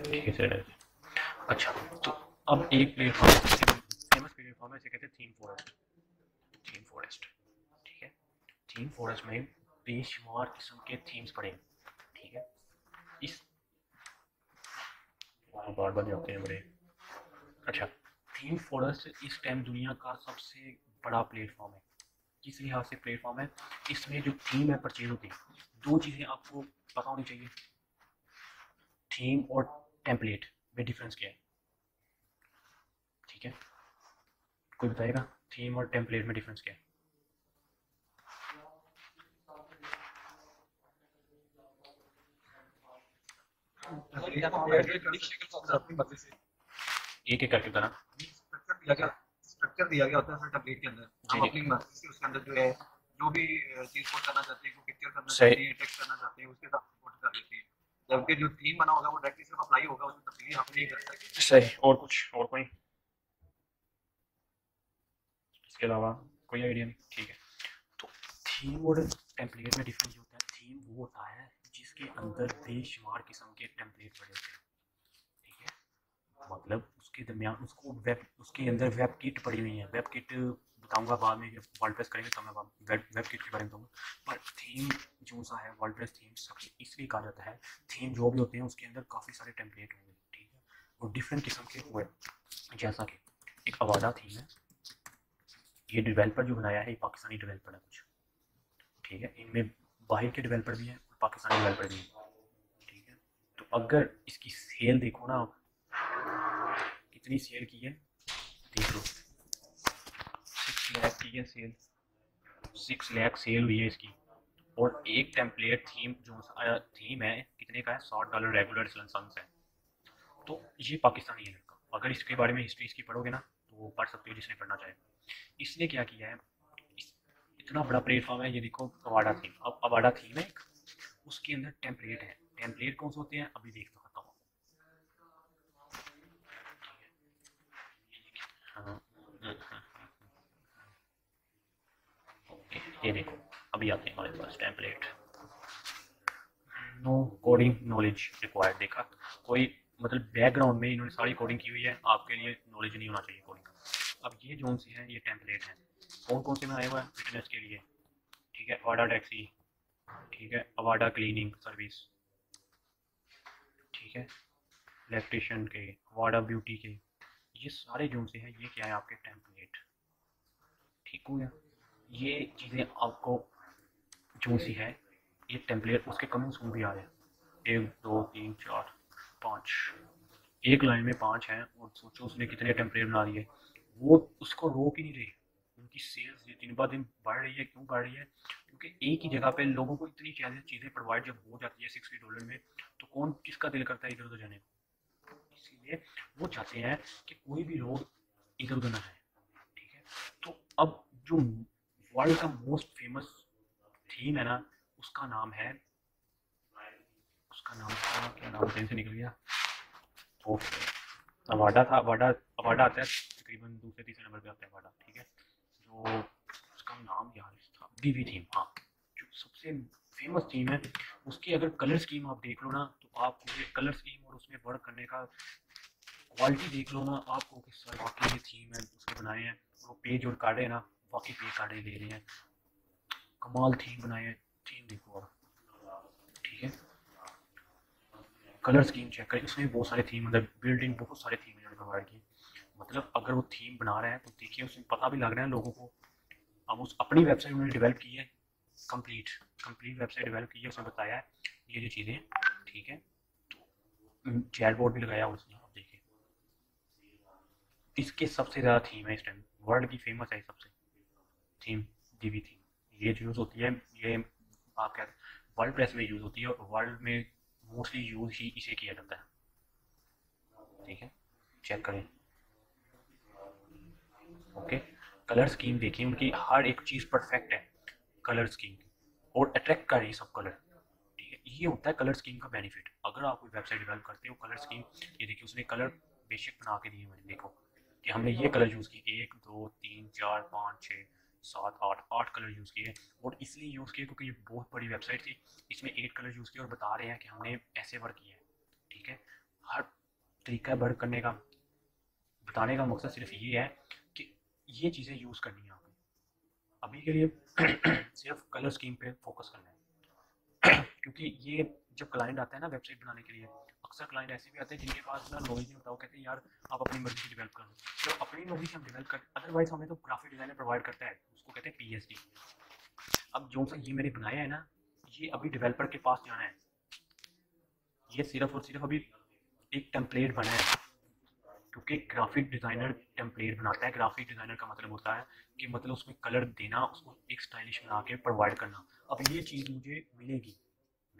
ठीक है सर। अच्छा, तो अब एक प्लेटफॉर्म फेमस प्लेटफॉर्म है, इसे कहते हैं थीम फॉरेस्ट। थीम फॉरेस्ट, ठीक है। थीम फॉरेस्ट में बेशुमार किस्म के थीम्स पड़े हैं, ठीक है। इस बार बन जाते हैं बड़े। अच्छा, थीम फॉरेस्ट इस टाइम दुनिया का सबसे बड़ा प्लेटफॉर्म है। किस लिहाज से प्लेटफॉर्म है? इसमें जो थीम है परचेज होती है। दो चीज़ें आपको पता होनी चाहिए, थीम और टेम्पलेट में डिफरेंस क्या है, ठीक है। कोई बताएगा थीम और टेम्पलेट में डिफरेंस क्या है? एक एक करके बताना। स्ट्रक्चर दिया गया होता है टेम्पलेट के अंदर, जी हम जी, अपनी मर्जी से उसके अंदर जो है जो भी चीज कोड करना चाहते हैं, पिक्चर करना सही। चाहते हैं, टेक्स्ट करना चाहते हैं, उसके साथ कोड कर देते हैं। जबकि जो थीम बना होगा वो डायरेक्टली सिर्फ अप्लाई होगा, उसमें तब्दीली हम नहीं कर सकते। सही, और कुछ और कोई इसके अलावा कोई आइडिया नहीं, ठीक है। तो थीम और टेम्पलेट में डिफरेंस होता है। थीम वो होता है जिसके अंदर बेशुमार किस्म के टेम्पलेट पड़े होते हैं, ठीक है। मतलब उसके दरमियान उसको वेब, उसके अंदर वेब किट पड़ी हुई है। वेब किट बताऊंगा बाद में, वर्ल्ड प्रेस करेंगे तो मैं वेब किट के बारे में बताऊंगा। पर थीम जो सा है, वर्ल्ड प्रेस थीम सबसे इसलिए कहा जाता है, थीम जो भी होते हैं उसके अंदर काफ़ी सारे टेम्पलेट होंगे, ठीक है। और डिफरेंट किस्म के हुए, जैसा कि एक अवादा थीम है। ये डेवलपर जो बनाया है ये पाकिस्तानी डेवलपर है कुछ, ठीक है। इनमें बाहर के डेवलपर भी हैं और पाकिस्तानी डेवलपर भी हैं, ठीक है। तो अगर इसकी सेल देखो ना आप, कितनी सेल की है देख लो, 6 लाख की है सेल, 6 लाख सेल हुई है इसकी। और एक टेम्पलेट थीम जो थीम है कितने का है, $60 रेगुलर लाइसेंस है। तो ये पाकिस्तानी है लड़का। अगर इसके बारे में हिस्ट्री इसकी पढ़ोगे ना तो पढ़ सकते हो जिसने पढ़ना चाहे। इसने क्या किया है, इतना बड़ा प्लेटफॉर्म है, ये देखो अवाडा थीम। अब अवाडा थीम है एक, उसके अंदर टेम्पलेट है। टेम्पलेट कौन से होते हैं अभी देख सकता हूँ। हाँ, ओके, ये देखो अभी आते हैं हमारे पास template. No coding knowledge required, देखा कोई, मतलब बैकग्राउंड में इन्होंने सारी कोडिंग की हुई है, आपके लिए नॉलेज नहीं होना चाहिए कोडिंग का। अब ये जोन से है, ये टेम्पलेट है। कौन कौन से में आया हुआ है फिटनेस के लिए, ठीक है, अवाडा टैक्सी, ठीक है, अवाडा क्लीनिंग सर्विस, ठीक है, इलेक्ट्रिशियन के, अवाडा ब्यूटी के, ये सारे जोन से हैं, ये क्या है आपके टेम्पलेट, ठीक हो गया। ये चीज़ें आपको जो सी है, ये टेम्पलेट उसके कमिंग सून भी आ रहे हैं, 1 2 3 4 5, एक लाइन में 5 हैं और सोचो उसने कितने टेम्पलेट बना दिए। वो उसको रोक ही नहीं रही, उनकी सेल्स दिन ब दिन बढ़ रही है। क्यों बढ़ रही है? क्योंकि एक ही जगह पे लोगों को इतनी चीज़ें प्रोवाइड जब हो जाती है $60 में, तो कौन किसका दिल करता है इधर उधर जाने को। इसीलिए वो चाहते हैं कि कोई भी लोग इधर उधर ना जाए, ठीक है। तो अब जो वर्ल्ड का मोस्ट फेमस थीम है ना, उसका नाम है, उसका नाम था क्या, नाम कहीं से निकल गया। तो अवाडा था, अवाडा, अवाडा आता है तकरीबन दूसरे तीसरे नंबर पे आता है अवाडा, ठीक है। जो उसका नाम यार था, बीवी थीम, हाँ। जो सबसे फेमस थीम है, उसकी अगर कलर स्कीम आप देख लो ना, तो आपको ये कलर स्कीम और उसमें वर्क करने का क्वालिटी देख लो ना, आपको कि सर वाकई ये थीम है उसने बनाए हैं। वो पेज और कार्ड है ना, वाकई पेज कार्ड ले रहे हैं, कमाल थीम बनाए हैं। थीम देखो आप, ठीक है। कलर स्कीम चेक करें, उसमें बहुत सारे थीम, मतलब बिल्ड इन बहुत सारे थीम इन्होंने प्रोवाइड किए। मतलब अगर वो थीम बना रहे हैं तो देखिए उसमें पता भी लग रहा है लोगों को। अब उस अपनी वेबसाइट उन्होंने डेवलप की है, कंप्लीट कंप्लीट वेबसाइट डेवलप की है, उसमें बताया है ये जो चीज़ें, ठीक है। तो चैट बोर्ड भी लगाया उसने, आप देखिए। इसके सबसे ज़्यादा थीम है इस टाइम, वर्ल्ड की फेमस है सबसे थीम, डीवी थीम। ये यूज़ होती है, ये आप क्या, वर्ल्ड प्रेस में यूज़ होती है और वर्ल्ड में मोस्टली यूज़ ही इसे किया जाता है, ठीक है। चेक करें, ओके। कलर स्कीम देखिए उनकी, हर एक चीज़ परफेक्ट है कलर स्कीम की, और अट्रैक्ट कर रही है सब कलर, ठीक है। ये होता है कलर स्कीम का बेनिफिट। अगर आप कोई वेबसाइट डेवलप करते हो, कलर स्कीम, ये देखिए उसने कलर बेशक बना के दिए हुए हैं, देखो कि हमने ये कलर यूज़ किए, 1 2 3 4 5 6 7 8 कलर यूज़ किए। और इसलिए यूज़ किए क्योंकि ये बहुत बड़ी वेबसाइट थी, इसमें 8 कलर यूज़ किए और बता रहे हैं कि हमने ऐसे वर्क किया है, ठीक है। हर तरीका बढ़ करने का, बताने का मकसद सिर्फ ये है कि ये चीज़ें यूज़ करनी है आपने। अभी के लिए सिर्फ कलर स्कीम पे फोकस करना है क्योंकि ये जब क्लाइंट आता है ना वेबसाइट बनाने के लिए, अक्सर क्लाइंट ऐसे भी आते हैं जिनके पास ना नॉलेज नहीं होता, वो कहते हैं यार आप अपनी मर्जी से डेवलप कर लो, तो अपनी मर्जी से हम डेवलप कर, अदरवाइज हमें तो ग्राफिक डिज़ाइनर प्रोवाइड करता है, उसको कहते हैं पीएचडी। अब जो सा ये मैंने बनाया है ना, ये अभी डेवलपर के पास जाना है, ये सिर्फ और सिर्फ अभी एक टेम्पलेट बना है, क्योंकि ग्राफिक डिज़ाइनर टेम्पलेट बनाता है। ग्राफिक डिज़ाइनर का मतलब होता है कि मतलब उसमें कलर देना, उसको एक स्टाइलिश बना के प्रोवाइड करना। अब ये चीज़ मुझे मिलेगी,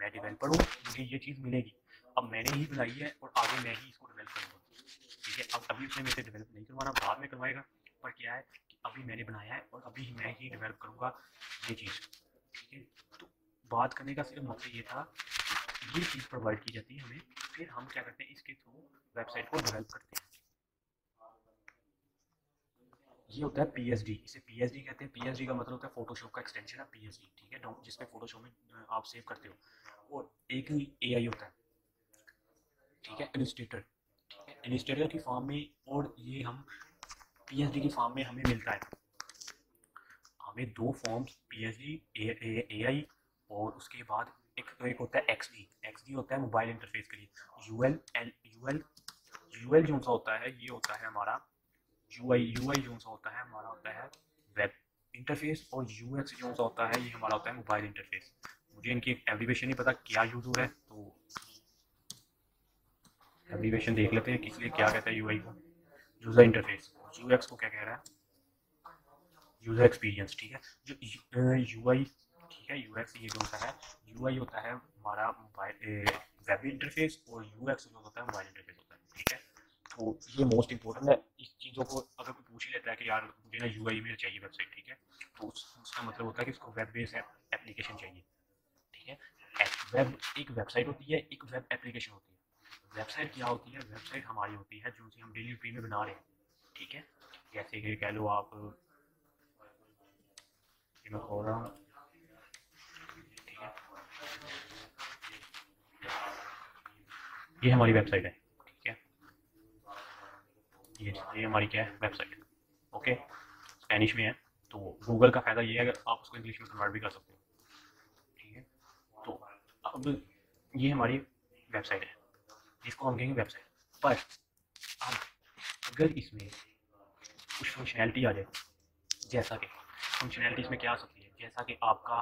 मैं डेवलपर हूँ, मुझे ये चीज़ मिलेगी, अब मैंने ही बनाई है और आगे मैं ही इसको डेवलप करूँगा, ठीक है। अब अभी उसने मेरे से डेवलप नहीं करवाना, बाद में करवाएगा, पर क्या है कि अभी मैंने बनाया है और अभी मैं ही डेवलप करूँगा ये चीज़, ठीक है। तो बात करने का सिर्फ मकसद ये था, ये चीज़ प्रोवाइड की जाती है हमें, फिर हम क्या करते हैं इसके थ्रू वेबसाइट को डेवलप करते हैं। ये होता है पीएचडी, इसे पीएचडी कहते हैं। पीएचडी का मतलब होता है फोटोशॉप का एक्सटेंशन है पीएचडी, ठीक है, जिसमें फोटोशॉप में आप सेव करते हो। और एक एआई होता है, ठीक है, इलस्ट्रेटर, ठीक है, इलस्ट्रेटर की फॉर्म में, और ये हम पीएचडी की फॉर्म में हमें मिलता है। हमें दो फॉर्म्स, पीएचडी, एआई, और उसके बाद एक होता है एक्सडी। एक्सडी होता है मोबाइल इंटरफेस के लिए। यूएल यूएल यूएल जो सा होता है, ये होता है हमारा यूआई। यूआई जो सा होता है हमारा होता है वेब इंटरफेस, और यूएक्स जो सा होता है ये हमारा होता है मोबाइल इंटरफेस। मुझे इनकी एब्रीविएशन नहीं पता क्या यूज है, तो एब्रीविएशन देख लेते हैं किस लिए क्या कहता है यूआई को। यूजर इंटरफेस, यूएक्स को क्या कह रहा है, यूजर एक्सपीरियंस, ठीक है। जो यूआई, ठीक है, यूएक्स ये जो होता है, यूआई होता है हमारा मोबाइल वेब इंटरफेस, और यूएक्स जो होता है मोबाइल इंटरफेस होता है, ठीक है। तो ये मोस्ट इंपॉर्टेंट है। इस चीज़ों को अगर कोई पूछ ही लेता है कि यार मुझे ना यूआई में चाहिए वेबसाइट, ठीक है, तो उसका मतलब होता है कि उसको वेब बेस्ड एप्लीकेशन चाहिए, ठीक है। वेब एक वेबसाइट होती है, एक वेब एप्लीकेशन होती है। वेबसाइट क्या होती है, वेबसाइट हमारी होती है जो हम डेली रूटीन में बना रहे हैं, ठीक है। जैसे कि कह लो आप, ये मैं खोल रहा हूँ, ठीक है, ये हमारी वेबसाइट है, ठीक है, ये हमारी क्या है, वेबसाइट, ओके। स्पेनिश में है, तो गूगल का फ़ायदा ये है कि आप उसको इंग्लिश में कन्वर्ट भी कर सकते हो, ठीक है। तो अब ये हमारी वेबसाइट है, जिसको हम कहेंगे वेबसाइट। पर अब अगर इसमें कुछ फंक्शनैलिटी आ जाए, जैसा कि फंक्शनैलिटी इसमें क्या आ सकती है, जैसा कि आपका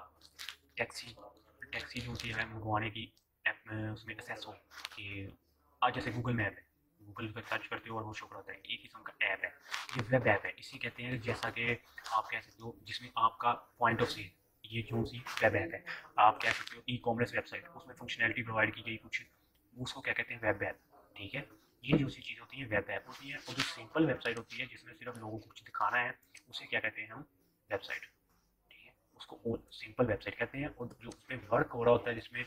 टैक्सी टैक्सी जो होती है मंगवाने की ऐप में, उसमें एक्सेस हो कि आज जैसे गूगल मैप है, गूगल पर सर्च करते हो और वो शो कराता है, एक किस्म का ऐप है, ये वेब ऐप है। इसी कहते हैं, जैसा कि आप कह सकते हो जिसमें आपका पॉइंट ऑफ सेल, ये जो सी वेब ऐप है। आप कह सकते हो ई कॉमर्स वेबसाइट, उसमें फंक्शनैलिटी प्रोवाइड की गई कुछ, उसको क्या कहते हैं, वेब ऐप, ठीक है। ये जो सी चीज़ होती है वेब ऐप होती है, और जो सिंपल वेबसाइट होती है जिसमें सिर्फ लोगों को कुछ दिखाना है, उसे क्या कहते हैं हम, वेबसाइट, ठीक है, उसको सिंपल वेबसाइट कहते हैं। और जो उसमें वर्क हो रहा होता है, जिसमें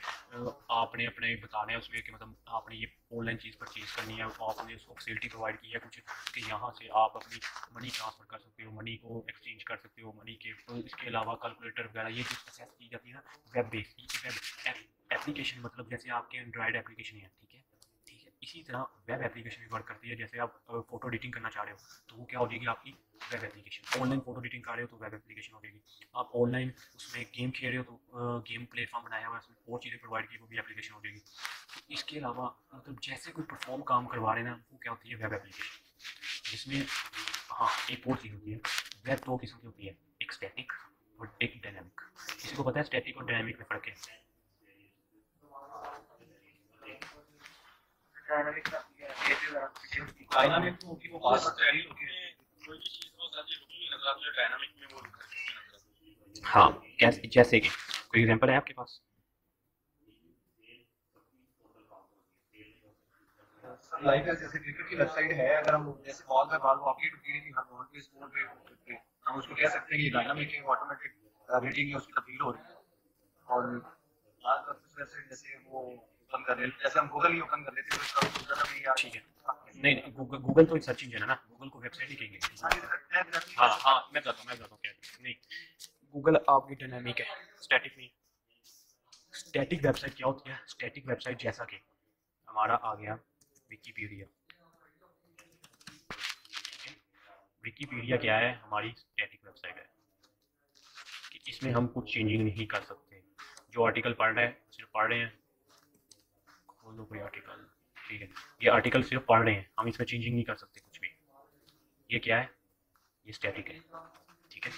आपने अपने बताना है उसमें कि मतलब आपने ये ऑनलाइन चीज़ परचेज करनी है, तो आपने उसको फैसिलिटी प्रोवाइड की है कुछ, कि यहाँ से आप अपनी मनी ट्रांसफ़र कर सकते हो, मनी को एक्सचेंज कर सकते हो, मनी के, तो इसके अलावा कैलकुलेटर वगैरह, ये चीज़ एक्सेस की जाती है ना वेब बेस्ड। वेब एप्लीकेशन मतलब जैसे आपके एंड्रॉयड एप्लीकेशन है, ठीक है, ठीक है, इसी तरह वेब एप्लीकेशन भी वर्क करती है। जैसे आप फोटो एडिटिंग करना चाह रहे हो, तो वो क्या हो जाएगी आपकी web application. Online photo editing कर रहे हो तो वेब एप्लीकेशन हो जाएगी। आप ऑनलाइन उसमें गेम खेल रहे हो तो गेम प्लेटफॉर्म बनाया हुआ है, उसमें और चीज़ें प्रोवाइड की, वो भी एप्लीकेशन हो जाएगी। तो इसके अलावा मतलब जैसे कोई परफॉर्म काम करवा रहे हैं ना, वो क्या होती है, वेब एप्लीकेशन, जिसमें हाँ एक और चीज़ होती है। वेब दो किस्म की होती है, एक स्टैटिक और एक डायनामिक। किसी को पता है स्टैटिक और डायनामिक में फ़र्क है? डायनामिक डायनामिक होगी वो बात स्टाइल होगी, कोई भी चीज़ बहुत ज़्यादा रुकी नहीं नज़र आती है, डायनामिक में वो रुकी नज़र आती है। हाँ, कैसे, जैसे कि कोई एग्जांपल है आपके पास? लाइक जैसे क्रिकेट की वेबसाइट है, अगर हम जैसे बॉल में बॉल अपडेट होती है, हर बॉल पे स्कोर रेट होती है, हम उसको कह सकते हैं कि डायनामिक है, ऑटोमेटिक रेटिंग है उसकी तब्दील हो रही है। और आज कुछ वेबसाइट जैसे वो ओपन कर लेते, जैसे हम गूगल ही ओपन कर लेते हैं, तो इसका यूजर अभी यार ठीक है, नहीं नहीं, गूगल गूगल तो एक सर्च इंजन है ना, गूगल को वेबसाइट ही कहेंगे। हाँ हाँ, मैं बताता हूँ क्या है। नहीं, गूगल आपकी डायनामिक है, स्टैटिक नहीं। स्टैटिक वेबसाइट क्या होती है, स्टैटिक वेबसाइट जैसा कि हमारा आ गया विकीपीडिया। विकीपीडिया क्या है? हमारी स्टैटिक वेबसाइट है कि इसमें हम कुछ चेंजिंग नहीं कर सकते। जो आर्टिकल पढ़ रहे हैं सिर्फ पढ़ रहे हैं, खोल लो कोई आर्टिकल, ठीक है, ये आर्टिकल सिर्फ पढ़ रहे हैं, हम इसमें चेंजिंग नहीं कर सकते कुछ भी। ये क्या है? ये स्टैटिक है, ठीक है।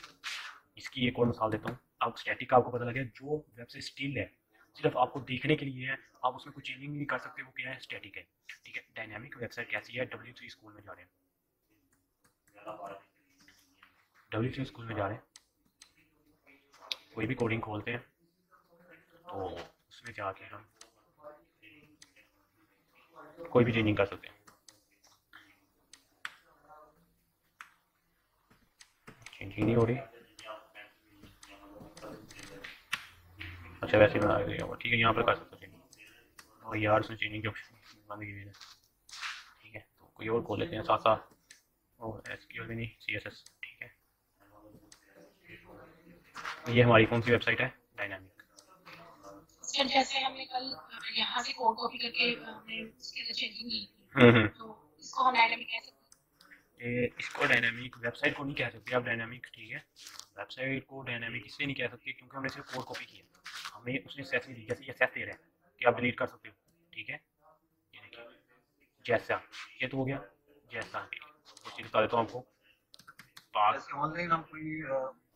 इसकी एक और मिसाल देता हूँ। अब स्टैटिक का आपको पता लगे, जो वेबसाइट स्टिल है, सिर्फ आपको देखने के लिए है, आप उसमें कुछ चेंजिंग नहीं कर सकते, वो क्या है? स्टैटिक है, ठीक है। डायनामिक वेबसाइट कैसी है? W3 स्कूल में जा रहे हैं, W3 स्कूल में जा रहे हैं, कोई भी कोडिंग खोलते हैं तो उसमें जाके हम कोई भी चेंजिंग कर सकते हैं। चेंजिंग नहीं हो रही, अच्छा वैसे बना दिया हुआ, ठीक है, यहाँ पर कर सकते हैं। और यार उसने चेंजिंग के ऑप्शन बंद किए हैं, ठीक है। तो कोई और खोल लेते हैं साथ साथ, और SQL भी नहीं, CSS, ठीक है। ये हमारी कौन सी वेबसाइट है? डायनामिक। सर जैसे हमने कल यहाँ से कोड कॉपी करके हमने उसके अंदर चेंजिंग की तो इसको हम डायनामिक कह सकते हैं। इसको डायनामिक वेबसाइट को नहीं कह सकते आप डायनामिक, ठीक है। वेबसाइट को डायनामिक इसलिए नहीं कह सकते क्योंकि हमने सिर्फ कोड कॉपी किया, हमें उसने सेस नहीं दी। जैसे ये सेस दे रहे हैं कि आप डिलीट कर सकते हो, ठीक है। ये देखिए जैसा, ये तो हो गया जैसा, ठीक है। वो चीज़ बता देता हूँ आपको। जैसे ऑनलाइन हम कोई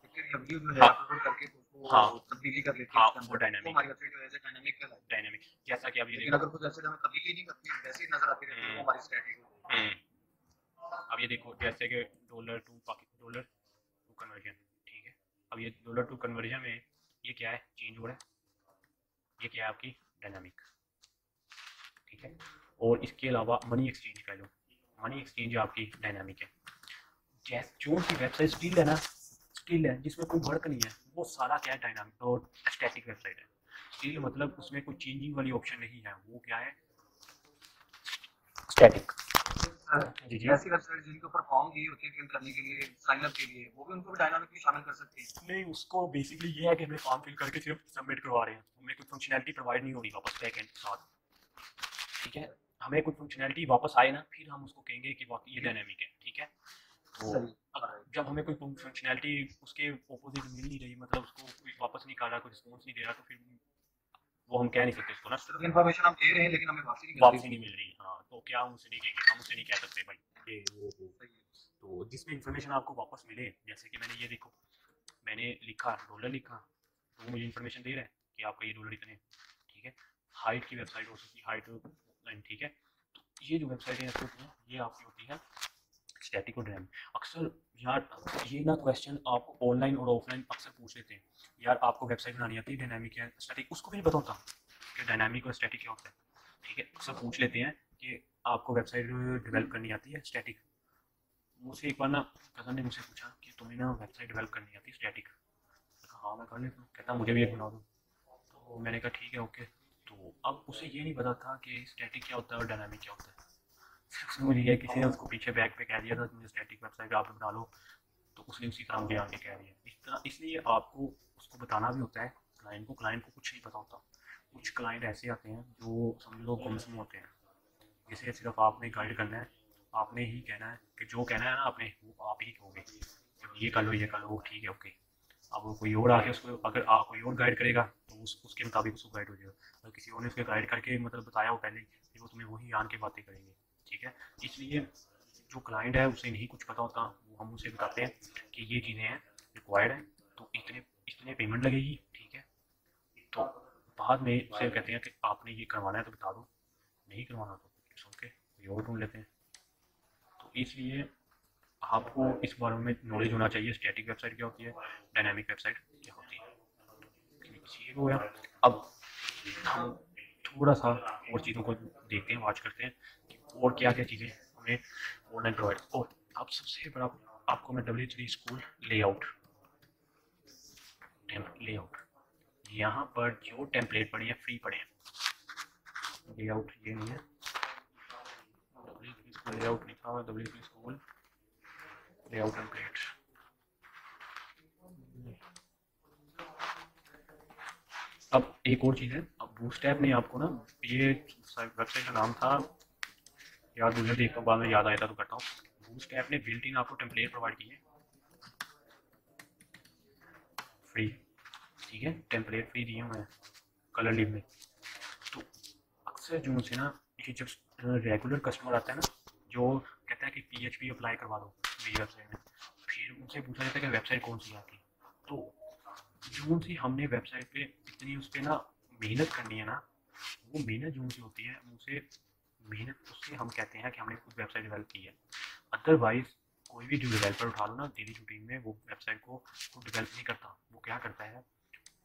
पिक्चर या वीडियो जो है हाँ। अपलोड करके उसको हाँ। तब्दीली कर लेते हाँ, हैं, वो डायनामिक, हमारी वेबसाइट जो है डायनामिक कहलाती है। डायनामिक जैसा कि आप ये लेकिन देखो, अगर कुछ वेबसाइट हमें तब्दीली नहीं करती, वैसे ही नजर आती रहती है, वो हमारी स्टैटिक है। अब ये देखो जैसे कि $2 कन्वर्जन, ठीक है। अब ये $2 कन्वर्जन में ये क्या है? चेंज हो रहा है, ये क्या है? आपकी डायनामिक, ठीक है। और इसके अलावा मनी एक्सचेंज कह लो, मनी एक्सचेंज आपकी डायनामिक है। जैसे जो सी वेबसाइट स्टिल है ना, स्टिल है जिसमें कोई वर्क नहीं है, वो सारा क्या है? डायनामिक और स्टैटिक वेबसाइट है। स्टिल मतलब उसमें कोई चेंजिंग वाली ऑप्शन नहीं है, वो क्या है? स्टैटिक। जी जी। ऐसी वेबसाइट जिनके ऊपर फॉर्म दिए होते हैं फिल करने के लिए, साइन अप के लिए, वो भी उनको भी डायनामिक में शामिल कर सकते हैं। नहीं, उसको बेसिकली ये है कि हमें फॉर्म फिल करके सिर्फ सबमिट करवा रहे हैं, हमें कोई फंक्शनैलिटी प्रोवाइड नहीं हो रही वापस बैकएंड के साथ, ठीक है। हमें कोई फंक्शनैलिटी वापस आए ना, फिर हम उसको कहेंगे कि वाकई ये डायनामिक है, ठीक है। तो जब हमें कोई फंक्शनैलिटी उसके ऑपोजिट मिल नहीं रही, मतलब उसको कोई वापस नहीं कर रहा, कोई रिस्पॉन्स नहीं दे रहा, तो फिर वो हम कह नहीं सकते इसको ना, सिर्फ इन्फॉर्मेशन हम दे रहे हैं लेकिन हमें वापसी नहीं मिल रही। हाँ, तो क्या हम उससे नहीं कहेंगे, हम उससे नहीं कह सकते भाई ये वो। तो जिसमें इन्फॉर्मेशन आपको वापस मिले, जैसे कि मैंने ये देखो, मैंने लिखा $, लिखा तो मुझे इन्फॉर्मेशन दे रहा है कि आपका ये $, इतने, ठीक है। हाइट की वेबसाइट हो सकती है, हाइट लाइन, ठीक है। तो ये जो वेबसाइटें ऐसी होती हैं, ये आपकी होती है स्टैटिक और डायनामिक। अक्सर यार ये ना क्वेश्चन आपको ऑनलाइन और ऑफलाइन अक्सर पूछ लेते हैं, यार आपको वेबसाइट बनानी आती है डायनामिक या स्टैटिक? उसको भी नहीं पता होता कि डायनामिक और स्टैटिक क्या होता है, ठीक है। अक्सर पूछ लेते हैं कि आपको वेबसाइट डेवलप करनी आती है स्टैटिक। मुझसे एक बार ना कज़न ने मुझसे पूछा कि तुम्हें ना वेबसाइट डेवलप करनी आती है स्टैटिक? हाँ मैं कर लेता हूँ। कहता मुझे भी एक बना दो, तो मैंने कहा ठीक है ओके। तो अब उसे ये नहीं पता था कि स्टैटिक क्या होता है और डायनामिक क्या होता है। उसने मुझे यह किसी ने उसको पीछे बैक पे कह दिया था मुझे स्टैटिक वेबसाइट आप बना लो, तो उसने उसी तरह मुझे आगे कह दिया। इस तरह इसलिए आपको उसको बताना भी होता है क्लाइंट को कुछ नहीं पता होता। कुछ क्लाइंट ऐसे आते हैं जो समझ लो गुमसुम होते हैं, जिसे सिर्फ आपने गाइड करना है, आपने ही कहना है कि जो कहना है ना आपने, वो आप ही कहोगे ये कर लो, ये कर लो, ठीक है ओके। अब कोई और आके उसको अगर आप कोई और गाइड करेगा तो उसके मुताबिक उसको गाइड हो जाएगा। अगर किसी और ने उसको गाइड करके मतलब बताया हो पहले, फिर वो तुम्हें वही आन के बातें करेंगे, ठीक है। इसलिए जो क्लाइंट है उसे नहीं कुछ पता होता, वो हम उसे बताते हैं कि ये चीज़ें हैं रिक्वायर्ड है, तो इतने इतने पेमेंट लगेगी, ठीक है। तो बाद में उसे कहते हैं कि आपने ये करवाना है तो बता दो, नहीं करवाना तो इट्स ओके, कोई और ढूंढ लेते हैं। तो इसलिए आपको इस बारे में नॉलेज होना चाहिए, स्टैटिक वेबसाइट क्या होती है, डायनामिक वेबसाइट क्या होती है, ठीक हो गया। अब हम थोड़ा सा और चीज़ों को देखते हैं, वॉच करते हैं कि और क्या क्या चीज़ें हमें ऑनलाइन प्रोवाइड। और अब सबसे बड़ा आपको मैं W3 स्कूल लेआउट यहाँ पर जो टेम्पलेट पड़े हैं फ्री पड़े हैं, लेआउट ये नहीं है, W3 स्कूल लेआउट लिखा हुआ है, W3 स्कूल लेआउट टेम्पलेट। अब एक और चीज़ है, अब बूटस्ट्रैप ने आपको ना, ये वेबसाइट का नाम था यार मुझे देखता हूँ, बाद में याद आया था तो करता हूँ। बूस्ट ऐप ने बिल्ट इन आपको टेम्पलेट प्रोवाइड किए फ्री, ठीक है, टेम्पलेट फ्री दिए हुए हैं कलर लिव में। तो अक्सर जो उनसे ना, ये जब रेगुलर कस्टमर आता है ना, जो कहता है कि PHP अप्लाई करवा दो मेरी वेबसाइट में, फिर उनसे पूछा जाता है कि वेबसाइट कौन सी है आपकी। तो जून से हमने वेबसाइट पे इतनी उस पर ना मेहनत करनी है ना, वो मेहनत जून से होती है, उनसे मेहनत उससे हम कहते हैं कि हमने खुद वेबसाइट डेवलप की है। अदरवाइज कोई भी जो डेवलपर उठा लो ना डेली रूटीन में, वो वेबसाइट को खुद डेवलप नहीं करता। वो क्या करता है,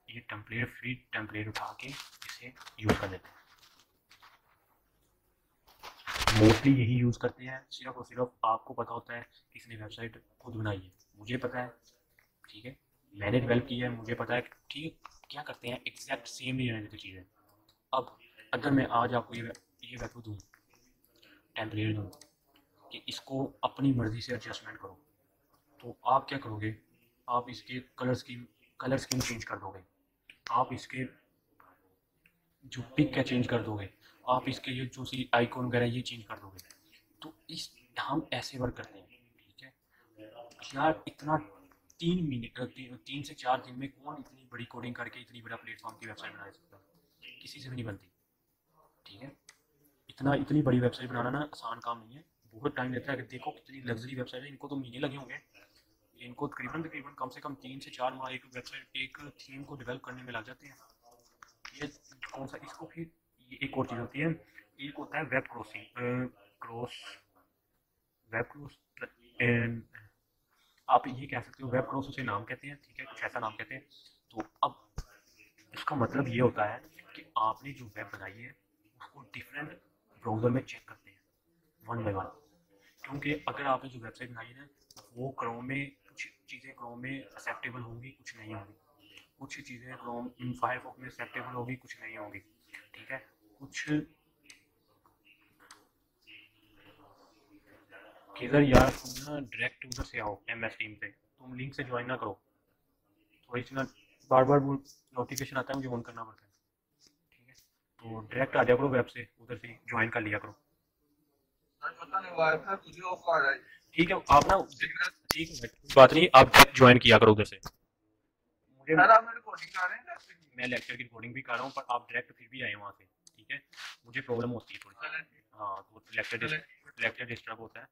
ये टेम्पलेट फ्री टेम्पलेट उठा के इसे यूज़ कर देते हैं। मोस्टली यही यूज़ करते हैं, सिर्फ और सिर्फ आपको पता होता है किसने वेबसाइट खुद बनाई है, मुझे पता है, ठीक है, मैंने डेवलप किया है, मुझे पता है, ठीक है। क्या करते हैं, एग्जैक्ट सेम नहीं रहने देती चीज़ें। अब अगर मैं आज आपको ये वेब दूँ, टेम्पलेट दूँ कि इसको अपनी मर्ज़ी से एडजस्टमेंट करो, तो आप क्या करोगे, आप इसके कलर स्कीम चेंज कर दोगे, आप इसके जो पिक है चेंज कर दोगे, आप इसके ये जो सी आइकॉन वगैरह ये चेंज कर दोगे। तो इस हम ऐसे वर्क करते हैं, ठीक है यार। इतना 3 से 4 दिन में कौन इतनी बड़ी कोडिंग करके इतनी बड़ा प्लेटफॉर्म की वेबसाइट बना सकता है, किसी से भी नहीं बनती, ठीक है। इतनी बड़ी वेबसाइट बनाना ना आसान काम नहीं है, बहुत टाइम लेता है। देखो कितनी लग्जरी वेबसाइट है, इनको तो महीने लगे होंगे, इनको तकरीबन तकरीबन कम से कम 3 से 4 माह एक वेबसाइट, एक थीम को डेवलप करने में लग जाते हैं। ये कौन सा, इसको फिर ये एक और चीज़ होती है, एक होता है web crossing, cross web cross, आप ये कह सकते हो वेब क्रॉस उसे नाम कहते हैं, ठीक है, कुछ ऐसा नाम कहते हैं। तो अब इसका मतलब ये होता है कि आपने जो वेब बनाई है उसको डिफरेंट ब्राउज़र में चेक करते हैं वन बाय वन, क्योंकि अगर आपने जो वेबसाइट बनाई है ना, वो क्रोम में कुछ चीज़ें क्रोम में एक्सेप्टेबल होंगी, कुछ नहीं होंगी, कुछ चीज़ें क्रोम फायरफॉक्स में एक्सेप्टेबल होगी, कुछ नहीं होंगी, ठीक है। कुछ किधर यार, तुम ना डायरेक्ट उधर से आओ MS टीम से, तुम लिंक से ज्वाइन ना करो, थोड़ी सी ना बार बार वो नोटिफिकेशन आता है, मुझे ऑन करना पड़ता है, ठीक है। तो डायरेक्ट आ जाया करो वेब से, उधर से ज्वाइन कर लिया करो, पता नहीं हुआ था तुझे ऑफ आ रहा है। ठीक है। आप ना, ठीक है, बात नहीं, आप डायरेक्ट ज्वाइन किया करो उधर से। मुझे सर आप मेरे कोडिंग कर रहे हैं, मैं लेक्चर की रिकॉर्डिंग भी कर रहा हूँ, पर आप डायरेक्ट फिर भी आए वहाँ से, ठीक है। मुझे प्रॉब्लम होती है थोड़ी, हाँ, तो लेक्चर डिस्टर्ब होता है,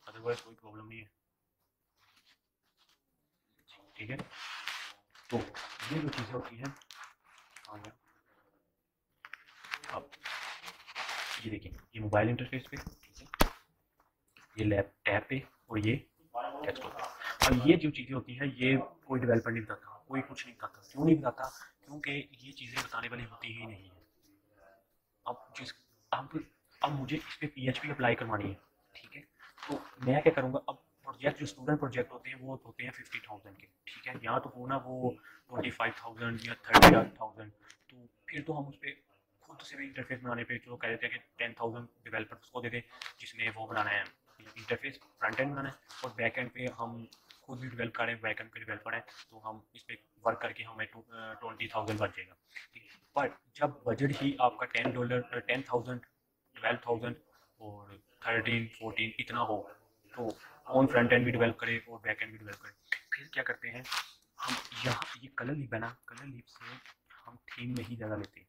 अदरवाइज कोई प्रॉब्लम नहीं है, ठीक है। तो ये जो चीज़ें होती हैं, हाँ यार, अब ये देखिए, ये मोबाइल इंटरफेस पे, ठीक है, ये लैप टैब पे, और ये डेस्कटॉप पे। अब ये जो चीज़ें होती हैं, ये कोई डेवलपर नहीं बताता, कोई कुछ नहीं बताता। क्यों नहीं बताता, क्योंकि ये चीज़ें बताने वाली होती ही नहीं है। अब जिस अब अब मुझे इस पर PHP अप्लाई करवानी है, ठीक है। तो मैं क्या करूँगा, अब प्रोजेक्ट जो स्टूडेंट प्रोजेक्ट होते हैं वो होते हैं 50,000 के, ठीक है, यहाँ तो हो ना वो 25,000 या 30,000। तो फिर तो हम उस पर खुद से भी इंटरफेस बनाने पे जो कह देते हैं कि 10,000 डेवलपर्स को दे दे, जिसमें वो बनाना है इंटरफेस, फ्रंट एंड बनाना है, और बैक एंड पे हम खुद भी डेवलप करें, बैक एंड के डेवलपर हैं, तो हम इस पर वर्क करके हमें 20,000 बच जाएगा, ठीक है। पर जब बजट ही आपका $10, 10,000, 12,000 और 13, 14 इतना हो, तो कौन फ्रंट एंड भी डेवलप करे और बैक एंड भी डेवलप करे। फिर क्या करते हैं हम, यहाँ ये कलर लीप है ना, कलर लीप से हम थीम नहीं ज़्यादा लेते हैं।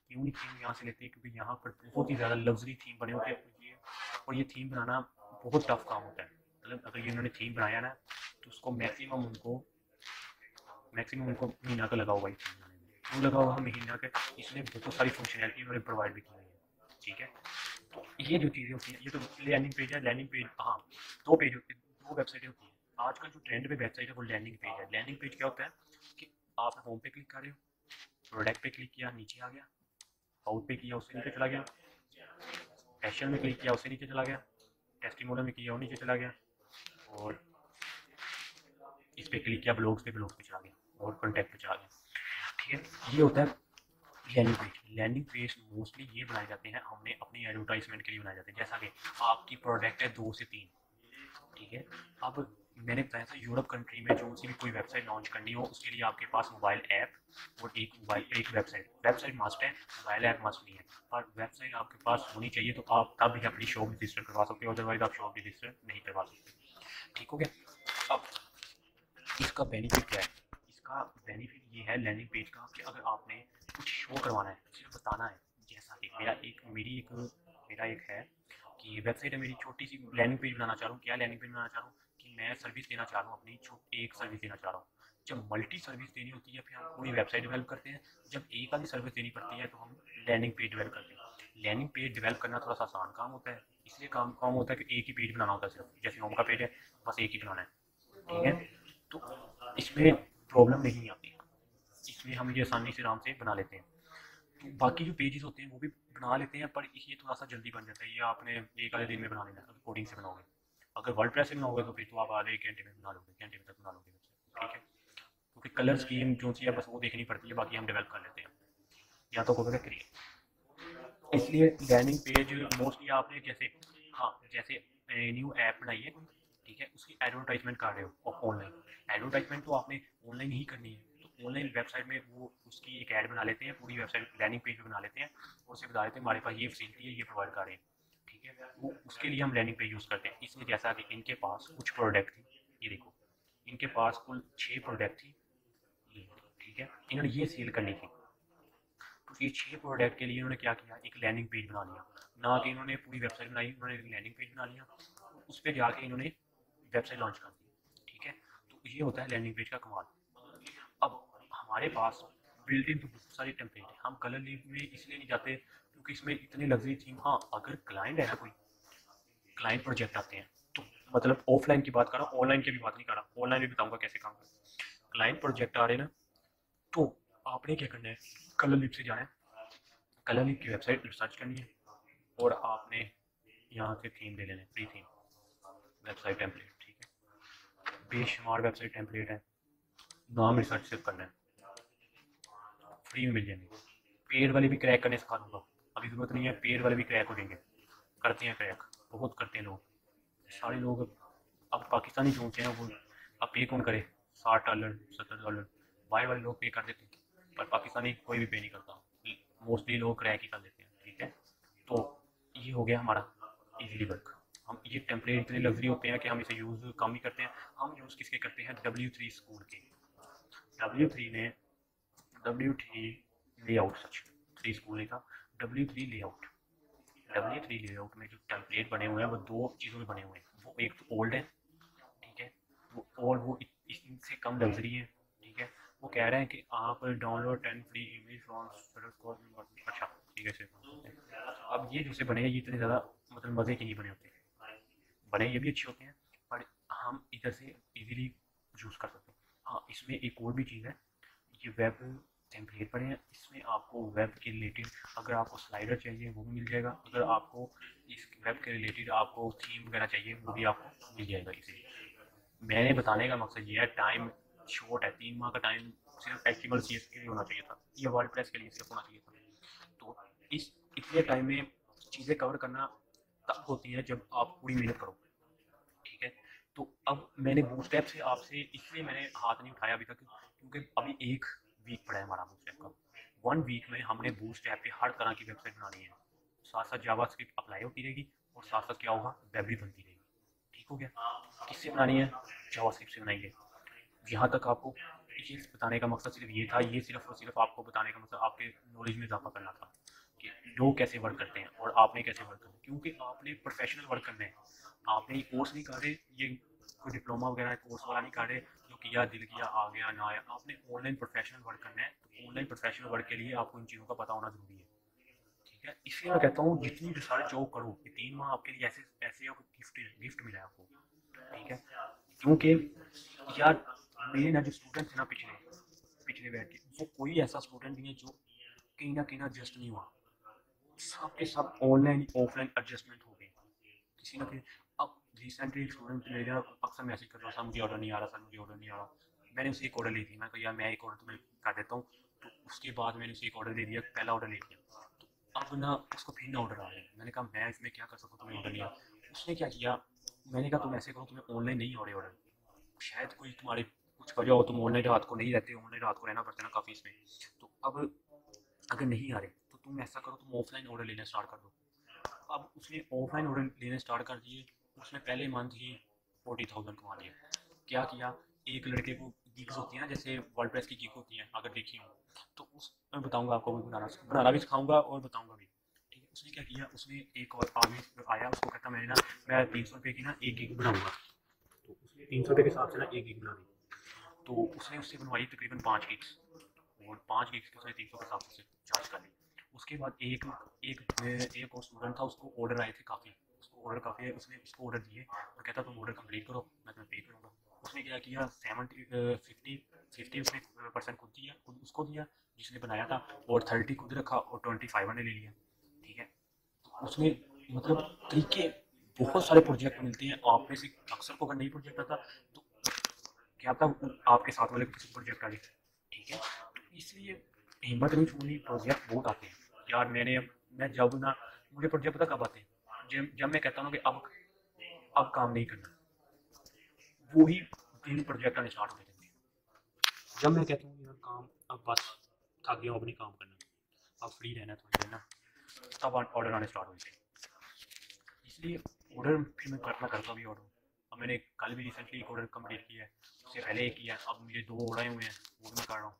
क्यों नहीं थीम यहाँ से लेते हैं, क्योंकि यहाँ पर बहुत ही ज़्यादा लग्जरी थीम बने होते हैं, और ये थीम बनाना बहुत टफ काम होता है। मतलब अगर ये उन्होंने थीम बनाया ना, तो उसको मैक्सिमम उनको महीना का लगा होगा ये थीम बनाने में, क्यों लगा होगा महीना का, इसमें बहुत सारी फंक्शनैलिटी उन्होंने प्रोवाइड भी की हुई है, ठीक है। तो ये जो चीज़ें होती हैं, ये तो लैंडिंग पेज है, लैंडिंग पेज, हाँ, 2 पेज होते हैं, 2 वेबसाइटें होती हैं। आजकल जो ट्रेंड पे वेबसाइट है वो लैंडिंग पेज है। लैंडिंग पेज क्या होता है कि आप होम पे क्लिक कर रहे हो, प्रोडक्ट पे क्लिक किया, नीचे आ गया, आउट पे किया, उससे नीचे चला गया, फैशन में क्लिक किया, उससे नीचे चला गया, टेस्टिमोनियल में किया, वो नीचे चला गया, और इस पे क्लिक किया, ब्लॉग्स पे चला गया, और कॉन्टैक्ट पे चला गया, ठीक है। ये होता है landing page. Landing page mostly ये बनाए जाते हैं, हमने अपनी एडवर्टाइजमेंट के लिए बनाए जाते हैं। जैसा कि आपकी प्रोडक्ट है 2 से 3, ठीक है। अब मैंने बताया था यूरोप कंट्री में जो सी भी कोई वेबसाइट लॉन्च करनी हो उसके लिए आपके पास मोबाइल ऐप और एक वेबसाइट मस्ट है, मोबाइल ऐप मस्ट नहीं है, पर वेबसाइट आपके पास होनी चाहिए तो आप तब भी अपनी शॉप रजिस्टर करवा सकते हो, अदरवाइज आप शॉप रजिस्टर नहीं करवा सकते। ठीक हो गया। अब इसका बेनिफिट क्या है? इसका बेनिफिट ये है लैंडिंग पेज का कि अगर आपने कुछ शो करवाना है, सिर्फ बताना है, जैसा कि मेरा एक है कि वेबसाइट है मेरी, छोटी सी लैंडिंग पेज बनाना चाह रहा हूँ। क्या लैंडिंग पेज बनाना चाह रहा हूँ कि मैं सर्विस देना चाह रहा हूँ, अपनी एक सर्विस देना चाह रहा हूँ। जब मल्टी सर्विस देनी होती है फिर हम पूरी वेबसाइट डेवलप करते हैं, जब एक आधी सर्विस देनी पड़ती है तो हम लैंडिंग पेज डेवलप करते हैं। लैंडिंग पेज डेवलप करना थोड़ा सा आसान काम होता है, इसलिए काम होता है कि एक ही पेज बनाना होता है, सिर्फ जैसे होम का पेज है बस एक ही बनाना है। ठीक है, तो इसमें प्रॉब्लम नहीं आती, इसमें हम ये आसानी से आराम से बना लेते हैं। तो बाकी जो पेजेस होते हैं वो भी बना लेते हैं, पर ये थोड़ा सा जल्दी बन जाता है, ये आपने एक आधे दिन में बना लेना है अगर कोडिंग से बनाओगे। अगर वर्डप्रेस से बनाओगे तो फिर तो आप आधे घंटे में बना लोगे, घंटे में तक बना लोगे। ठीक है, क्योंकि कलर स्कीम जो सी है बस वो देखनी पड़ती है, बाकी हम डेवलप कर लेते हैं या तो कोई क्रिएट। इसलिए लैंडिंग पेज मोस्टली आपने जैसे, हाँ जैसे न्यू ऐप बनाई है कोई, ठीक है, उसकी एडवर्टाइजमेंट कर रहे हो ऑनलाइन, एडवर्टाइजमेंट तो आपने ऑनलाइन ही करनी है, तो ऑनलाइन वेबसाइट में वो उसकी एक ऐड बना लेते हैं, पूरी वेबसाइट लैंडिंग पेज बना लेते हैं और उसे बता देते हैं हमारे पास ये फैसिलिटी है, ये प्रोवाइड कर रहे हैं। ठीक है, वो उसके लिए हम लैंडिंग पेज यूज़ करते हैं। इसमें जैसा कि इनके पास कुछ प्रोडक्ट थी, ये देखो इनके पास कुल 6 प्रोडक्ट थी, ठीक है, इन्होंने ये सेल करनी थी, तो ये 6 प्रोडक्ट के लिए इन्होंने क्या किया, एक लैंडिंग पेज बना लिया, ना कि इन्होंने पूरी वेबसाइट बनाई, उन्होंने एक लैंडिंग पेज बना लिया, उस पर जाके इन्होंने वेबसाइट लॉन्च कर दी। ठीक है, तो ये होता है लैंडिंग पेज का कमाल। अब हमारे पास बिल्ट इन तो बहुत सारी टेम्पलेट है, हम कलर लीव में इसलिए नहीं जाते क्योंकि इसमें इतनी लग्जरी थीम, हाँ अगर क्लाइंट है ना, कोई क्लाइंट प्रोजेक्ट आते हैं तो, मतलब ऑफलाइन की बात कर रहा हूँ, ऑनलाइन की भी बात नहीं कर रहा, ऑनलाइन भी बताऊंगा कैसे काम करते हैं। क्लाइंट प्रोजेक्ट आ रहे हैं ना, तो आपने क्या करना है, कलर लिप से जाना है, कलर लिप की वेबसाइट रिसर्च करनी है और आपने यहाँ से थीम ले लेना है, फ्री थीम वेबसाइट टेम्पलेट। ठीक है, बेशुमार वेबसाइट टेम्पलेट है, नाम रिसर्च सिर्फ करना है, फ्री में मिल जाएंगे। पेड वाले भी क्रैक करने सिखा दूंगा, अभी ज़रूरत नहीं है, पेड वाले भी क्रैक हो जाएंगे, करते हैं क्रैक, बहुत करते हैं लोग, सारे लोग। अब पाकिस्तानी जो होते हैं वो अब पे कौन करे, $60 $70 बाहर वाले लोग पे कर देते हैं, पर पाकिस्तानी कोई भी पे नहीं करता, मोस्टली लोग क्रैक ही कर देते हैं। ठीक है, तो ये हो गया हमारा इजीली वर्क। हम ये टेम्पलेट इतने लग्जरी होते हैं कि हम इसे यूज़ कम ही करते हैं, हम यूज़ किसके करते हैं, W3 स्कूल के। W3 ने W3 लेआउट, सच 3 स्कूल नहीं था, W3 लेआउट, W3 लेआउट में जो टेम्पलेट बने हुए हैं वो दो चीज़ों में बने हुए हैं, वो एक तो ओल्ड है, ठीक है, वो और वो इससे कम लग्जरी है। ठीक है, वो कह रहे हैं कि आप डाउनलोड 10 फ्री इमेज फ्रॉम, अच्छा ठीक है सर। अब ये जो से बने हैं ये इतने ज़्यादा मतलब मज़े के नहीं बने होते, बने ये भी अच्छे होते हैं पर हम इधर से इजीली यूज़ कर सकते हैं। हाँ इसमें एक और भी चीज़ है, ये वेब टेम्पलेट पड़े हैं, इसमें आपको वेब के रिलेटेड अगर आपको स्लाइडर चाहिए वो भी मिल जाएगा, अगर आपको इस वेब के रिलेटेड आपको थीम वगैरह चाहिए वो भी आपको मिल जाएगा। इसे मैंने बताने का मकसद ये है, टाइम शॉर्ट है, 3 माह का टाइम सिर्फ HTML CSS के लिए होना चाहिए था, या वर्डप्रेस के लिए सिर्फ होना चाहिए था। तो इस इतने टाइम में चीज़ें कवर करना तब होती है जब आप पूरी मेहनत करो। ठीक है, तो अब मैंने बूटस्ट्रैप से आपसे इसलिए मैंने हाथ नहीं उठाया अभी तक क्योंकि अभी 1 वीक पड़ा है हमारा बूटस्ट्रैप का। 1 वीक में हमने बूटस्ट्रैप पे हर तरह की वेबसाइट बनानी है, साथ साथ जावास्क्रिप्ट अप्लाई होती रहेगी और साथ साथ क्या होगा, वेब भी बनती रहेगी। ठीक हो गया, किससे बनानी है, जावास्क्रिप्ट से बनाएंगे। यहाँ तक आपको ये बताने का मकसद सिर्फ ये था, ये सिर्फ और सिर्फ आपको बताने का मकसद आपके नॉलेज में इजाफा करना था कि लोग कैसे वर्क करते हैं और आपने कैसे वर्क करना है, क्योंकि आपने प्रोफेशनल वर्क करना है, आपने ये कोर्स नहीं कर रहे, ये कोई डिप्लोमा वगैरह कोर्स वाला नहीं कर रहे जो किया दिल किया आ गया ना आया, आपने ऑनलाइन प्रोफेशनल वर्क करना है। तो ऑनलाइन प्रोफेशनल वर्क के लिए आपको इन चीज़ों का पता होना जरूरी है। ठीक है, इसलिए मैं कहता हूँ जितनी रिसर्च जॉब करो, ये 3 माह आपके लिए ऐसे ऐसे गिफ्ट मिला है आपको। ठीक है, क्योंकि यार मेरे ना जो स्टूडेंट थे ना पिछले पिछले बैच के, वो कोई ऐसा स्टूडेंट नहीं है जो कहीं ना एडजस्ट नहीं हुआ, सब के सब ऑनलाइन ऑफलाइन एडजस्टमेंट हो गए किसी ना किसी। अब रिसेंटली स्टूडेंट मेरे अक्सर मैसेज कर रहा था, मुझे ऑर्डर नहीं आ रहा सर, मुझे ऑर्डर नहीं आ रहा। मैंने उसे एक ऑर्डर ली थी, मैं कहा यार मैं एक ऑर्डर तुम्हें कर देता हूँ, तो उसके बाद मैंने उसे एक ऑर्डर दे दिया, पहला ऑर्डर ले लिया, तो अब ना उसको फिर ना ऑर्डर आ रहा है। मैंने कहा मैं इसमें क्या कर सकूँ, तुम्हें ऑर्डर नहीं आ, उसने क्या किया, मैंने कहा तुम ऐसे करो, तुम्हें ऑनलाइन नहीं हो रहे ऑर्डर, शायद कोई तुम्हारे कुछ वजह हो, तुम ऑनलाइन रात को नहीं रहते, ऑनलाइन रात को रहना पड़ता है ना काफ़ी इसमें। तो अब अगर नहीं आ रहे तो तुम ऐसा करो, तुम ऑफलाइन ऑर्डर लेना स्टार्ट कर दो। अब उसने ऑफलाइन ऑर्डर लेने स्टार्ट कर दिए, उसने पहले मंथ ही 40,000 कमा लिया। क्या किया, एक लड़के को गिग्स होती है ना, जैसे वर्ल्ड प्रेस की गिग होती है अगर देखी हो, तो उस मैं बताऊंगा आपको, भी बनाना भी सिखाऊंगा और बताऊंगा भी। ठीक है, उसने क्या किया, उसने एक और आदमी आया, उसको कहता मैं 300 रुपये की ना एक गिग बनाऊंगा। तो उसने 300 रुपये के हिसाब से ना एक गिग बना दी। तो उसने उससे बनवाई तकरीबन 5 गिग्स, और 5 गिग्स के उसने 300 के हिसाब से चार्ज कर ली। उसके बाद एक एक एक और स्टूडेंट था, उसको ऑर्डर आए थे काफ़ी, उसको ऑर्डर काफ़ी है, उसने उसको ऑर्डर दिए और कहता तुम ऑर्डर कंप्लीट करो, मैं तुम्हें पे करूँगा। उसने क्या किया, 50 उसने % खुद दिया, खुद उसको दिया जिसने बनाया था, और 30 खुद रखा और 25 ने ले लिया। ठीक है, तो उसने मतलब तरीके, बहुत सारे प्रोजेक्ट मिलते हैं आप में से अक्सर को, अगर नहीं प्रोजेक्ट आता तो क्या था आपके साथ वाले को किसी प्रोजेक्ट आ जाए। ठीक है, तो इसलिए हिम्मत नहीं छोड़नी, प्रोजेक्ट बहुत आते हैं यार। मैं जब ना, मुझे प्रोजेक्ट पता कब आते हैं, जब मैं कहता हूँ कि अब काम नहीं करना, वही दिन प्रोजेक्ट आने स्टार्ट हो जाते हैं। जब मैं कहता हूँ यार काम अब बस थक गया, अब नहीं काम करना, अब फ्री रहना थोड़ी देर ना, तब ऑर्डर आने स्टार्ट हो जाते हैं। इसलिए ऑर्डर फिर मैं करता भी ऑर्डर। अब मैंने कल भी रिसेंटली एक ऑर्डर कंप्लीट किया है, उससे पहले एक किया, अब मुझे 2 ऑर्डर आए हुए हैं, वो भी मैं कर रहा हूँ।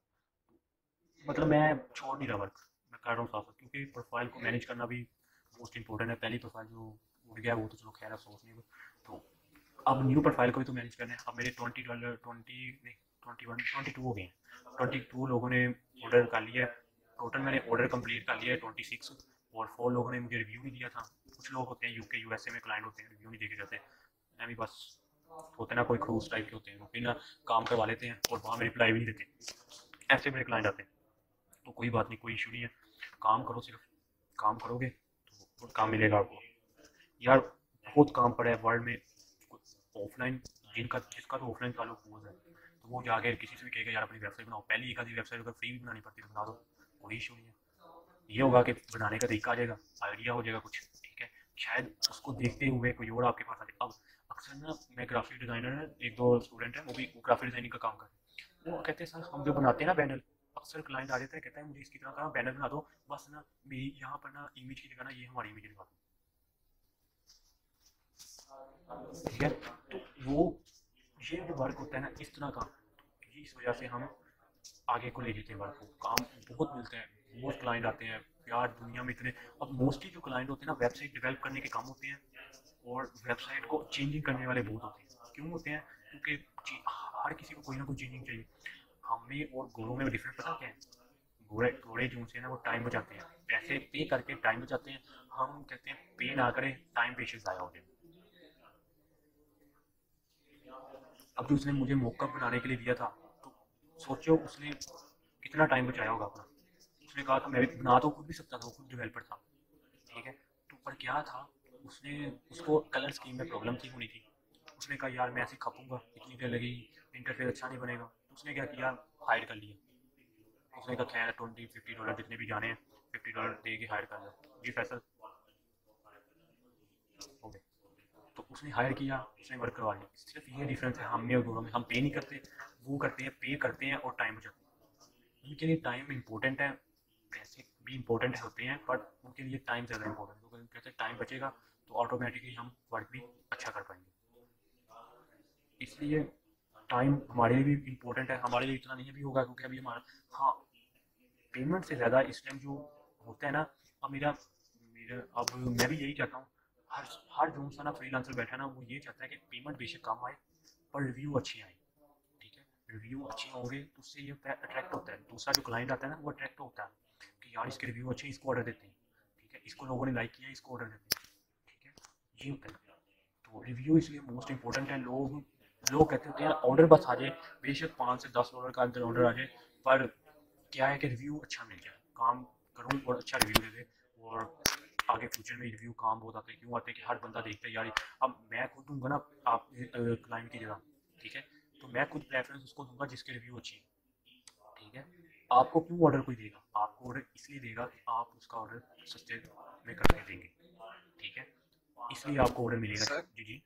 मतलब मैं छोड़ नहीं रहा वर्क, मैं कर रहा हूँ साथ साथ, क्योंकि प्रोफाइल को मैनेज करना भी मोस्ट इंपॉर्टेंट है। पहली प्रोफाइल जो उड़ गया वो तो चलो खैर अफसोस नहीं, तो अब न्यू प्रोफाइल को भी तो मैनेज करना है। अब मेरे $20 22 हो गए हैं, 22 लोगों ने ऑर्डर कर लिया है। टोटल मैंने ऑर्डर कंप्लीट कर लिया है 26, और 4 लोगों ने मुझे रिव्यू नहीं दिया था। कुछ लोग होते हैं यूके यूएसए में क्लाइंट होते हैं, रिव्यू नहीं देखे जाते, मैं भी बस होते ना कोई खरूस टाइप के होते हैं, वो बिना काम करवा लेते हैं और वहाँ में रिप्लाई भी नहीं देते, ऐसे मेरे क्लाइंट आते हैं। तो कोई बात नहीं, कोई इशू नहीं है, काम करो, सिर्फ काम करोगे तो काम मिलेगा आपको यार। बहुत काम पड़ा है वर्ल्ड में, ऑफलाइन जिसका तो ऑफलाइन ताल्लुक हुआ है, तो वो जाके किसी से भी कहेगा यार अपनी वेबसाइट बनाओ। पहली एक आधी वेबसाइट अगर फ्री भी बनानी पड़ती है तो बना दो, कोई इशू नहीं है। ये होगा कि बनाने का तरीका आ जाएगा, आइडिया हो जाएगा कुछ। ठीक है, शायद उसको देखते हुए कोई और आपके पास आ जाए। अब अक्सर ना, मैं ग्राफिक डिज़ाइनर है, एक दो स्टूडेंट है, वो भी ग्राफिक डिज़ाइनिंग का काम कर रहे हैं। वो कहते हैं सर हम जो बनाते हैं ना बैनर, अक्सर क्लाइंट आ जाता है, कहता है मुझे इसकी तरह का बैनर बना दो, बस ना मेरी यहाँ पर ना इमेज की जगह ना ये हमारी इमेज लगा दो। ठीक है, तो वो ये जो वर्क होता है ना इस तरह का, इस वजह से हम आगे को ले जाते हैं वर्क को। काम बहुत मिलते हैं, बहुत क्लाइंट आते हैं यार दुनिया में इतने। अब मोस्टली जो क्लाइंट होते हैं ना वेबसाइट डेवलप करने के काम होते हैं, और वेबसाइट को चेंजिंग करने वाले बहुत होते हैं। क्यों होते हैं, क्योंकि हर किसी को कोई ना कोई चेंजिंग चाहिए। हमें और गोरों में डिफरेंस पता क्या है, घोड़े घोड़े जो से ना वो टाइम बचाते हैं, पैसे पे करके टाइम बचाते हैं। हम कहते हैं पे ना करें, टाइम पेशेंस ज़ाया हो जाए। अब जो उसने मुझे मॉकअप बनाने के लिए दिया था, तो सोचो उसने कितना टाइम बचाया होगा अपना। उसने कहा था मैं भी बना तो खुद भी सकता था, वो खुद डेवलपर था। ठीक है, तो पर क्या था, उसने उसको कलर स्कीम में प्रॉब्लम थी होनी थी। उसने कहा यार मैं ऐसे खपूंगा, इतनी देर लगेगी, इंटरफेस अच्छा नहीं बनेगा। तो उसने क्या किया, हायर कर लिया। उसने कहा खैर $20-50 जितने भी जाने हैं, $50 दे के हायर कर लो जी फैसल हो गए। तो उसने हायर किया, उसने वर्क करवा लिया। सिर्फ ये डिफरेंस है हम में और दोनों में, हम पे नहीं करते, वो करते हैं, पे करते हैं और टाइम बचाते हैं। उनके लिए टाइम इंपॉर्टेंट है, पैसे भी इंपॉर्टेंट होते हैं, बट उनके लिए टाइम ज़्यादा इंपॉर्टेंट है, क्योंकि कहते हैं टाइम बचेगा तो ऑटोमेटिकली हम वर्क भी अच्छा कर पाएंगे। इसलिए टाइम हमारे लिए भी इंपॉर्टेंट है, हमारे लिए इतना नहीं भी होगा क्योंकि अभी हमारा, हाँ, पेमेंट से ज़्यादा इस टाइम जो होता है ना, अब मेरा मेरा अब मैं भी यही चाहता हूँ, हर हर जो सा ना फ्रीलांसर बैठा ना वो ये चाहता है कि पेमेंट बेशक कम आए पर रिव्यू अच्छे आए। ठीक है, रिव्यू अच्छे होंगे तो उससे ये अट्रैक्ट होता है, दूसरा जो क्लाइंट आता है ना वो अट्रैक्ट होता है कि यार इसके रिव्यू अच्छे, इसको ऑर्डर देते हैं। ठीक है, इसको लोगों ने लाइक किया, इसको ऑर्डर देते हैं। ठीक है, ये होता है। तो रिव्यू इसलिए मोस्ट इंपॉर्टेंट है। लोग लोग कहते होते हैं ऑर्डर बस आ जाए, बेशक $5 से $10 का अंदर ऑर्डर आ जाए, पर क्या है कि रिव्यू अच्छा मिल जाए, काम करूँ और अच्छा रिव्यू दे दे। और आगे फ्यूचर में रिव्यू काम बहुत आते हैं, क्यों आते हैं कि हर बंदा देखता है यार। अब मैं खुद दूंगा ना आप क्लाइंट की जगह, ठीक है, तो मैं खुद प्रेफरेंस उसको दूंगा जिसके रिव्यू अच्छी है। ठीक है, आपको क्यों ऑर्डर कोई देगा, आपको ऑर्डर इसलिए देगा कि आप उसका ऑर्डर सस्ते में करके देंगे। ठीक है, इसलिए आपको ऑर्डर मिलेगा। सर जी जी।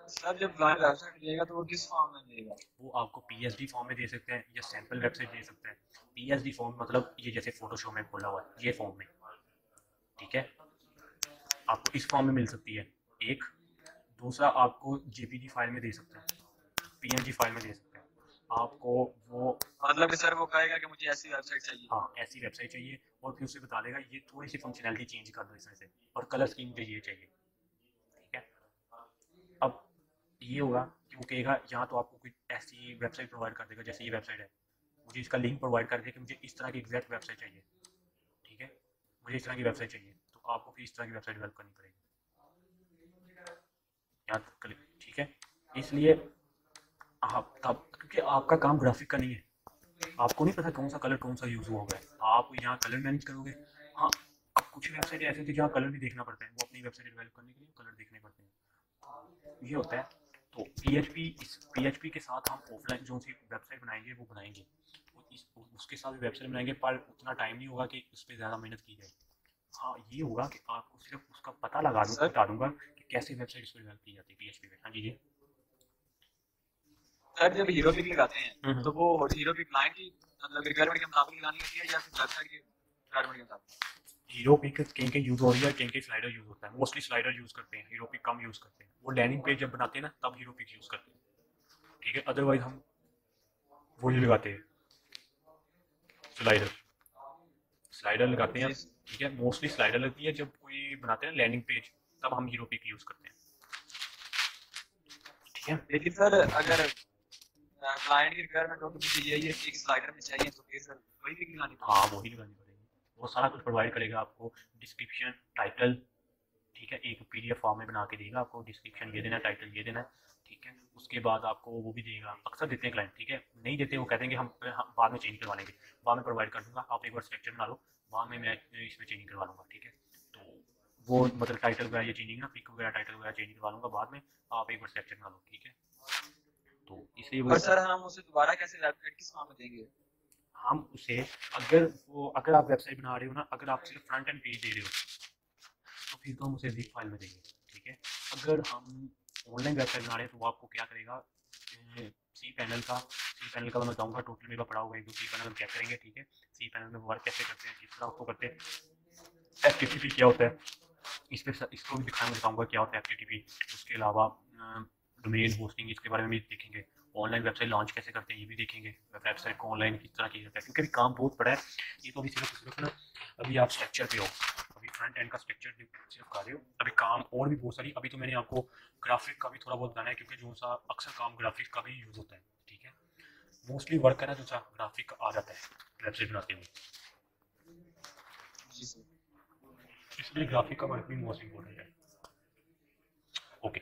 सर जब क्लाइंट वेबसाइट देगा तो वो किस फॉर्म में देगा? वो आपको पीएसडी फॉर्म में दे सकते हैं या सैंपल वेबसाइट दे सकते हैं। पीएसडी फॉर्म मतलब ये जैसे फोटोशॉप में खोला हुआ है ये फॉर्म में, ठीक है, आपको इस फॉर्म में मिल सकती है एक। दूसरा आपको जेपीजी फाइल में दे सकते हैं, पीएनजी फाइल में दे सकते हैं आपको वो। मतलब कि सर वो कहेगा कि मुझे ऐसी वेबसाइट चाहिए। हाँ ऐसी वेबसाइट चाहिए और फिर उसे बता देगा ये थोड़ी सी फंक्शनैलिटी चेंज कर दो इसमें से और कलर स्कीम मुझे ये चाहिए, ठीक है। अब ये होगा कि वो कहेगा या तो आपको कोई ऐसी वेबसाइट प्रोवाइड कर देगा जैसे ये वेबसाइट है, मुझे इसका लिंक प्रोवाइड कर देगा कि मुझे इस तरह की एग्जैक्ट वेबसाइट चाहिए, ठीक है, मुझे इस तरह की वेबसाइट चाहिए, तो आपको फिर इस तरह की वेबसाइट डेवलप करनी पड़ेगी यहाँ तक, ठीक है। इसलिए आप तब, क्योंकि आपका काम ग्राफिक का नहीं है, आपको नहीं पता कौन सा कलर कौन सा यूज़ हुआ होगा, आप यहाँ कलर मैनेज करोगे। हाँ अब कुछ वेबसाइट ऐसी होती है जहाँ कलर भी देखना पड़ता है, वो अपनी वेबसाइट डेवलप करने के लिए कलर देखने पड़ते हैं, ये होता है। तो पीएचपी के साथ हम ऑफलाइन जो सी वेबसाइट बनाएंगे वो बनाएंगे, उसके साथ वेबसाइट बनाएंगे, पर उतना टाइम नहीं होगा कि उस पर ज़्यादा मेहनत की जाए। हाँ ये होगा कि आपको सिर्फ उसका पता बता दूंगा कि कैसे वेबसाइट इस पर डेवलप की जाती है पीएचपी में। हाँ जी जी सर जब हीरो पिक लगाते हैं तो वो हीरो पिक क्लाइंट की मतलब रिक्वायरमेंट के मुताबिक लगानी होती है या फिर वेबसाइट की रिक्वायरमेंट के मुताबिक? हीरो पिक कहीं के यूज़ हो रही है, कहीं के स्लाइडर यूज़ होता है, मोस्टली स्लाइडर यूज़ करते हैं, हीरो पिक कम यूज़ करते हैं। वो लैंडिंग पेज जब बनाते हैं ना तब हीरो पिक यूज़ करते हैं, ठीक है, अदरवाइज हम वो नहीं लगाते हैं, स्लाइडर स्लाइडर लगाते हैं, ठीक है, मोस्टली स्लाइडर लगती है जब कोई बनाते हैं लैंडिंग पेज, तब हम हीरो पिक यूज़ करते हैं, ठीक है। लेकिन सर अगर क्लाइंट की रिक्वायरमेंट हो तो मुझे ये एक स्लाइडर में चाहिए तो फिर सर वही पिक लगानी पड़ेगी? हाँ वही लगानी पड़ेगी, वो सारा कुछ प्रोवाइड करेगा आपको, डिस्क्रिप्शन, टाइटल, ठीक है, एक पीडीएफ फॉर्म में बना के देगा आपको, डिस्क्रिप्शन ये देना, टाइटल ये देना, ठीक है। उसके बाद आपको वो भी देगा, अक्सर देते हैं क्लाइंट, ठीक है, नहीं देते वो कहते हैं कि हम बाद में चेंज करवा लेंगे, बाद में प्रोवाइड कर दूंगा, आप एक बार स्ट्रक्चर बना लो, बाद में मैं इसमें चेंजिंग करवा लूँगा, ठीक है। तो वो मतलब टाइटल वगैरह ये चेंजिंग ना, पिक वगैरह टाइटल वगैरह चेंज करवा लूँगा बाद में, आप एक बार स्ट्रक्चर बना लो, ठीक है। तो इसलिए वो और सर हम उसे दोबारा कैसे वेबसाइट किस फॉर्म में देंगे? हम उसे, अगर आप वेबसाइट बना रहे हो ना, अगर आप सिर्फ फ्रंट एंड पेज दे रहे हो तो फिर तो हम उसे जिप फाइल में देंगे, ठीक है। अगर हम ऑनलाइन वेबसाइट बना रहे हैं तो वो आपको क्या करेगा, सी पैनल का मैं बताऊंगा, टोटल मेरा पड़ा हुआ है, सी पैनल हम क्या करेंगे, ठीक है। सी पैनल में वर्क कैसे करते हैं, किस तरह उसको करते हैं, एफटीटीपी क्या होता है, इसको भी बताऊंगा क्या होता है एफटीटीपी। उसके अलावा डोमेन होस्टिंग, इसके बारे में भी देखेंगे, ऑनलाइन वेबसाइट लॉन्च कैसे करते हैं ये भी देखेंगे, वेबसाइट को ऑनलाइन किस तरह किया जाता है, क्योंकि अभी काम बहुत बड़ा है। ये तो अभी सिर्फ ना, अभी आप स्ट्रक्चर पे हो, अभी फ्रंट एंड का स्ट्रक्चर सिर्फ कर रहे हो, अभी काम और भी बहुत सारी, अभी तो मैंने आपको ग्राफिक का भी थोड़ा बहुत बताना है, क्योंकि जो सा अक्सर काम ग्राफिक का भी यूज़ होता है, ठीक है, मोस्टली वर्क करना जो सा ग्राफिक आ जाता है वेबसाइट बनाते हुए, इसलिए ग्राफिक का वर्क भी मोस्ट इम्पोर्टेंट है। ओके,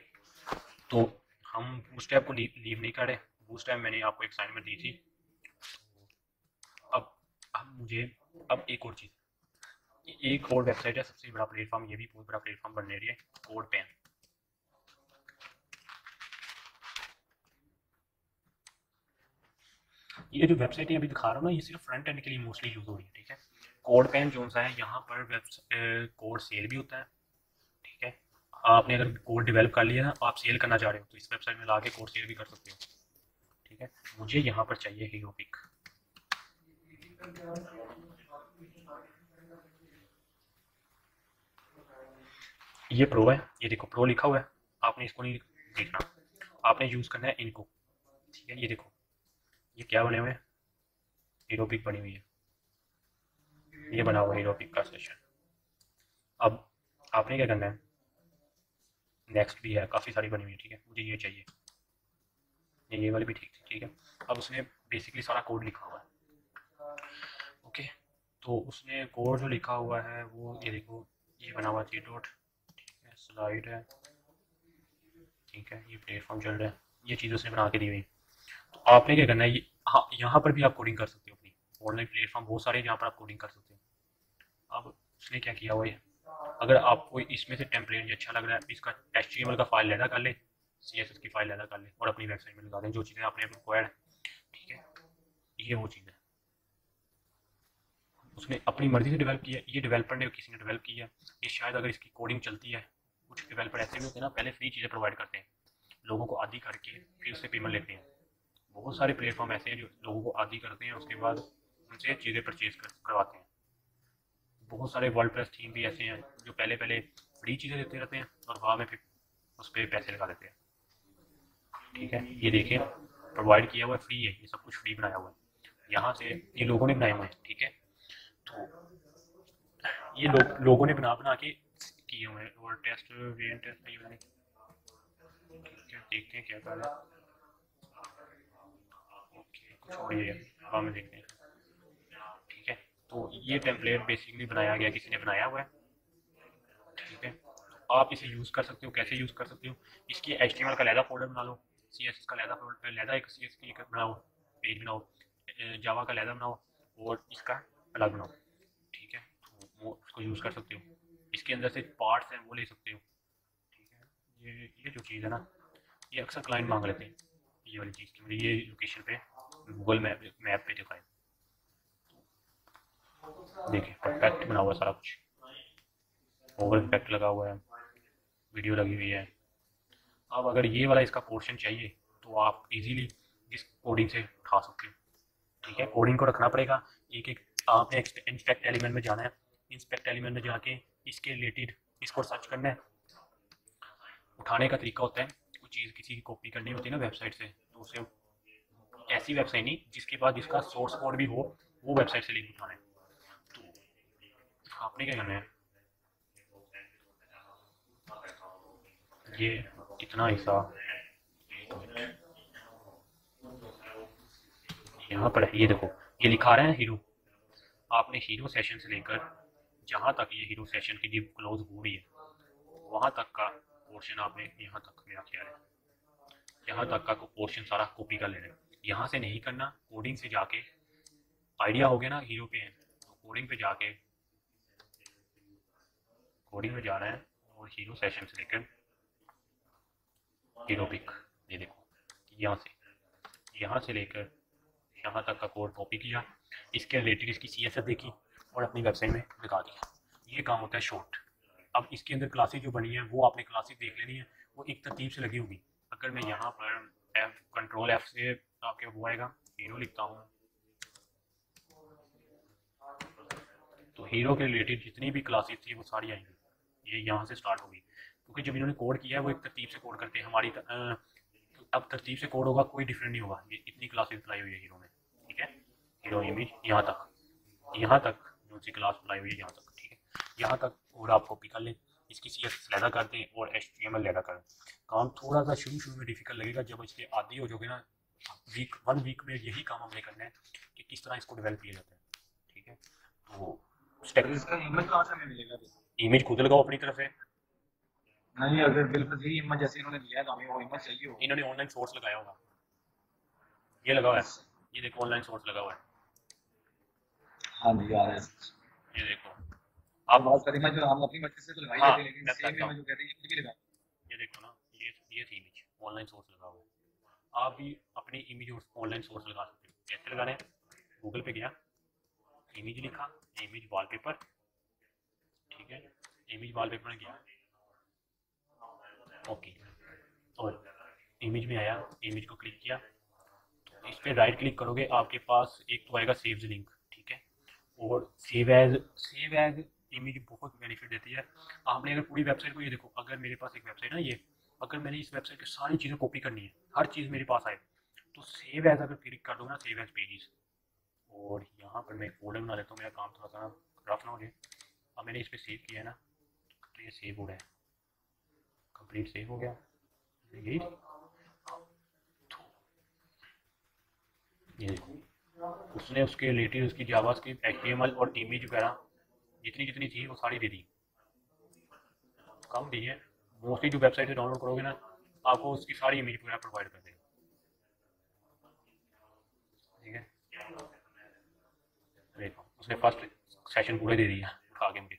तो हम बूटस्ट्रैप को लीव नहीं कर रहे, बूटस्ट्रैप मैंने आपको एक असाइनमेंट दी थी। अब मुझे एक और चीज़, एक और वेबसाइट है सबसे बड़ा प्लेटफॉर्म, ये भी बहुत बड़ा प्लेटफॉर्म बनने रही है, कोडपेन। ये जो वेबसाइट है अभी दिखा रहा हूँ ना, ये सिर्फ फ्रंट एंड के लिए मोस्टली यूज हो रही है, ठीक है। कोडपेन जो सा है, यहाँ पर कोड सेल भी होता है, ठीक है। आपने अगर कोड डेवलप कर लिया ना, आप सेल करना चाह रहे हो तो इस वेबसाइट में लाके कोड सेल भी कर सकते हो, ठीक है। मुझे यहाँ पर चाहिए हीरो पिक, ये प्रो है, ये देखो प्रो लिखा हुआ है, आपने इसको नहीं देखना, आपने यूज़ करना है इनको, ठीक है। ये देखो ये क्या बने हुए हैं, हीरो पिक बनी हुई है, ये बना हुआ है हीरो पिक का सेशन। अब आपने क्या करना है, नेक्स्ट भी है, काफ़ी सारी बनी हुई है, ठीक है, मुझे ये चाहिए, ये वाली भी ठीक थी, ठीक है। अब उसने बेसिकली सारा कोड लिखा हुआ है, ओके। तो उसने कोड जो लिखा हुआ है वो ये देखो, ये बना हुआ है डॉट, ठीक है, स्लाइड है, ठीक है, ये प्लेटफॉर्म चल रहा है, ये चीज़ उसने बना के दी हुई। तो आपने क्या करना है, ये हाँ यहाँ पर भी आप कोडिंग कर सकते हो, अपनी ऑनलाइन प्लेटफॉर्म बहुत सारे जहाँ पर आप कोडिंग कर सकते हो। अब उसने क्या किया हुआ है, अगर आपको इसमें से टेम्पलेट ये अच्छा लग रहा है, इसका HTML का फाइल लेना कर ले, CSS की फाइल लेना कर ले और अपनी वेबसाइट में लगा दें, जो चीज़ें आपने रिक्वायर्ड है, ठीक है। ये वो चीज़ है, उसने अपनी मर्जी से डेवलप किया, ये डेवलपर ने किसी ने डेवलप किया, ये शायद अगर इसकी कोडिंग चलती है, कुछ डेवलपर ऐसे भी होते हैं ना, पहले फ्री चीज़ें प्रोवाइड करते हैं, लोगों को आदी करके फिर उससे पेमेंट लेते हैं। बहुत सारे प्लेटफॉर्म ऐसे हैं जो लोगों को आदी करते हैं, उसके बाद उनसे चीज़ें परचेज करवाते हैं। बहुत सारे वर्ल्ड थीम भी ऐसे हैं जो पहले पहले फ्री चीज़ें देते रहते हैं और बाद में फिर उस पर पैसे लगा देते हैं। ठीक है, ये देखिए प्रोवाइड किया हुआ है, फ्री है, ये सब कुछ फ्री बनाया हुआ है, यहाँ से ये लोगों ने बनाए हुए हैं। ठीक है, तो ये लोगों ने बना के किए हुए हैं। और टेस्ट वेरिएंट टेस्ट नहीं बनाने, देखते हैं क्या कर रहा है। ओके, कुछ और ये बाद में देखते हैं। ठीक है, तो ये टेम्पलेट बेसिकली बनाया गया, किसी ने बनाया हुआ है। ठीक है, आप इसे यूज़ कर सकते हो। कैसे यूज़ कर सकते हो, इसकी HTML का लहदा फोल्डर बना लो, CSS का लहदा एक CSS की बनाओ, पेज बनाओ, जावा का लहदा बनाओ और इसका अलग बनाओ। ठीक है, तो वो उसको यूज़ कर सकते हो। इसके अंदर से पार्ट्स हैं वो ले सकते हो। ठीक है, ये जो चीज़ है ना, ये अक्सर क्लाइंट मांग लेते हैं, ये वाली चीज़ की मुझे ये लोकेशन पे गूगल मैप पे दिखाए। देखिए परफेक्ट बना हुआ सारा कुछ, ओवर इफेक्ट लगा हुआ है, वीडियो लगी हुई है। अब अगर ये वाला इसका पोर्शन चाहिए तो आप इजीली इस कोडिंग से उठा सकते हो। ठीक है, कोडिंग को रखना पड़ेगा। एक एक आपने इंस्पेक्ट एलिमेंट में जाना है, इंस्पेक्ट एलिमेंट में जाके इसके रिलेटेड इसको सर्च करना है। उठाने का तरीका होता है, कोई चीज़ किसी की कॉपी करनी होती है ना वेबसाइट से, तो उसे ऐसी वेबसाइट नहीं जिसके बाद इसका सोर्स कोड भी हो, वो वेबसाइट से लिंक उठाना है। तो आपने क्या करना है, ये इतना हिस्सा यहाँ पर है, ये देखो ये लिखा रहा है हीरो। आपने हीरो सेशन से लेकर जहाँ तक ये हीरो सेशन की डिव क्लोज हो रही है वहाँ तक का पोर्शन आपने यहाँ तक मेरा ख्याल है, यहाँ तक का पोर्शन सारा कॉपी कर लेना है। यहाँ से नहीं करना, कोडिंग से जाके आइडिया हो गया ना हीरो पे है, तो कोडिंग पे जाके कोडिंग में जाना है और हीरो सेशन से लेकर हीरो पिक, ये देखो यहाँ से लेकर यहाँ तक का कोड कॉपी किया, इसके रिलेटेड इसकी CSS देखी और अपनी वेबसाइट में लगा दिया। ये काम होता है शॉर्ट। अब इसके अंदर क्लासेस जो बनी है वो आपने क्लासेस देख लेनी है, वो एक तरतीब से लगी होगी। अगर मैं यहाँ पर कंट्रोल F से आपके वो आएगा, हीरो लिखता हूँ, तो हीरो के रिलेटेड जितनी भी क्लासेस थी वो सारी आएंगी। ये यहाँ से स्टार्ट होगी, क्योंकि जब इन्होंने कोड किया है वो एक तरतीब से कोड करते हैं। हमारी अब तरतीब से कोड होगा, कोई डिफरेंट नहीं होगा। ये इतनी क्लासेस बनाई हुई है हीरो में। ठीक है, हीरो इमेज यहाँ तक जो सी क्लास बनाई हुई है यहाँ तक। ठीक है, यहाँ तक और आप कॉपी कर लें, इसकी CSS लैदा कर दें और HTML लैदा कर दें। काम थोड़ा सा शुरू में डिफिकल्ट लगेगा, जब इसके आदी हो जाओगे ना, 1 वीक में यही काम हमने करना है कि किस तरह इसको डेवलप किया जाता है। ठीक है, तो इसका इमेज कहाँ से हमें मिलेगा? इमेज खुद लगाओ अपनी तरफ से। नहीं, अगर बिल्कुल यही इमेज जैसे इन्होंने दिया है तो हमें वो इमेज चाहिए हो। इन्होंने ऑनलाइन सोर्स लगाया होगा, ये लगा हुआ है, ये देखो ऑनलाइन सोर्स लगा हुआ है। हाँ जी, आ रहा है। ये देखो आप बात करें जो हम अपनी मर्जी से तो लगाई हाँ, लेते हैं, लेकिन सेम इमेज जो कहते हैं ये भी लगा। ये देखो ना, ये थी इमेज, ऑनलाइन सोर्स लगा हुआ है। आप भी अपनी इमेज ऑनलाइन सोर्स लगा सकते हो। कैसे लगाने हैं, गूगल पे गया, इमेज लिखा, इमेज वॉलपेपर। ठीक है, इमेज वॉलपेपर में गया, ओके, और इमेज में आया, इमेज को क्लिक किया, तो इस पर राइट क्लिक करोगे, आपके पास एक तो आएगा सेव द लिंक। ठीक है, और सेव एज इमेज बहुत बेनिफिट देती है। आपने अगर पूरी वेबसाइट को, ये देखो अगर मेरे पास एक वेबसाइट है ये, अगर मैंने इस वेबसाइट की सारी चीज़ें कॉपी करनी है, हर चीज़ मेरे पास आए, तो सेव एज अगर क्लिक कर दो ना, सेव एज पेजेस, और यहाँ पर मैं एक फोल्डर बना लेता हूँ, मेरा काम थोड़ा सा रफ ना हो जाए। अब मैंने इस पर सेव किया है ना, तो ये सेव हो रहा है, कंप्लीट सेव हो गया। यही तो ये देखो, उसने उसके रिलेटेड उसकी जावास्क्रिप्ट HTML और इमेज वगैरह जितनी थी वो सारी दे दी, कम दी है। मोस्टली जो वेबसाइट से डाउनलोड करोगे ना, आपको उसकी सारी इमेज वगैरह प्रोवाइड कर देगा। ठीक है, देखो उसने फर्स्ट सेशन पूरे दे दिया उठा के मुझे।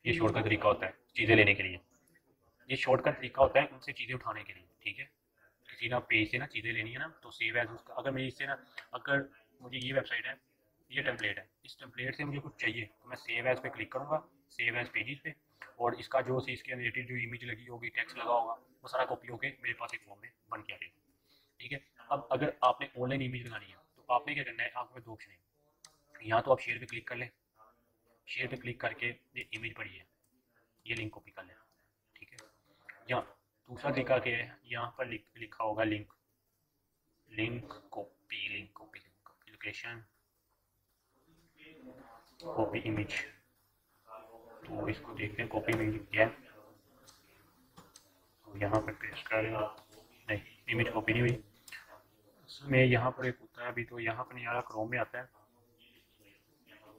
ये शॉर्टकट तरीका होता है चीज़ें लेने के लिए, ये शॉर्टकट तरीका होता है उनसे चीज़ें उठाने के लिए। ठीक है, किसी ना पेज से ना चीज़ें लेनी है ना, तो सेव एज उसका, अगर मैं इससे ना, अगर मुझे ये वेबसाइट है, ये टेम्पलेट है, इस टेम्पलेट से मुझे कुछ चाहिए तो मैं सेव एज पे क्लिक करूँगा, सेव एज पेजेस पे, और इसका जो सी इसके रिलेटेड जो इमेज लगी होगी, टेक्स्ट लगा होगा, वो सारा कॉपी होके मेरे पास एक फॉर्म में बन के आ जाएगा। ठीक है, अब अगर आपने ऑनलाइन इमेज लगानी है तो आपने क्या करना है, आपके दो ऑप्शन है, यहाँ तो आप शेयर पे क्लिक कर लें, शेयर पे क्लिक करके ये इमेज पड़ी है, ये लिंक कॉपी कर लें। ठीक है, यहाँ दूसरा तरीका क्या है, यहाँ पर लिखा होगा link, link copy, link copy, link copy, location copy image. तो इसको देखते हैं कॉपी इमेज क्या है, तो यहाँ पर पेस्ट करें, नहीं इमेज कॉपी नहीं हुई, इसमें यहाँ पर एक होता है, अभी तो यहाँ पर नहीं आ रहा, क्रोम में आता है,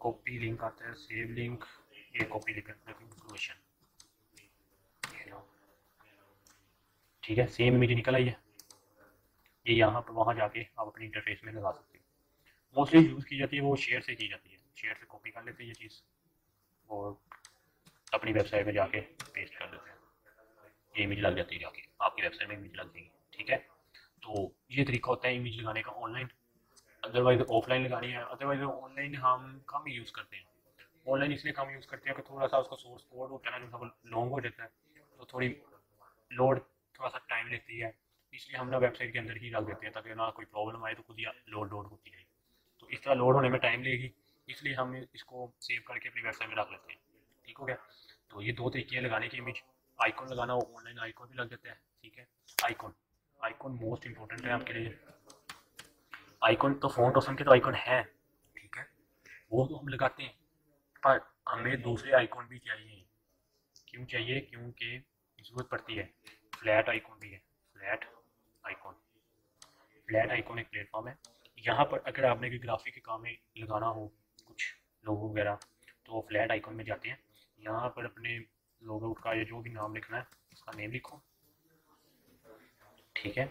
कॉपी लिंक आता है, सेव लिंक, ये कॉपी लिंक इंक्लूशन। ठीक है, सेम इमेज निकल आई है, ये यहाँ पर वहाँ जाके आप अपनी इंटरफेस में लगा सकते हो। मोस्टली यूज़ की जाती है वो शेयर से की जाती है, शेयर से कॉपी कर लेते हैं ये चीज़ और अपनी वेबसाइट में जाके पेस्ट कर देते हैं, ये इमेज लग जाती है, जाके आपकी वेबसाइट में इमेज लग जाएगी। ठीक है, तो ये तरीका होता है इमेज लगाने का ऑनलाइन, अदरवाइज ऑफलाइन लगानी है, अदरवाइज ऑनलाइन हम कम यूज़ करते हैं। ऑनलाइन इसलिए कम यूज़ करते हैं कि थोड़ा सा उसका सोर्स कोड होता है ना, जो लॉन्ग हो जाता है, तो थोड़ी लोड थोड़ा सा टाइम लेती है, इसलिए हम ना वेबसाइट के अंदर ही रख देते हैं ताकि ना कोई प्रॉब्लम आए तो खुद ही लोड होती है, तो इस तरह लोड होने में टाइम लेगी, इसलिए हम इसको सेव करके अपनी वेबसाइट में रख लेते हैं। ठीक हो गया, तो ये दो तरीके हैं लगाने की इमेज। आइकॉन लगाना हो, ऑनलाइन आइकॉन भी लग जाता है। ठीक है, आइकॉन, आइकॉन मोस्ट इंपॉर्टेंट है आपके लिए। आइकॉन तो फ़ॉन्ट ऑप्शन के तो आइकॉन है, ठीक है, वो तो हम लगाते हैं, पर हमें दूसरे आइकॉन भी चाहिए। क्यों चाहिए? क्योंकि ज़रूरत पड़ती है। फ्लैट आइकॉन भी है, फ्लैट आइकॉन, फ्लैट आइकॉन एक प्लेटफॉर्म है, यहाँ पर अगर आपने कोई ग्राफिक के काम में लगाना हो कुछ लोगो वगैरह, तो फ्लैट आइकॉन में जाते हैं, यहाँ पर अपने लोगो का या जो भी नाम लिखना है उसका नेम लिखो। ठीक है,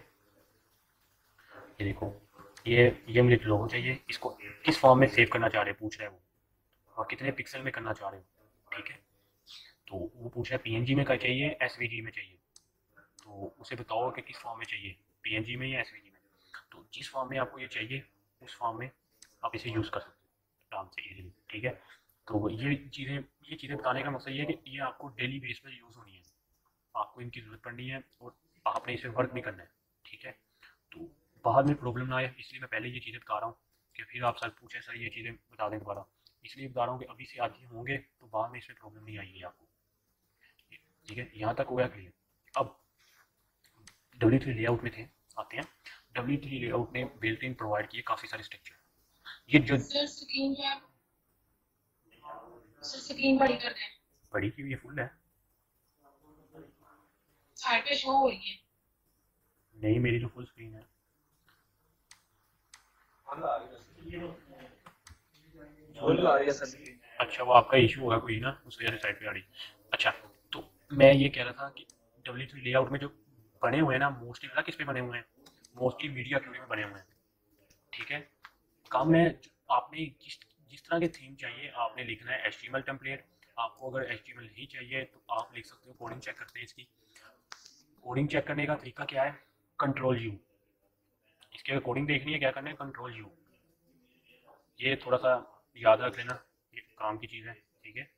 ये देखो, ये मुझे लोगो चाहिए, इसको किस फॉर्म में सेव करना चाह रहे हैं पूछ रहा है वो, और कितने पिक्सल में करना चाह रहे हो। ठीक है, तो वो पूछ रहा है पीएनजी में का चाहिए, एसवीजी में चाहिए, तो उसे बताओ कि किस फॉर्म में चाहिए, पीएनजी में या एसवीजी में। तो जिस फॉर्म में आपको ये चाहिए उस फॉर्म में आप इसे यूज़ कर सकते हो आराम से, इजीली। ठीक है, तो ये चीज़ें बताने का मकसद ये है कि ये आपको डेली बेस पर यूज़ होनी है, आपको इनकी ज़रूरत पड़नी है और आपने इसे वर्क भी करना है। ठीक है, तो बाद में प्रॉब्लम ना आए इसलिए मैं पहले ये चीज़ें बता रहा हूँ कि फिर आप सर पूछें सर ये चीज़ें बता दें दोबारा, इसलिए बता रहा हूँ कि अभी से आज ही होंगे तो बाद में इसमें प्रॉब्लम नहीं आएगी आपको। ठीक है, यहाँ तक हो गया क्लियर। अब W3 लेआउट में आते हैं। W3 लेआउट ने बिल्ट इन प्रोवाइड किए काफ़ी सारे स्ट्रक्चर, ये जो स्क्रीन बड़ी कर दें, बड़ी की हुई फुल है, साइड पे शो हो रही है, नहीं मेरी जो फुल स्क्रीन है। अच्छा, वो आपका इशू होगा कोई ना, उस वजह से साइड पे आ रही। अच्छा, तो मैं ये कह रहा था कि W3 लेआउट में जो बने हुए हैं ना, मोस्टली पता किस पे बने हुए हैं, मोस्टली मीडिया क्यूरी में बने हुए हैं। ठीक है, काम में आपने जिस तरह के थीम चाहिए आपने लिखना है HTML टेम्पलेट। आपको अगर HTML नहीं चाहिए तो आप लिख सकते हो, कोडिंग चेक करते हैं इसकी। कोडिंग चेक करने का तरीका क्या है, कंट्रोल यू, इसकी अगर कोडिंग देखनी है क्या करना है, कंट्रोल यू, ये थोड़ा सा याद रख लेना, ये काम की चीज़ है। ठीक है,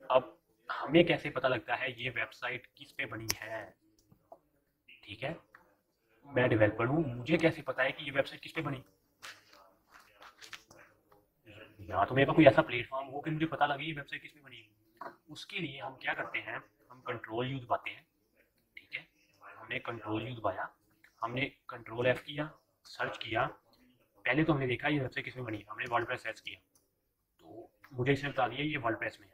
अब हमें कैसे पता लगता है ये वेबसाइट किस पे बनी है। ठीक है, मैं डेवलपर हूँ, मुझे कैसे पता है कि ये वेबसाइट किस पे बनी, या तो मेरे पास कोई ऐसा प्लेटफॉर्म हो कि मुझे पता लगे ये वेबसाइट किस पे बनी है। उसके लिए हम क्या करते हैं, हम कंट्रोल यू दबाते हैं। ठीक है, हमने कंट्रोल यू दबाया, हमने कंट्रोल F किया, सर्च किया, पहले तो हमने देखा ये वेबसाइट किस में बनी है, हमने वर्डप्रेस सर्च किया तो मुझे इसने बता दिया ये वर्डप्रेस में है।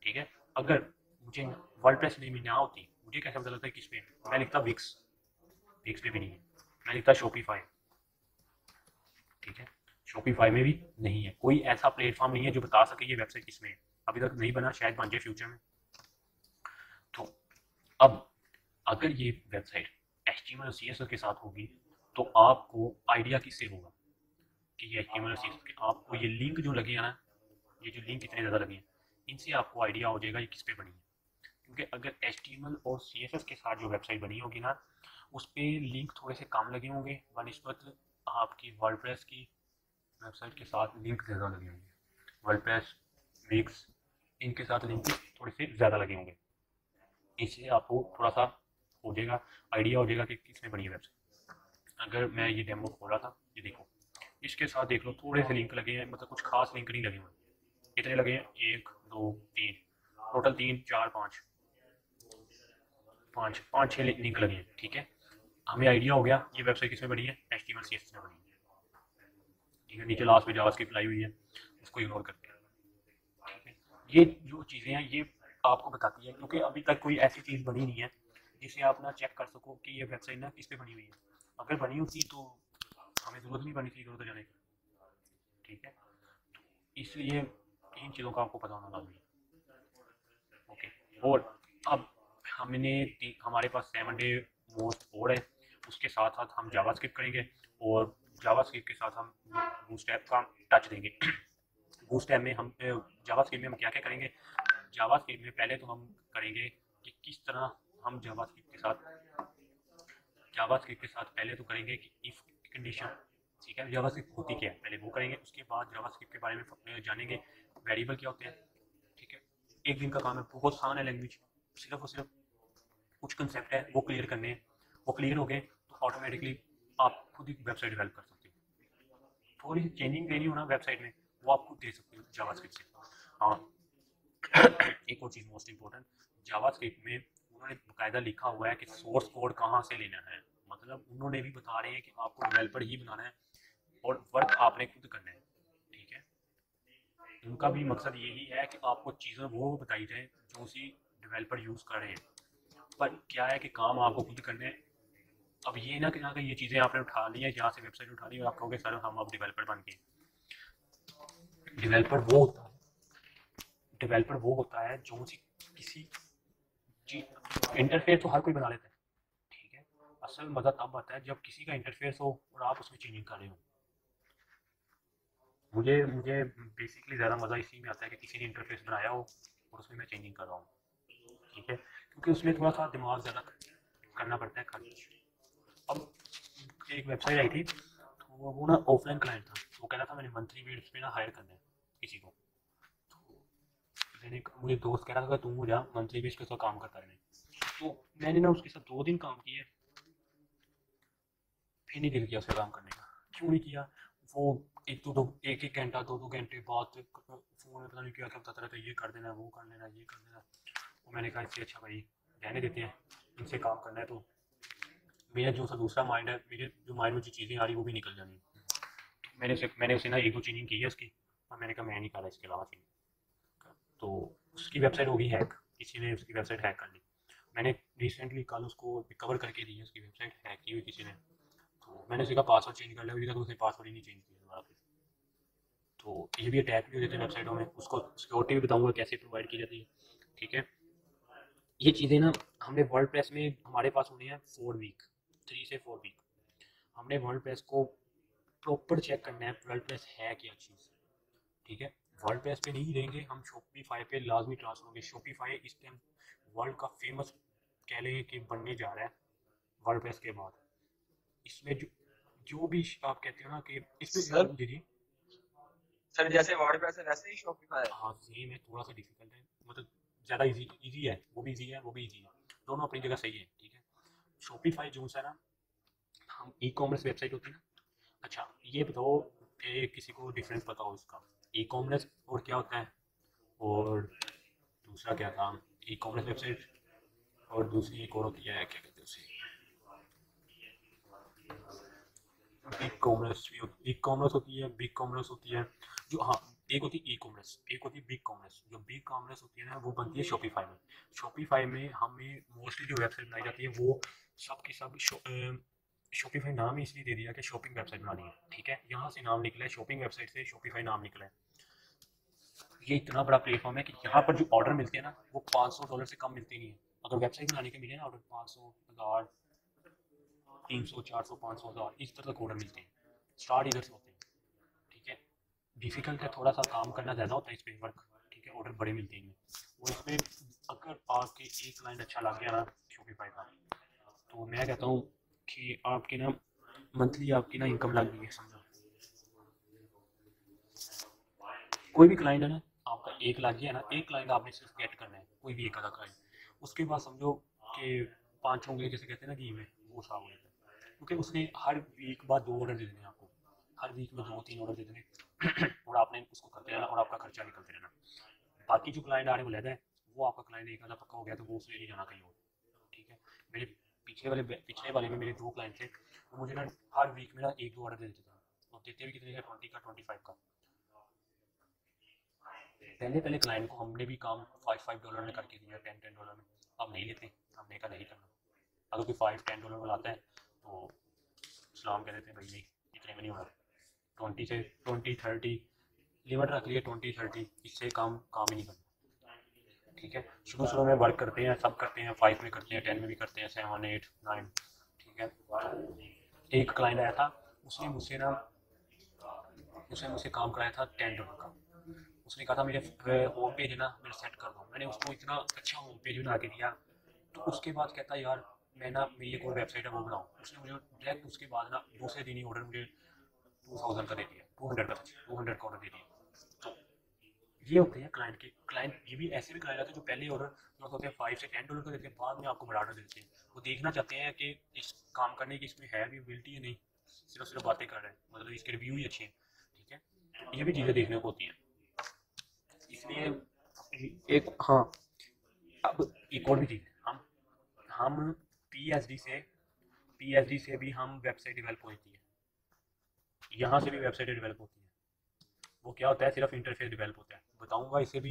ठीक है, अगर मुझे वर्डप्रेस में ना होती, मुझे कैसे पता लगता है किस पे, मैं लिखता विक्स, विक्स पे भी नहीं है, मैं लिखता शॉपिफाई। ठीक है, शॉपिफाई में भी नहीं है, कोई ऐसा प्लेटफॉर्म नहीं है जो बता सके ये वेबसाइट किस में है, अभी तक नहीं बना, शायद बन जाए फ्यूचर में। तो अब अगर ये वेबसाइट HTML और CSS के साथ होगी तो आपको आइडिया किससे होगा कि ये HTML और CSS के, आपको ये लिंक जो लगे हैं ना, ये जो लिंक इतने ज़्यादा लगे हैं, इनसे आपको आइडिया हो जाएगा ये किस पे बनी है। क्योंकि अगर HTML और CSS के साथ जो वेबसाइट बनी होगी ना, उस पर लिंक थोड़े से कम लगे होंगे बनिस्बत आपकी वर्डप्रेस की वेबसाइट के साथ लिंक ज़्यादा लगे होंगे। वर्डप्रेस, विक्स, इनके साथ लिंक थोड़े से ज़्यादा लगे होंगे, इससे आपको थोड़ा सा हो जाएगा, आइडिया हो जाएगा कि किसमें बनी है वेबसाइट। अगर मैं ये डेमो खोला था, ये देखो, इसके साथ देख लो थोड़े से लिंक लगे हैं, मतलब कुछ खास लिंक नहीं लगे हुए, कितने लगे हैं, 1 2 3, टोटल 3 4 5 5 5 6 लिंक लगे हैं। ठीक है, हमें आइडिया हो गया ये वेबसाइट किसमें बनी है, HTML CSS में बनी है। ठीक है, नीचे लास्ट में जावास्क्रिप्ट लाई हुई है, उसको इग्नोर करते हैं। ठीक है, ये जो चीज़ें हैं ये आपको बताती है, क्योंकि अभी तक कोई ऐसी चीज़ बनी नहीं है जिसे आप ना चेक कर सको कि ये वेबसाइट ना किस पे बनी हुई है। अगर बनी होती तो हमें ज़रूरत नहीं पड़ी थी इधर उधर जाने की। ठीक है, इसलिए इन चीज़ों का आपको पता होना लाजमी है। ओके, और अब हमारे पास 7 डे मोस्ट कोड है, उसके साथ साथ हम जावास्क्रिप्ट करेंगे और जावास्क्रिप्ट के साथ हम बूटस्ट्रैप का टच देंगे। बूटस्ट्रैप में हम जावास्क्रिप्ट में हम क्या क्या करेंगे, जावास्क्रिप्ट में पहले तो हम करेंगे कि किस तरह हम जावास्क्रिप्ट के साथ पहले तो करेंगे कि इफ कंडीशन। ठीक है, जावास्क्रिप्ट होती क्या है पहले वो करेंगे, उसके बाद जावास्क्रिप्ट के बारे में जानेंगे, वेरिएबल क्या होते हैं। ठीक है, एक दिन का काम है, बहुत आसान है लैंग्वेज, सिर्फ और सिर्फ कुछ कंसेप्ट है वो क्लियर करने हैं, वो क्लियर हो गए तो ऑटोमेटिकली आप खुद ही वेबसाइट डेवलप कर सकते हो। थोड़ी सी चेंजिंग देनी हो ना वेबसाइट में, वो आप खुद दे सकते हो जावास्क्रिप्ट से। हाँ, एक और चीज़ मोस्ट इंपॉर्टेंट, जावास्क्रिप्ट में उन्होंने बाकायदा लिखा हुआ है कि सोर्स कोड कहाँ से लेना है, मतलब उन्होंने भी बता रहे हैं कि आपको डेवलपर ही बनाना है और वर्क आपने खुद करना है। ठीक है, उनका भी मकसद यही है कि आपको चीज़ें वो बताई जाए जो उसी डेवलपर यूज़ कर रहे हैं, पर क्या है कि काम आपको खुद करने हैं। अब ये ना कि ये चीज़ें आपने उठा ली है, यहाँ से वेबसाइट उठा ली और आप कहोगे सर हम अब डेवलपर बन गए। डेवलपर वो होता है डेवलपर वो होता है जो किसी इंटरफेस तो हर कोई बना लेता है। ठीक है, असल मज़ा तब आता है जब किसी का इंटरफेस हो और आप उसमें चेंजिंग कर रहे हो। मुझे मुझे बेसिकली ज़्यादा मज़ा इसी में आता है कि किसी ने इंटरफेस बनाया हो और उसमें मैं चेंजिंग कर रहा हूँ। ठीक है, क्योंकि उसमें थोड़ा सा दिमाग ज़्यादा करना पड़ता है खर्च। अब एक वेबसाइट आई थी तो वो ना ऑफलाइन क्लाइंट था, वो कह रहा था मैंने मंथली बेस पे ना हायर करना है किसी को। मुझे दोस्त कह रहा था तू जा मंथली बेस पे उसका काम करता रहने, तो मैंने ना उसके साथ 2 दिन काम किए, फिर नहीं दिल किया उसका काम करने का। क्यों नहीं किया, वो एक एक घंटा 2 घंटे बाद फ़ोन में पता नहीं क्या क्या बताता रहता है, ये कर देना वो कर लेना ये कर देना। तो मैंने कहा इससे अच्छा भाई रहने देते हैं, इनसे काम करना है तो मेरा जो सा दूसरा माइंड है, मेरे जो माइंड में जो चीज़ें आ रही वो भी निकल जानी। मैंने उसे ना 1-2 चेंजिंग की है उसकी, और मैंने कहा मैं नहीं कर रहा इसके अलावा चेंजिंग। तो उसकी वेबसाइट होगी हैक, किसी ने उसकी वेबसाइट हैक कर ली। मैंने रिसेंटली कल उसको रिकवर करके दी है, उसकी वेबसाइट हैक की हुई किसी ने। तो मैंने उसे कहा पासवर्ड चेंज कर लिया, अभी तक उसने पासवर्ड ही नहीं चेंज किया दोबारा फिर। तो ये भी अटैक भी हो जाते हैं वेबसाइटों में, उसको सिक्योरिटी भी बताऊँगा कैसे प्रोवाइड की जाती है। ठीक है, ये चीज़ें ना हमने वर्डप्रेस में हमारे पास होने हैं 4 वीक, 3 से 4 वीक। हमने वर्डप्रेस को प्रॉपर चेक करना है वर्डप्रेस है क्या चीज़। ठीक है, वर्डप्रेस पे नहीं रहेंगे हम, शॉपिफाई पे लाजमी ट्रांसफर होंगे। शॉपिफाई इस टाइम वर्ल्ड का फेमस कह लें कि बनने जा रहा है वर्डप्रेस के बाद। इसमें जो भी आप कहते हो ना कि इसमें सर जी जी सर जैसे वर्डप्रेस है वैसे ही शॉपिफाई है। हाँ सेम है, थोड़ा सा डिफिकल्ट है, मतलब ज़्यादा इजी है, वो भी इजी है वो भी इजी है, दोनों अपनी जगह सही है। ठीक है, शॉपिफाई जो है ना, हम ई कॉमर्स वेबसाइट होती है ना। अच्छा ये बताओ कि किसी को डिफरेंस पता हो इसका, ई कॉमर्स और क्या होता है, और दूसरा क्या था, ई कॉमर्स वेबसाइट और दूसरी एक और होती है क्या कहते हैं उसे, बिग कॉमर्स भी होती, ई कॉमर्स होती है, बिग कॉमर्स होती है जो, हाँ एक होती है ई कॉमर्स, एक होती है बिग कॉमर्स। जो बिग कॉमर्स होती है ना वो बनती है शॉपिफाई में। शॉपिफाई में हमें मोस्टली जो वेबसाइट बनाई जाती है वो सब की सब शॉपिफाई नाम ही इसलिए दे दिया कि शॉपिंग वेबसाइट बनानी है। ठीक है, यहाँ से नाम निकला है, शॉपिंग वेबसाइट से शॉपिफाई नाम निकला है। ये इतना बड़ा प्लेटफॉर्म है कि यहाँ पर जो ऑर्डर मिलते हैं ना वो $500 से कम मिलते नहीं है। अगर वेबसाइट बनाने के मिले ना ऑर्डर 500, 1000, 300, 400, 500, 1000 इस तरह के ऑर्डर मिलते हैं, स्टार्ट इधर से होते हैं। ठीक है, डिफिकल्ट है थोड़ा सा, काम करना ज़्यादा होता है इस पे वर्क। ठीक है, ऑर्डर बड़े मिलते हैं और इसमें अगर आपके एक क्लाइंट अच्छा लग गया ना शॉपिफाई का, तो मैं कहता हूँ कि आपकी ना मंथली आपकी ना इनकम लग गई है समझो। कोई भी क्लाइंट है ना आपका एक लग गया ना, एक क्लाइंट आपने सिर्फ गेट करना है, कोई भी एक आधा क्लाइंट, उसके बाद समझो कि 5 उंगली जैसे कहते हैं ना घी में, वो साफ हो जाता है, क्योंकि उसने हर वीक बाद 2 ऑर्डर दे देने आपको, हर वीक में 2-3 ऑर्डर दे देने और आपने उसको करते रहना और आपका खर्चा निकलते रहना। बाकी जो क्लाइंट आ रहे हैं वो लेता है, वो आपका क्लाइंट एक आधा पक्का हो गया तो वो उसने नहीं जाना कहीं और, ठीक है। मेरे पिछले वाले में मेरे 2 क्लाइंट थे, वो मुझे ना हर वीक में ना 1-2 ऑर्डर दे देते थे, और देते भी कितने का, 20 का 25 का। पहले क्लाइंट को हमने भी काम $5 में करके दिया, $10 में। अब नहीं लेते, हमने कहा नहीं करना। अगर कोई $5-10 में लाता है तो सलाम कह देते हैं, भाई नहीं इतने में नहीं होना, 20 से 20-30 लिमिट रख लिए, 20-30 इससे काम ही नहीं करना, ठीक है। शुरू में वर्क करते हैं, सब करते हैं, 5 में करते हैं, 10 में भी करते हैं, 7, 8, 9, ठीक है। एक क्लाइंट आया था, उसने मुझसे काम कराया था $10 का। उसने कहा था मेरे होम पेज है ना मेरे सेट कर दो, मैंने उसको इतना अच्छा होम पेज बना के दिया। तो उसके बाद कहता यार मैं ना मेरी एक और वेबसाइट है वो बनाऊँ। उसने मुझे डायरेक्ट उसके बाद ना दूसरे दिन ही ऑर्डर मुझे 2000 का दे दिया, 200 का ऑर्डर दे दिया। तो ये होते हैं क्लाइंट ये भी ऐसे भी क्लाइंट आते हैं जो पहले ऑर्डर जो होते हैं $5 से $10 का देते हैं, बाद में आपको बड़ा ऑर्डर देते हैं। वो देखना चाहते हैं कि इस काम करने की इसमें है भी एबिलिटी है, नहीं सिर्फ बातें कर रहे हैं, मतलब इसके रिव्यू ही अच्छे हैं, ठीक है। तो ये भी चीज़ें देखने को होती हैं, इसलिए एक हाँ। अब एक और भी चीज़, हम पीएचडी से भी हम वेबसाइट डेवलप होती है, यहाँ से भी वेबसाइट डेवलप होती है। वो क्या होता है, सिर्फ इंटरफेस डेवलप होता है, बताऊंगा इसे भी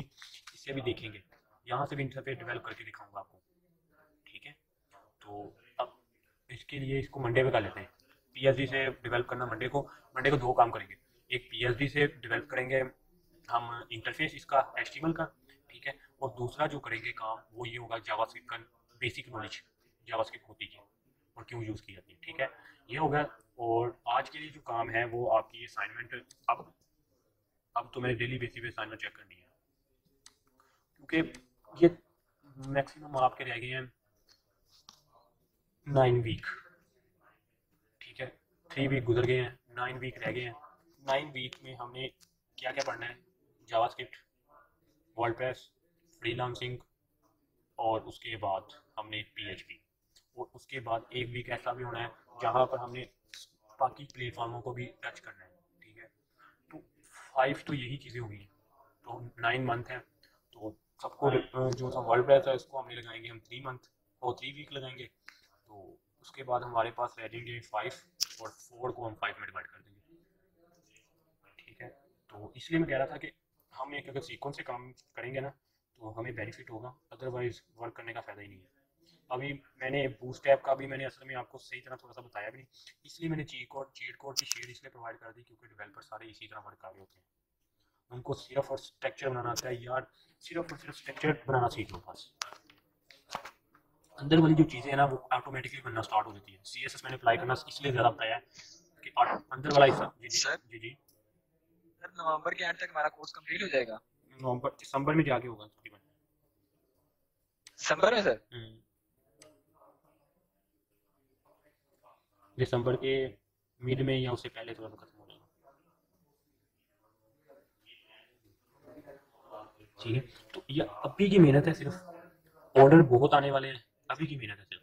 देखेंगे, यहाँ से भी इंटरफेस डेवलप करके दिखाऊंगा आपको, ठीक है। तो अब इसके लिए इसको मंडे पे कर लेते हैं। पीएचडी से डेवलप करना मंडे को 2 काम करेंगे। एक पीएचडी से डेवलप करेंगे हम इंटरफेस इसका HTML का, ठीक है। और दूसरा जो करेंगे काम वो ये होगा जावास्क्रिप्ट का बेसिक नॉलेज, जावास्क्रिप्ट होती है और क्यों यूज़ की जाती है, ठीक है। ये होगा। और आज के लिए जो काम है वो आपकी असाइनमेंट, अब तो मैंने डेली बेसिस पे असाइनमेंट चेक करनी है, क्योंकि ये मैक्सिमम आपके रह गए हैं 9 वीक, ठीक है। 3 वीक गुजर गए हैं, 9 वीक रह गए हैं। 9 वीक में हमने क्या क्या पढ़ना है, जावास्क्रिप्ट, वर्डप्रेस, फ्रीलांसिंग, और उसके बाद हमने PHP, और उसके बाद 1 वीक ऐसा भी होना है जहाँ पर हमने बाकी प्लेटफॉर्मों को भी टच करना है, ठीक है। तो 5 तो यही चीज़ें होंगी, तो 9 मंथ है। तो सबको जो सा वर्डप्रेस है उसको हमने लगाएंगे हम 3 मंथ और 3 वीक लगाएंगे। तो उसके बाद हमारे पास रह जाएंगे 5, और 4 को हम 5 में डिवाइड कर देंगे, ठीक है। तो इसलिए मैं कह रहा था कि हम एक अगर सीक्वेंस से काम करेंगे ना तो हमें बेनिफिट होगा, अदरवाइज वर्क करने का फ़ायदा ही नहीं है। अभी मैंने बूटस्ट्रैप का भी मैंने असल में आपको सही तरह थोड़ा सा बताया भी नहीं, इसलिए मैंने चीट कोड की शेड इसलिए प्रोवाइड कर दी क्योंकि डेवलपर सारे इसी तरह वर्क कर रहे होते हैं, उनको सिर्फ और स्ट्रक्चर बनाना आता है यार, सिर्फ और सिर्फ स्ट्रक्चर बनाना सीख लो बस, अंदर वाली जो चीज़ें हैं ना वो ऑटोमेटिकली बनना स्टार्ट हो जाती है। CSS मैंने अप्लाई करना इसलिए ज़्यादा बताया है कि अंदर वाला हिस्सा। जी सर नवंबर के एंड तक हमारा कोर्स कंप्लीट हो जाएगा। नवंबर दिसंबर में जाके होगा तकरीबन, दिसंबर में सर। दिसंबर के मिड में या उससे पहले थोड़ा सा खत्म हो जाएगा, ठीक है। तो ये अभी की मेहनत है, सिर्फ ऑर्डर बहुत आने वाले हैं, अभी की मेहनत है सिर्फ,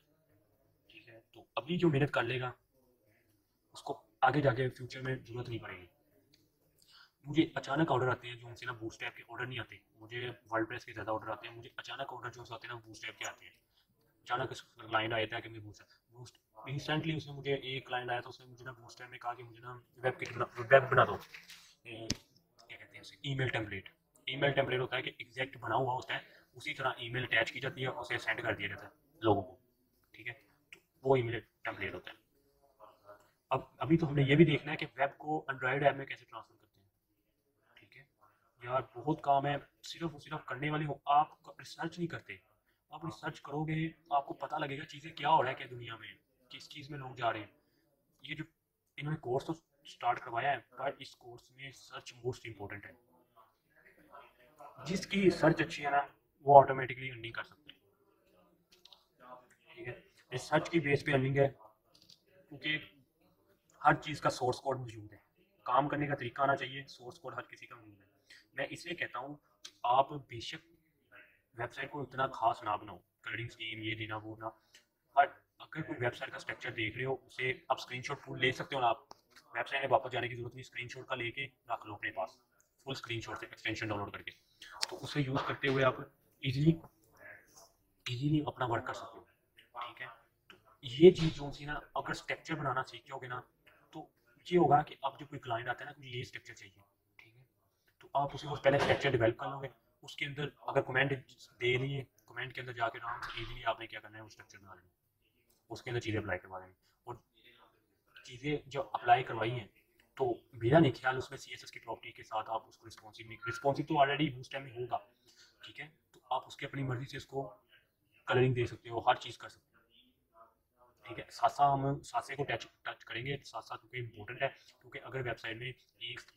ठीक है। तो अभी जो मेहनत कर लेगा उसको आगे जाके फ्यूचर में जरूरत नहीं पड़ेगी। मुझे अचानक ऑर्डर आते हैं जो उनसे ना बूटस्ट्रैप के ऑर्डर नहीं आते, मुझे वर्डप्रेस के ज़्यादा ऑर्डर आते हैं, मुझे अचानक ऑर्डर जो आते हैं ना बूटस्ट्रैप के आते हैं। अचानक क्लाइंट आया था कि मैं बूस्ट इंस्टेंटली उसने मुझे एक क्लाइंट आया था, उसने मुझे ना बूटस्ट्रैप में कहा कि मुझे ना वेब बना दो, क्या कहते हैं उसे, ईमेल टेम्पलेट होता है कि एग्जैक्ट बना हुआ होता है, उसी तरह ईमेल अटैच की जाती है, उसे सेंड कर दिया जाता है लोगों को, ठीक है। तो वो ईमेल टेम्पलेट होता है। अब अभी तो हमने ये भी देखना है कि वेब को एंड्रॉयड ऐप में कैसे ट्रांसफर करते हैं, ठीक है। यार बहुत काम है, सिर्फ और सिर्फ करने वाले हो, आप रिसर्च नहीं करते। आप रिसर्च करोगे आपको पता लगेगा चीज़ें क्या हो रहा है, क्या दुनिया में किस चीज़ में लोग जा रहे हैं। ये जो इन्होंने कोर्स तो स्टार्ट करवाया है, पर इस कोर्स में सर्च मोस्ट इम्पोर्टेंट है। जिसकी सर्च अच्छी है ना वो ऑटोमेटिकली अर्निंग कर सकते हैं, ठीक है। रिसर्च की बेस पे अर्निंग है, क्योंकि हर चीज़ का सोर्स कोड मौजूद है, काम करने का तरीका आना चाहिए, सोर्स कोड हर किसी का मौजूद है। मैं इसलिए कहता हूँ आप बेशक वेबसाइट को इतना खास ना बनाओ, कोडिंग स्कीम ये देना वो ना, अगर कोई वेबसाइट का स्ट्रक्चर देख रहे हो उसे आप स्क्रीनशॉट फुल ले सकते हो ना, आप वेबसाइट में वापस जाने की जरूरत नहीं, स्क्रीनशॉट का लेके रख लो अपने पास फुल स्क्रीनशॉट से एक्सटेंशन डाउनलोड करके, तो उसे यूज़ करते हुए आप इजीली अपना वर्क कर सकते हो। ठीक है, तो ये चीज़ जो सी ना, अगर स्ट्रक्चर बनाना सीख जाओगे ना तो ये होगा कि अब जो कोई क्लाइंट आता है ना, मुझे ये स्ट्रक्चर चाहिए, ठीक है, तो आप उसे पहले स्ट्रक्चर डेवलप कर लोगे, उसके अंदर अगर कमेंट दे लिए, कमेंट के अंदर जाके आराम से इजीली आपने क्या करना है, वो स्ट्रक्चर बना लेना, उसके अंदर चीज़ें अप्लाई करवा देंगे। और चीज़ें जो अप्लाई करवाई हैं तो मेरा नहीं ख्याल उसमें CSS की प्रॉपर्टी के साथ आप उसको रिस्पॉन्सिव तो ऑलरेडी बूटस्ट्रैप में होगा, ठीक है, तो आप उसकी अपनी मर्जी से उसको कलरिंग दे सकते हो, हर चीज़ कर सकते हो, ठीक है। साथ साथ हम सासे को टच करेंगे साथ साथ, क्योंकि इंपॉर्टेंट है, क्योंकि अगर वेबसाइट में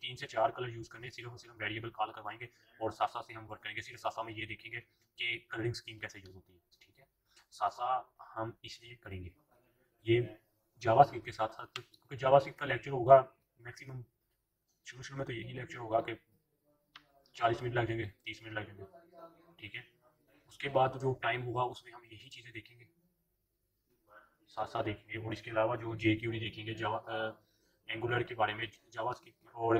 3 से 4 कलर यूज़ करने, सिर्फ और सिर्फ वेरिएबल कॉल करवाएंगे और साथ साथ से हम वर्क करेंगे, सिर्फ साथ साथ में ये देखेंगे कि कलरिंग स्कीम कैसे यूज़ होती है, ठीक है, साथ साथ हम इसलिए करेंगे ये जावास्क्रिप्ट के साथ साथ, क्योंकि जावास्क्रिप्ट का लेक्चर होगा मैक्सिमम, शुरू में तो यही लेक्चर होगा कि 40 मिनट लग जाएंगे, 30 मिनट लग जाएंगे, ठीक है, उसके बाद जो टाइम होगा उसमें हम यही चीज़ें देखेंगे, साथ साथ देखेंगे, और इसके अलावा जो JQuery देखेंगे, जावा एंगुलर के बारे में, जावास्क्रिप्ट और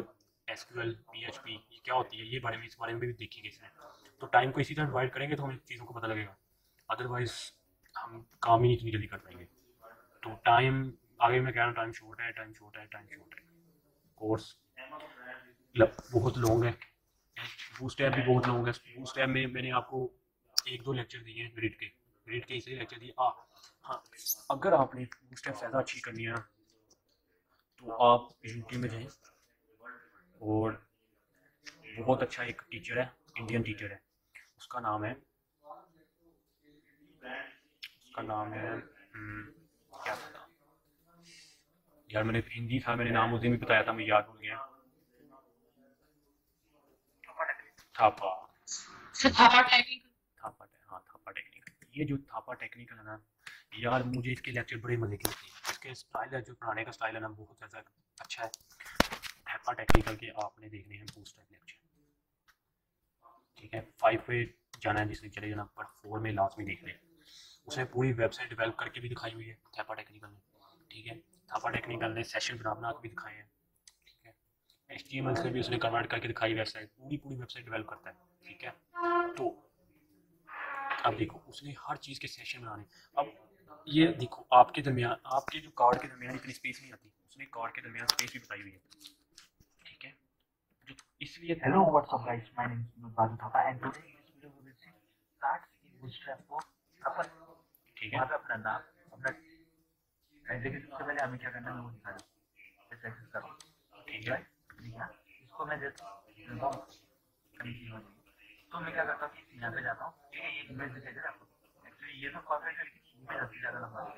SQL PHP ये क्या होती है, ये बारे में, इस बारे में भी देखेंगे इसमें, तो टाइम को इसी तरह डिवाइड करेंगे तो हमें चीज़ों को पता लगेगा, अदरवाइज हम काम ही नहीं इतनी जल्दी कर पाएंगे। तो टाइम आगे मैं कह रहा हूँ, टाइम शॉर्ट है, कोर्स बहुत लॉन्ग है, बूटस्ट्रैप भी बहुत लॉन्ग है, बूटस्ट्रैप में मैंने आपको 1-2 लेक्चर दिए हैं, ग्रिड के इसलिए लेक्चर दिए। हाँ, अगर आपने बूटस्ट्रैप ज़्यादा अच्छी करनी है तो आप यूट्यूब में जाएं, और बहुत अच्छा एक टीचर है, इंडियन टीचर है, उसका नाम है क्या था यार, मैंने हिंदी था, मैंने नाम उस दिन भी बताया था, मैं याद भूल गया, थापा टेक्निकल। ये जो थापा टेक्निकल है ना यार, मुझे इसके लेक्चर बड़े मजे के लगते हैं, इसके स्टाइल है, जो पढ़ाने का स्टाइल है ना, बहुत ज़्यादा अच्छा है। थापा टेक्निकल के आपने देखने हैं बूटस्ट्रैप लेक्चर, ठीक है, 5 पे जाना है जिसने चले जाना, पर 4 में लास्ट में देख लें, उसने पूरी वेबसाइट डेवलप करके भी दिखाई हुई है थापा टेक्निकल ने, ठीक है, थापा टेक्निकल ने सेशन बना के भी दिखाए हैं, ठीक है, HTML से भी उसने कन्वर्ट करके दिखाई वेबसाइट, पूरी वेबसाइट डेवलप करता है, ठीक है, तो अब देखो उसने हर चीज़ के सेशन बनाने, अब ये देखो आपके दरमियान, आपके जो कार्ड के दरमियान इतनी स्पेस नहीं आती, उसने कार्ड के दरमियान स्पेस भी बताई हुई है, ठीक है, जो इसलिए Hello, what's up guys? My name is Badu Thapa and today in this video we will see start in Bootstrap को अपन ठीक है, वहाँ पे अपना नाम अपना देखिए, सबसे पहले हमें क्या करना है मैं वो दिखा रहा हूँ, इसे एक्सेस करो, ठीक है, दिखा, इसको मैं देता हूँ तो मैं क्या करता हूँ, यहाँ पे जाता हूँ, ठीक है, ये इमेज दिखाई दे रहा है आपको, एक्चुअली ये तो परफेक्ट है लेकिन इमेज अच्छी ज़्यादा लंबा है,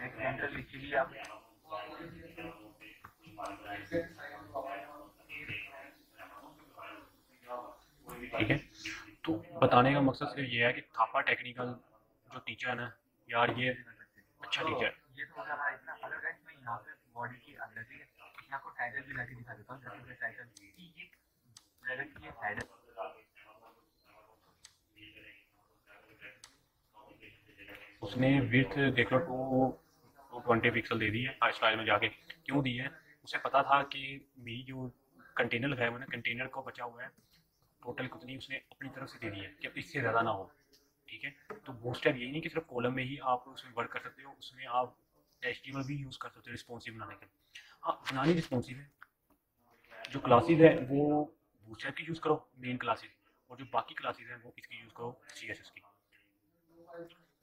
एक एंटर लिख लीजिए आप, ठीक है, तो बताने का मकसद सिर्फ ये है कि थापा टेक्निकल जो टीचर है ना यार, ये अच्छा टीचर है। ये तो हमारा इतना अलग है, मैं यहाँ पे बॉडी के अंदर, ठीक है, मैं आपको टाइटल भी लाके दिखा देता हूँ, जैसे मैं टाइटल ये डायरेक्टली ये टाइटल उसने विड्थ देख लो 220 पिक्सल दे दी है, हाई स्टाइल में जाके क्यों दी है, उसे पता था कि मेरी जो कंटेनर लगाया हुआ है ना, कंटेनर को बचा हुआ है टोटल कितनी, उसने अपनी तरफ से दे दी है कि इससे ज़्यादा ना हो, ठीक है, तो बूटस्ट्रैप यही नहीं कि सिर्फ कॉलम में ही आप उसमें वर्क कर सकते हो, उसमें आप HTML भी यूज़ कर सकते हो रिस्पॉन्सिव बनाने के लिए। हाँ, बनानी रिस्पॉन्सिव है, जो क्लासेज है वो बूटस्ट्रैप की यूज़ करो मेन क्लासेज, और जो बाकी क्लासेज हैं वो किसकी यूज़ करो, CSS की।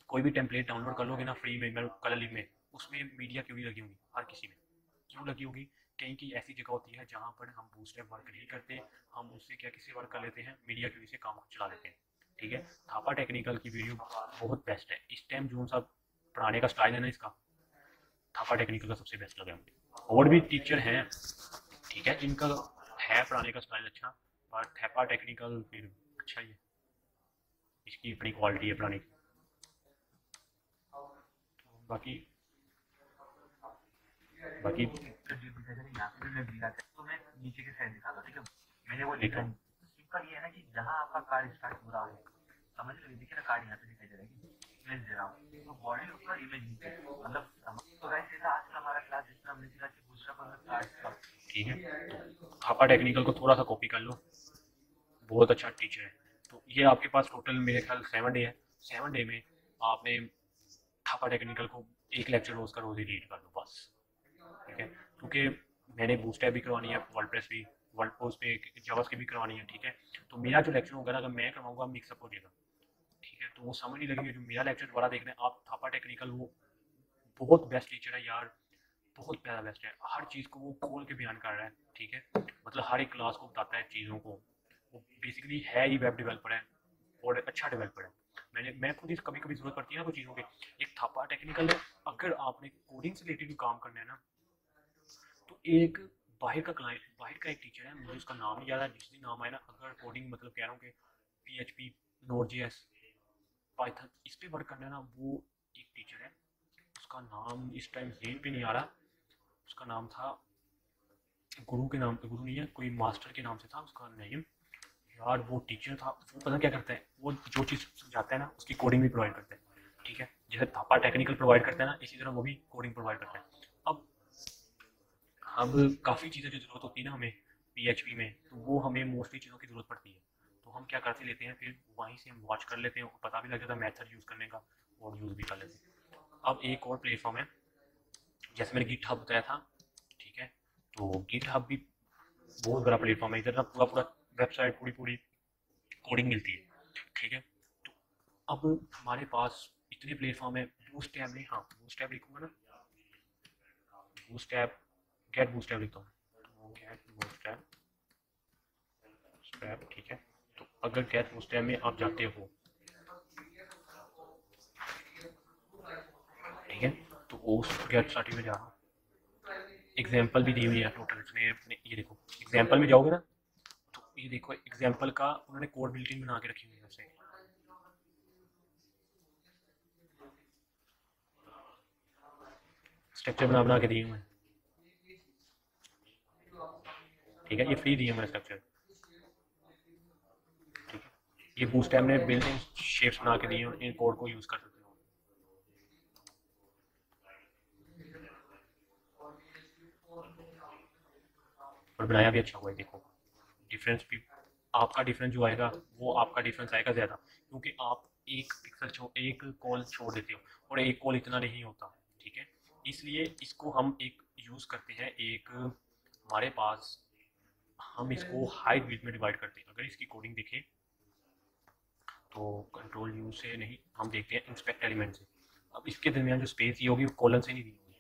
कोई भी टेम्पलेट डाउनलोड कर लोगे ना फ्री में, कलर में, उसमें मीडिया क्यों लगी होगी, हर किसी में क्यों लगी होगी, कहीं की ऐसी जगह होती है जहाँ पर हम बूटस्ट्रैप वर्क नहीं करते, हम उससे क्या किसी वर्क कर लेते हैं, मीडिया क्यों से काम चला लेते हैं, ठीक है। थापा टेक्निकल की वीडियो बहुत बेस्ट है, इस टाइम जो सा पढ़ाने का स्टाइल है ना इसका, थापा टेक्निकल का सबसे बेस्ट लगा मुझे। और भी टीचर हैं, ठीक है, जिनका है पढ़ाने का स्टाइल अच्छा, पर थापा टेक्निकल फिर अच्छा ही है, इसकी अपनी क्वालिटी है पढ़ाने की। बाकी यहाँ पे भी मैं दिखा तो मैं नीचे की साइड दिखा दूँ, ठीक है, मैंने वो लिखा नहीं, सिंपल ये है ना कि जहाँ आपका कार्ड स्टार्ट हो रहा है, समझ लो, देखिए ना कार्ड यहाँ पे दिखाई दे रहा है, इमेज दे रहा हूँ, तो बॉडी लुक का इमेज नहीं दे, मतलब तो गाइस ये था आज का हमारा क्लास जिसमें हमने सीखा कि बूस्टअप और कार्ड्स का। ठीक है, तो थापा टेक्निकल को थोड़ा सा कॉपी कर लो, बहुत अच्छा टीचर है। तो ये आपके पास टोटल मेरे ख्याल 7 डे है, 7 डे में आपने थापा टेक्निकल को एक लेक्चर रोज का रोज ही रीड कर लो बस। ठीक है, क्योंकि मैंने बूस्टैप भी करवानी है, वर्डप्रेस भी, वर्डप्रेस पे जावास्क्रिप्ट भी करवानी है। ठीक है, तो मेरा जो लेक्चर होगा अगर मैं करवाऊंगा मिक्सअप हो जाएगा। ठीक है, तो वो समझ नहीं लगेगी। जो मेरा लेक्चर दोबारा देख रहे हैं आप, थापा टेक्निकल वो बहुत बेस्ट टीचर है यार, बहुत प्यारा बेस्ट है, हर चीज़ को वो खोल के बयान कर रहा है। ठीक है, मतलब हर एक क्लास को बताता है चीज़ों को, वो बेसिकली है ही वेब डेवलपर है और अच्छा डेवलपर है। मैं खुद इस कभी कभी जरूरत पड़ती है ना कुछ चीज़ों की, एक थापा टेक्निकल है। अगर आपने कोडिंग से रिलेटेड काम करना है ना, तो एक बाहर का क्लाइंट, बाहर का एक टीचर है, मुझे उसका नाम नहीं याद है, जिस दिन नाम आए ना, अगर कोडिंग मतलब कह रहा हूँ कि PHP, Node.js, पाइथन इस पे वर्क करना है ना, वो एक टीचर है, उसका नाम इस टाइम जेन पे नहीं आ रहा, उसका नाम था गुरु के नाम पे, गुरु नहीं है, कोई मास्टर के नाम से था उसका नेम यार। वो टीचर था, वो पता क्या करता है, वो जो चीज़ समझाता है ना उसकी कोडिंग भी प्रोवाइड करता है। ठीक है, जैसे थापा टेक्निकल प्रोवाइड करता है ना, इसी तरह वो भी कोडिंग प्रोवाइड करता है। अब काफ़ी चीज़ें जो ज़रूरत होती है ना हमें PHP में, तो वो हमें मोस्टली चीज़ों की ज़रूरत पड़ती है, तो हम क्या करते लेते हैं, फिर वहीं से हम वॉच कर लेते हैं, पता भी लग जाता है मेथड यूज़ करने का, और यूज़ भी कर लेते हैं। अब एक और प्लेटफॉर्म है, जैसे मैंने गिटहब बताया था। ठीक है, तो गिटहब भी बहुत बड़ा प्लेटफॉर्म है, इधर ना पूरा पूरा वेबसाइट, पूरी पूरी कोडिंग मिलती है। ठीक है, तो अब हमारे पास इतने प्लेटफॉर्म है। बूस्टैप में, हाँ बूस्टैप लिखूंगा ना, बूस्टैप, गेट बूस्टैप लिखता हूँ, तो गेट बूस्टैप स्टैप। ठीक है, तो अगर गेट बूस्टैप में आप जाते हो, ठीक है, तो उस गेट स्टार्टिंग में जा रहा हूँ, एग्जाम्पल भी दी हुई है टोटल इसमें अपने, ये देखो एग्जाम्पल में जाओगे ना, तो ये देखो एग्जाम्पल का उन्होंने कोड बिल्डिंग बना के रखी हुई है वैसे, स्ट्रक्चर बना के दिए हुए हैं। ठीक है, ये फ्री दिए हुए स्ट्रक्चर। ठीक है, ये बूस्टैप ने बिल्डिंग शेप्स बना के दिए हैं, इन कोड को यूज कर सकते हो। और बनाया भी अच्छा हुआ है, देखो डिफरेंस भी, आपका डिफरेंस जो आएगा वो आपका डिफरेंस आएगा ज़्यादा, क्योंकि आप एक पिक्सल एक कॉल छोड़ देते हो, और एक कॉल इतना नहीं होता। ठीक है, इसलिए इसको हम एक यूज़ करते हैं, एक हमारे पास, हम इसको हाइट विड्थ में डिवाइड करते हैं। अगर इसकी कोडिंग देखें तो कंट्रोल यू से नहीं, हम देखते हैं इंस्पेक्ट एलिमेंट से। अब इसके दरमियान जो स्पेस ये होगी वो कॉलन से नहीं दी होगी।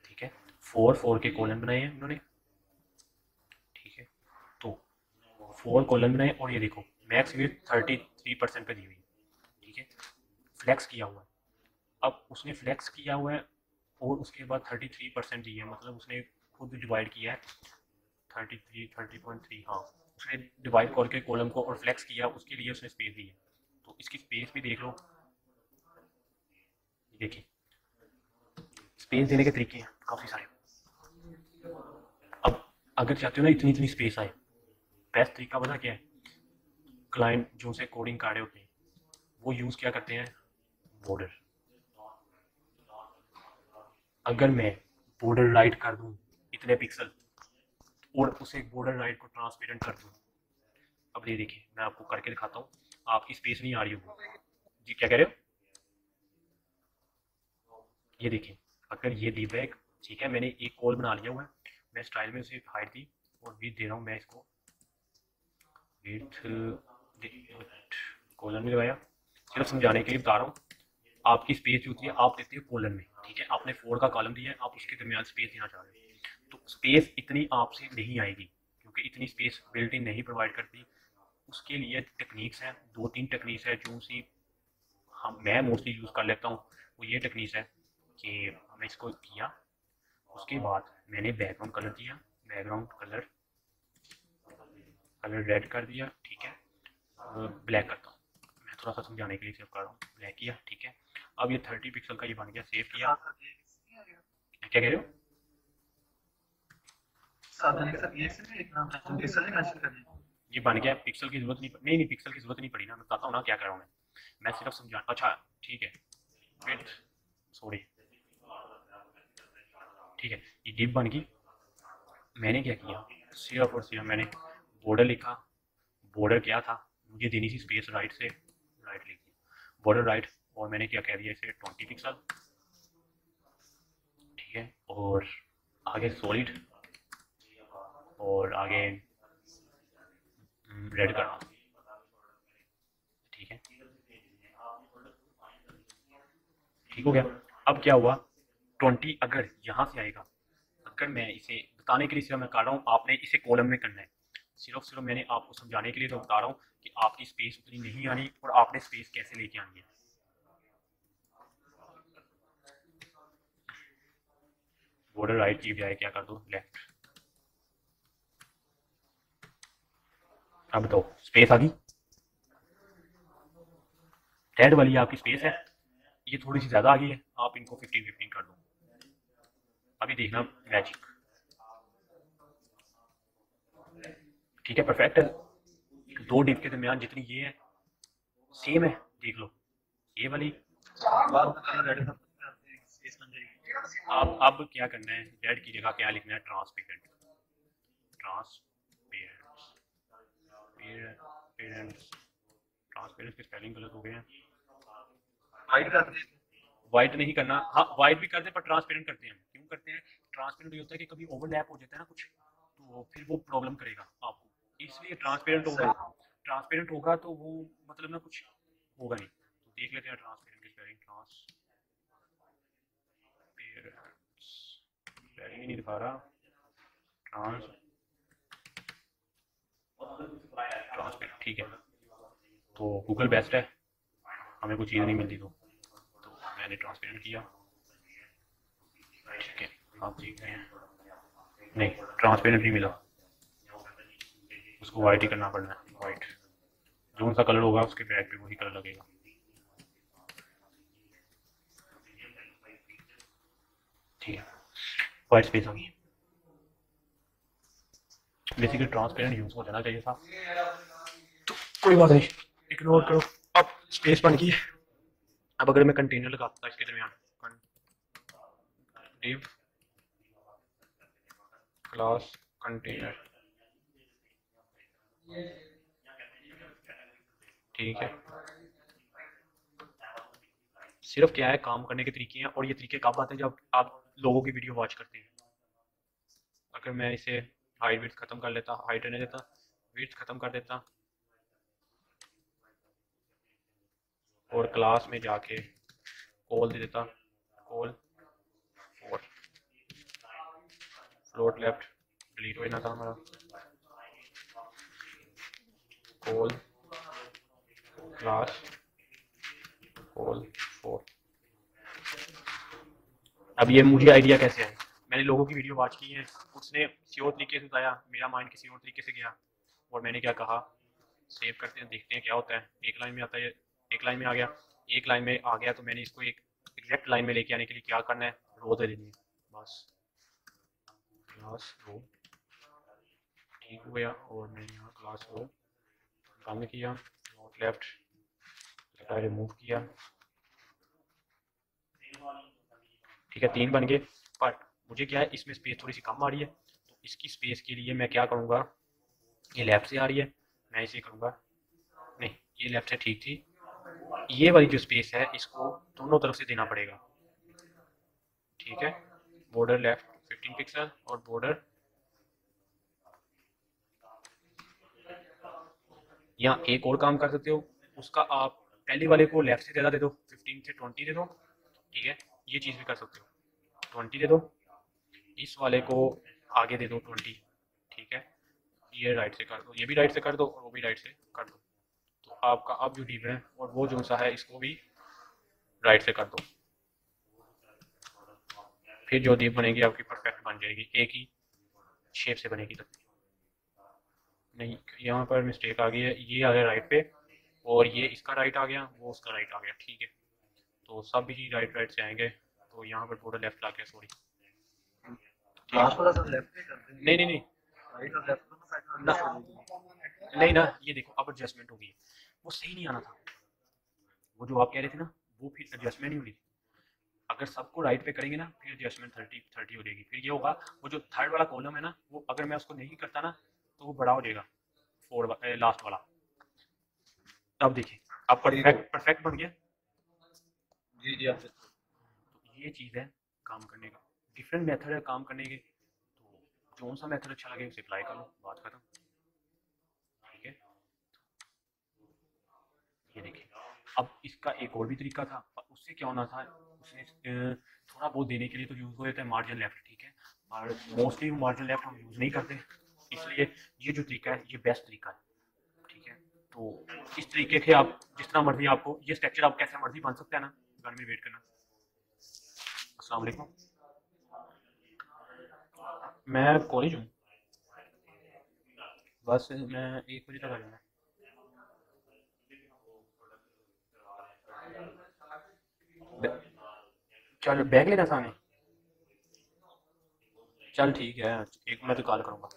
ठीक है, 4 के कॉलन बनाए हैं उन्होंने। ठीक है, तो 4 कॉलन बनाए, और ये देखो मैक्स विड्थ 33% पे दी हुई है। ठीक है, फ्लेक्स किया हुआ है। अब उसने फ्लेक्स किया हुआ है और उसके बाद 33% दी है, मतलब उसने खुद डिवाइड किया है 30.3, हाँ उसने डिवाइड करके कॉलम को और फ्लेक्स किया, उसके लिए उसने स्पेस दी है। तो इसकी स्पेस भी देख लो, देखिए स्पेस देने के तरीके हैं काफ़ी सारे। अब अगर चाहते हो ना इतनी इतनी स्पेस आए, बेस्ट तरीका पता क्या है, क्लाइंट जो से कोडिंग कार्ड होते हैं वो यूज़ क्या करते हैं, बॉर्डर। अगर मैं बॉर्डर राइट कर दूं इतने पिक्सल, और उसे बॉर्डर राइट को ट्रांसपेरेंट कर दूं, अब ये देखिए मैं आपको करके दिखाता हूँ, आपकी स्पेस नहीं आ रही होगी जी, क्या कह रहे हो, ये देखिए अगर ये दी बैक। ठीक है, मैंने एक कॉल बना लिया हुआ है, मैं स्टाइल में उसे हाइट दी और विड्थ दे रहा हूँ, मैं इसको विड्थ कॉलन में लगाया, सिर्फ समझाने के लिए बता रहा हूँ। आपकी स्पेस जो होती है आप देते हो कॉलन में। ठीक है, आपने 4 का कॉलम दिया है, आप उसके दरमियान स्पेस देना चाह रहे हो, तो स्पेस इतनी आपसे नहीं आएगी, क्योंकि इतनी स्पेस बिल्ट इन नहीं प्रोवाइड करती। उसके लिए टेक्निक्स हैं, 2-3 टेक्निक्स है जो सी हम मैं मोस्टली यूज़ कर लेता हूँ। वो ये टेक्निक्स है कि हमने इसको किया, उसके बाद मैंने बैकग्राउंड कलर दिया, बैकग्राउंड कलर रेड कर दिया। ठीक है, ब्लैक करता हूँ, मैं थोड़ा सा समझाने के लिए सेव कर रहा हूँ, ब्लैक किया। ठीक है, अब ये 30 पिक्सल का ये बन गया, सेव किया। क्या कह रहे हो, ये बन गया, पिक्सल की जरूरत नहीं, नहीं पिक्सल की जरूरत नहीं पड़ी ना, मैं बताता हूँ ना क्या कर रहा हूँ मैं। मैं सिर्फ समझा, अच्छा ठीक है, वेट सॉरी, ठीक है, ये डिप बन गई। मैंने क्या किया, सिर्फ और सिर्फ मैंने बॉर्डर लिखा। बॉर्डर क्या था, मुझे देनी थी स्पेस राइट से, राइट लिखी बॉर्डर राइट, और मैंने क्या कह दिया इसे 20 पिक्सल, ठीक है, और आगे सॉलिड और आगे रेड करना, ठीक है, ठीक हो गया। अब क्या हुआ, 20 अगर यहाँ से आएगा, अगर मैं इसे बताने के लिए सिर्फ मैं कर रहा हूँ, आपने इसे कॉलम में करना है, सिर्फ मैंने आपको समझाने के लिए तो बता रहा हूँ कि आपकी स्पेस उतनी नहीं आनी और आपने स्पेस कैसे लेके आनी है। बॉर्डर राइट की बजाय क्या कर दो, लेफ्ट। अब बताओ स्पेस आ गई, रेड वाली आपकी स्पेस है, ये थोड़ी सी ज़्यादा आ गई है, आप इनको 15-15 कर दो। अभी देखना मैजिक, ठीक है, परफेक्ट है। दो डिप के दरमियान जितनी ये है सेम है, देख लो ये वाली। अब क्या करना है, रेड की जगह क्या लिखना है, ट्रांसपेरेंट, ट्रांसपेरेंट के स्पेलिंग गलत हो गए हैं, वाइट नहीं करना, हाँ वाइट भी करते हैं पर ट्रांसपेरेंट करते हैं। क्यों करते हैं, ट्रांसपेरेंट ये होता है कि कभी ओवरलैप हो जाता है ना कुछ, तो फिर वो प्रॉब्लम करेगा आपको, इसलिए ट्रांसपेरेंट होगा। ट्रांसपेरेंट होगा तो वो मतलब ना कुछ होगा नहीं। तो देख लेते हैं ट्रांसपेरेंट की स्पेलिंग, स्पेलिंग ही नहीं दिखा रहा, ट्रांसपेरेंट, ठीक है। तो गूगल बेस्ट है, हमें कोई चीज़ नहीं मिलती तो मैंने ट्रांसपेरेंट किया, ठीक है। आप देख रहे हैं, नहीं ट्रांसपेरेंट नहीं मिला, उसको वाइट ही करना पड़ना है, वाइट जो सा कलर होगा उसके बैक पे वही कलर लगेगा, ठीक है। वाइट स्पेस होगी, बेसिकली ट्रांसपेरेंट यूज हो जाना चाहिए था, तो कोई बात नहीं, इग्नोर करो। अब स्पेस बन गई है। अब अगर मैं कंटेनर लगाता था इसके दरमियान, डिव क्लास कंटेनर, ठीक है। सिर्फ क्या है, काम करने के तरीके हैं, और ये तरीके कब आते हैं, जब आप लोगों की वीडियो वॉच करते हैं। अगर मैं इसे हाइट विड्थ खत्म कर लेता, हाइट रहने देता, विड्थ खत्म कर देता, और क्लास में जाके कॉल दे देता, कॉल और फ्लोट लेफ्ट डिलीट हो जाना था हमारा, कॉल क्लास कॉल 4। अब ये मुझे आइडिया कैसे है, मैंने लोगों की वीडियो वॉच की है, उसने किसी और तरीके से बताया, मेरा माइंड किसी और तरीके से गया, और मैंने क्या कहा, सेव करते हैं, देखते हैं क्या होता है। एक लाइन में आता है, एक लाइन में आ गया, एक लाइन में आ गया, तो मैंने इसको एक एग्जैक्ट लाइन में लेके आने के लिए क्या करना है, रो दे देनी है बस, क्लास रो, ठीक हो गया। और मैंने यहाँ क्लास रो बंद किया, नोट लेफ्ट रिमूव किया, ठीक है, 3 बन गए। पर मुझे क्या है, इसमें स्पेस थोड़ी सी कम आ रही है, तो इसकी स्पेस के लिए मैं क्या करूँगा, ये लेफ्ट से आ रही है, मैं इसे करूँगा, नहीं ये लेफ्ट से ठीक थी, ये वाली जो स्पेस है इसको दोनों तरफ से देना पड़ेगा, ठीक है। बॉर्डर लेफ्ट 15 पिक्सल और बॉर्डर यहाँ एक और काम कर सकते हो, उसका आप पहले वाले को लेफ्ट से ज़्यादा दे दो, 15 से 20 दे दो, ठीक है, ये चीज़ भी कर सकते हो, 20 दे दो, इस वाले को आगे दे दो 20, ठीक है, ये राइट से कर दो, ये भी राइट से कर दो, और वो भी राइट से कर दो, तो आपका अब जो डिव है और वो जो सा है इसको भी राइट से कर दो, फिर जो डिव बनेगी आपकी परफेक्ट बन जाएगी, एक ही शेप से बनेगी। तब नहीं, यहाँ पर मिस्टेक आ गई है, ये आ गया राइट पे, और ये इसका राइट आ गया, वो उसका राइट आ गया, ठीक है, तो सब ही राइट से आएंगे, तो यहाँ पर पूरा लेफ्ट आ गया, सॉरी, नहीं नहीं नहीं नहीं ना, ये देखो अब एडजस्टमेंट होगी, वो सही नहीं आना था, वो जो आप कह रहे थे ना, वो फिर एडजस्टमेंट ही होनी थी। अगर सबको राइट पे करेंगे ना, फिर एडजस्टमेंट 30 हो जाएगी। फिर ये होगा, वो जो थर्ड वाला कॉलम है ना, वो अगर मैं उसको नहीं करता ना, तो वो बड़ा हो जाएगा, लास्ट वाला। अब देखिए, अब परफेक्ट बन गया। जी जी आप तो ये चीज़ है काम करने का, डिफरेंट मेथड है काम करने के। तो कौन सा मेथड अच्छा लगे उसे अप्लाई कर लो, बात खत्म। ठीक है, ये देखिए, अब इसका एक और भी तरीका था, उससे क्या होना था, उसने थोड़ा बहुत देने के लिए तो यूज़ हो जाता है मार्जिन लेफ्ट, ठीक है, और मोस्टली मार्जिन लेफ्ट हम यूज़ नहीं करते, इसलिए ये जो तरीका है ये बेस्ट तरीका है। ठीक है, तो इस तरीके के आप जिस तरह मर्जी, आपको ये स्ट्रक्चर आप कैसे मर्जी बन सकते हैं ना, घर में वेट करना। अस्सलाम वालेकुम, मैं कॉलेज हूँ, बस मैं 1 बजे तक आ जाऊँगा। चल बैग लेना सामने, चल ठीक है, एक मैं तो कॉल करूँगा,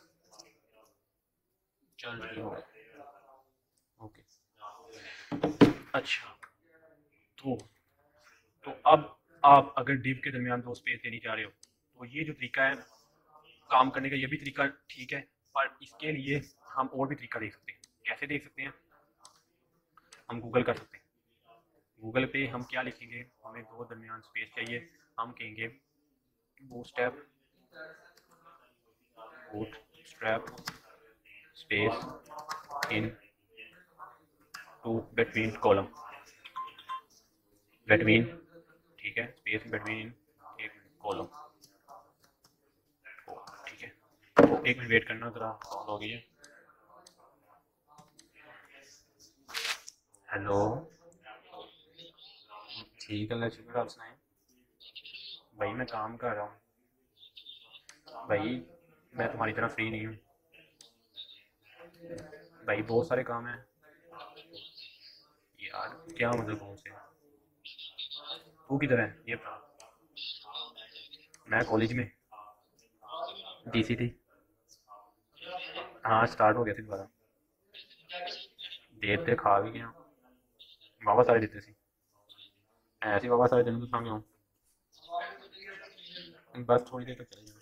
चल ठीक है, ओके। अच्छा, तो अब आप अगर डिव के दरमियान 2 स्पेस देनी चाह रहे हो, तो ये जो तरीका है काम करने का, ये भी तरीका ठीक है, पर इसके लिए हम और भी तरीका देख सकते हैं। कैसे देख सकते हैं, हम गूगल कर सकते हैं। गूगल पे हम क्या लिखेंगे, हमें 2 दरमियान स्पेस चाहिए, हम कहेंगे Bootstrap space in to between column, between, ठीक है, स्पेस बिटवीन एक कॉलम, ठीक है। तो 1 मिनट वेट करना, ज़रा कॉल हो गई है। हेलो, ठीक है, शुक्र, आप सुनाएं। भाई मैं काम कर रहा हूँ भाई, मैं तुम्हारी तरह फ्री नहीं हूँ भाई, बहुत सारे काम हैं यार। क्या मतलब कौन से, तू किधर है ये बता। मैं कॉलेज में, DCT, हाँ स्टार्ट हो गया थी दोबारा, देते खा भी गया बाबा सारे देते सी, ऐसे बाबा सारे दिन तो हूँ, बस थोड़ी देर तक चले जाओ।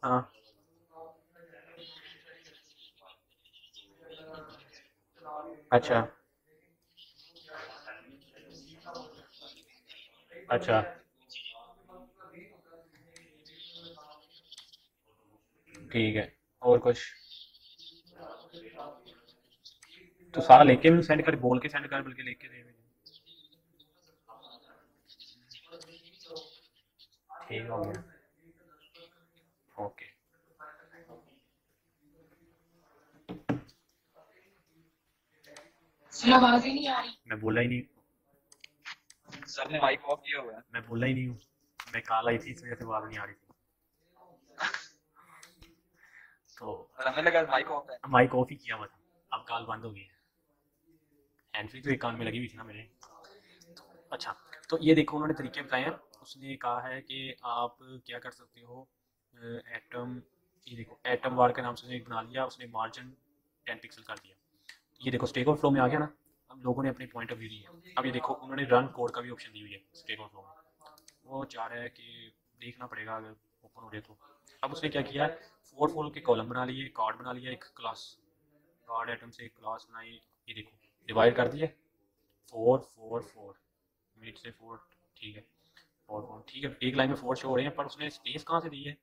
हाँ अच्छा अच्छा, ठीक है, और कुछ तो सारा लेके भी सेंड कर, बोल के सेंड कर, बल्कि लेके दे, ठीक हो गया, ओके। सर आवाज ही नहीं आ रही। मैं बोला ही नहीं, सर ने माइक ऑफ किया हुआ है। मैं बोला ही नहीं हूँ, मैं कॉल आई थी, इस वजह से आवाज नहीं आ रही थी। तो और हमें लगा माइक ऑफ है। माइक ऑफ ही किया हुआ था, अब कॉल बंद हो गई है, हैंड फ्री तो एक कान में लगी हुई थी ना मेरे। अच्छा, तो ये देखो उन्होंने तरीके बताए हैं। उसने कहा है कि आप क्या कर सकते हो, एटम, ये देखो एटम वार के नाम से उसने एक बना लिया, उसने मार्जिन 10 पिक्सल कर दिया। ये देखो स्टेक ओवरफ्लो में आ गया ना, अब लोगों ने अपने पॉइंट ऑफ व्यू दी है। अब ये देखो उन्होंने रन कोड का भी ऑप्शन दी हुई है स्टेक ओवरफ्लो में, वो चाह रहा है कि देखना पड़ेगा अगर ओपन हो रहे तो। अब उसने क्या किया, 4 के कॉलम बना लिए, कार्ड बना लिया, एक क्लास कार्ड आइटम से एक क्लास बनाई, ये देखो डिवाइड कर दिए 4 4 4 मिनट से 4, ठीक है, 4 4, ठीक है, एक लाइन में 4 शो हो रहे हैं, पर उसने स्पेस कहाँ से दी है,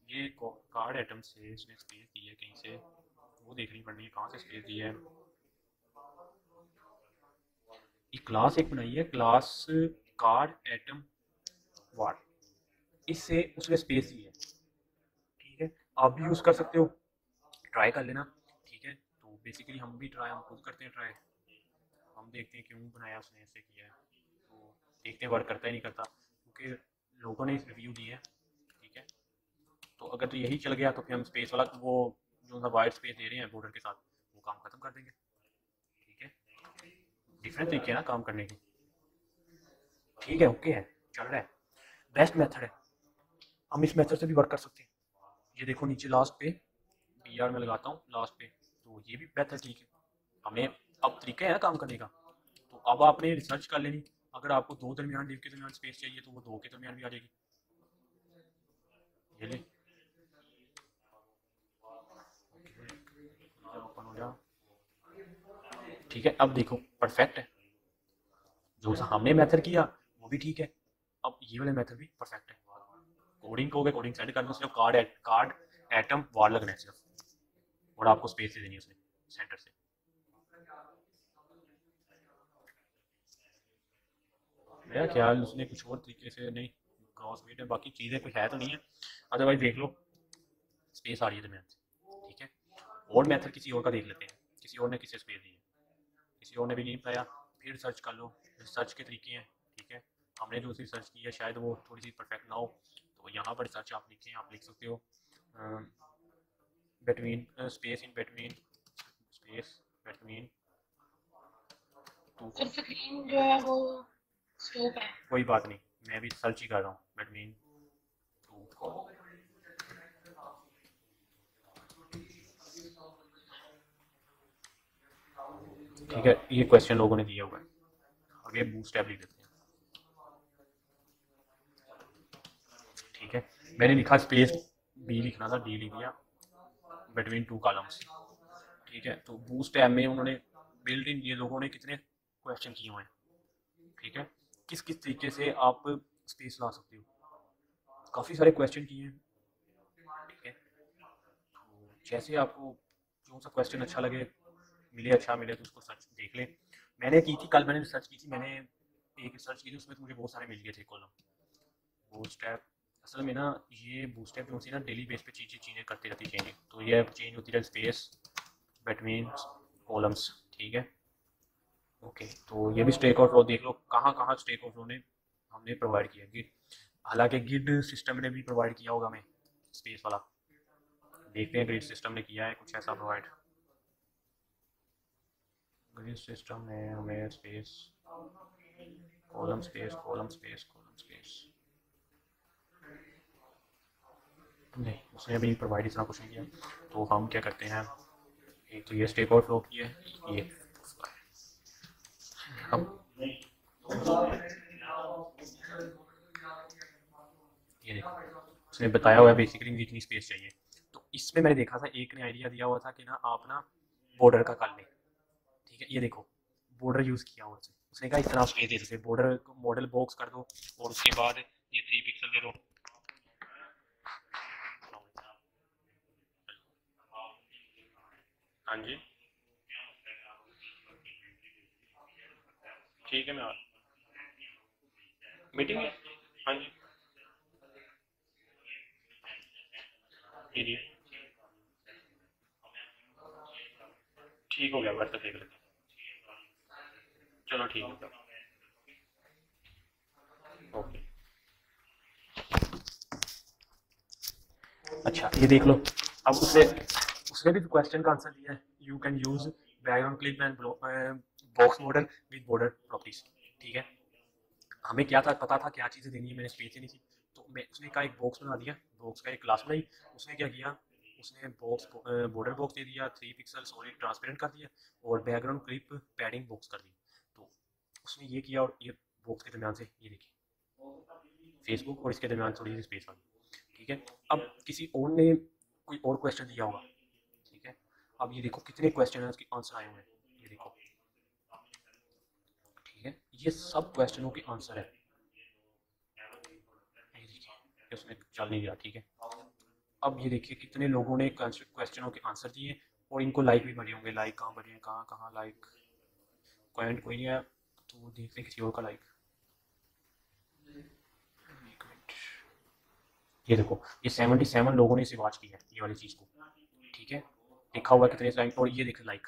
ये कार्ड आइटम से उसने स्पेस दी है कहीं से, वो देखनी पड़नी है कहाँ से स्पेस दी है। एक क्लास एक बनाई है, क्लास कार्ड आइटम वाट, इससे उसने स्पेस दी है, ठीक है, आप भी यूज़ कर सकते हो, ट्राई कर लेना, ठीक है। तो बेसिकली हम भी ट्राई, हम खुद करते हैं ट्राई, हम देखते हैं क्यों बनाया उसने, ऐसे किया है, तो देखते हैं वर्क करता ही नहीं करता, क्योंकि लोगों ने इस रिव्यू दिए हैं, ठीक है। तो अगर तो यही चल गया तो फिर हम स्पेस वाला, वो जो सा वाइट स्पेस दे रहे हैं बॉर्डर के साथ, वो काम खत्म कर देंगे, ठीक है। डिफरेंट तरीके हैं ना काम करने के, ठीक है, ओके है, चल रहा है, बेस्ट मेथड है, हम इस मेथड से भी वर्क कर सकते हैं। ये देखो नीचे लास्ट पे BR में लगाता हूँ लास्ट पे, तो ये भी बेहतर, ठीक है। हमें अब तरीका है ना काम करने का। तो अब आपने रिसर्च कर लेनी, अगर आपको दो दरमियान डिव के दरमियान स्पेस चाहिए तो वो दो के दरमियान भी आ जाएगी। ये ले ओपन हो जा, ठीक है। अब देखो परफेक्ट है, जो हमने मेथड किया वो भी ठीक है, अब ये वाले मेथड भी परफेक्ट है। कोडिंग को कोडिंग सेट करना, सिर्फ कार्ड एटम वार लगना है सिर्फ, और आपको स्पेस दे देनी है उसने सेंटर से। मेरा ख्याल उसने कुछ और तरीके से नहीं क्रॉस मेट है, बाकी चीज़ें कुछ है तो नहीं है, अदरवाइज देख लो स्पेस आ रही है दरमियान से, ठीक है। और मेथड किसी और का देख लेते हैं, किसी और ने किसे स्पेस दी है, किसी और ने भी नहीं बताया, फिर सर्च कर लो, रिसर्च के तरीके हैं, ठीक है। हमने जो रिसर्च की है शायद वो थोड़ी सी परफेक्ट ना हो, तो यहाँ पर रिसर्च आप लिखें, आप लिख सकते हो between space in between space between फिर स्क्रीन जो है वो स्टॉप है। कोई बात नहीं, मैं भी सर्च ही कर रहा हूँ बिटवीन टू। ठीक है, ये क्वेश्चन लोगों ने दिया हुआ है, आगे बूटस्ट्रैप लिख देते हैं, ठीक है। मैंने लिखा स्पेस बी लिखना था, डी लिख दिया, बिटवीन टू कॉलम्स, ठीक है। तो बूटस्ट्रैप में उन्होंने बिल्ट इन ये लोगों ने कितने क्वेश्चन किए हुए हैं, ठीक है, किस किस तरीके से आप स्पेस ला सकते हो, काफ़ी सारे क्वेश्चन किए हैं, ठीक है। तो जैसे आपको जो सा क्वेश्चन अच्छा लगे, मिले अच्छा मिले तो उसको सर्च देख लें। मैंने की थी, कल मैंने रिसर्च की थी, मैंने एक रिसर्च की थी, उसमें तो मुझे बहुत सारे मिल गए थे कॉलम। बूटस्ट्रैप असल में ना, ये बूटस्ट्रैप जो सी ना डेली बेस पे चीज़ें करती रहती चेंजिंग, तो ये चेंज होती रहती स्पेस बिटवीन कॉलम्स, ठीक है। ओके, तो ये भी स्टैक ओवरफ्लो देख लो, कहाँ कहाँ स्टैक ओवरफ्लो ने हमने प्रोवाइड किया, गिड, हालांकि गिड सिस्टम ने भी प्रोवाइड किया होगा हमें स्पेस वाला, देखते हैं ग्रिड सिस्टम ने किया है कुछ ऐसा प्रोवाइड। ग्रिड सिस्टम ने हमें space column space column space column space नहीं, उसने अभी प्रोवाइड इतना कुछ नहीं किया। तो हम क्या करते हैं, एक तो ये स्टैक ओवरफ्लो की है, ये अब ये देखो उसने बताया हुआ है बेसिकली मुझे इतनी स्पेस चाहिए। तो इसमें मैंने देखा था, एक ने आइडिया दिया हुआ था कि ना आप ना बॉर्डर का कर लें, ठीक है। ये देखो बॉर्डर यूज़ किया हुआ उसने कहा इतना स्पेस दे सकते, बॉर्डर मॉडल बॉक्स कर दो और उसके बाद ये 3 पिक्सल दे दो। हाँ जी ठीक है, मैं मीटिंग है, हाँ जी जी ठीक हो गया, व्हाट्सएप देख लेते हैं, चलो ठीक है ओके। अच्छा ये देख लो, अब उसने भी क्वेश्चन का आंसर दिया है, you can use background clip and box model with border properties, ठीक है। हमें क्या था, पता था क्या चीज़ें देनी है, मैंने स्पेस देनी थी, तो मैं उसने का एक बॉक्स बना दिया, बॉक्स का एक क्लास बनाई, उसने क्या किया, उसने बॉक्स बॉर्डर बॉक्स दे दिया, 3 पिक्सल सॉलिड ट्रांसपेरेंट कर दिया और बैकग्राउंड क्लिप पैडिंग बॉक्स कर दी। तो उसने ये किया और ये बॉक्स के दरमियान से ये देखिए फेसबुक और इसके दरमियान थोड़ी सी स्पेस आ गई, ठीक है। अब किसी और ने कोई और क्वेश्चन दिया होगा, ठीक है। अब ये देखो कितने क्वेश्चन है उसके आंसर आए हुए हैं, ये देखो, ठीक है, ये सब क्वेश्चनों के आंसर है, ये देखिए उसने चल नहीं दिया, ठीक है। अब ये देखिए कितने लोगों ने क्वेश्चनों के आंसर दिए और इनको लाइक भी बने होंगे, लाइक कहाँ बने हैं, कहाँ कहाँ लाइक, कमेंट कोई नहीं है, तो देखते हैं किसी और का लाइक। ये देखो ये 77 लोगों ने इसे वॉच की है ये वाली चीज़ को, ठीक है। लिखा हुआ कितने लाइक, और ये देखें लाइक,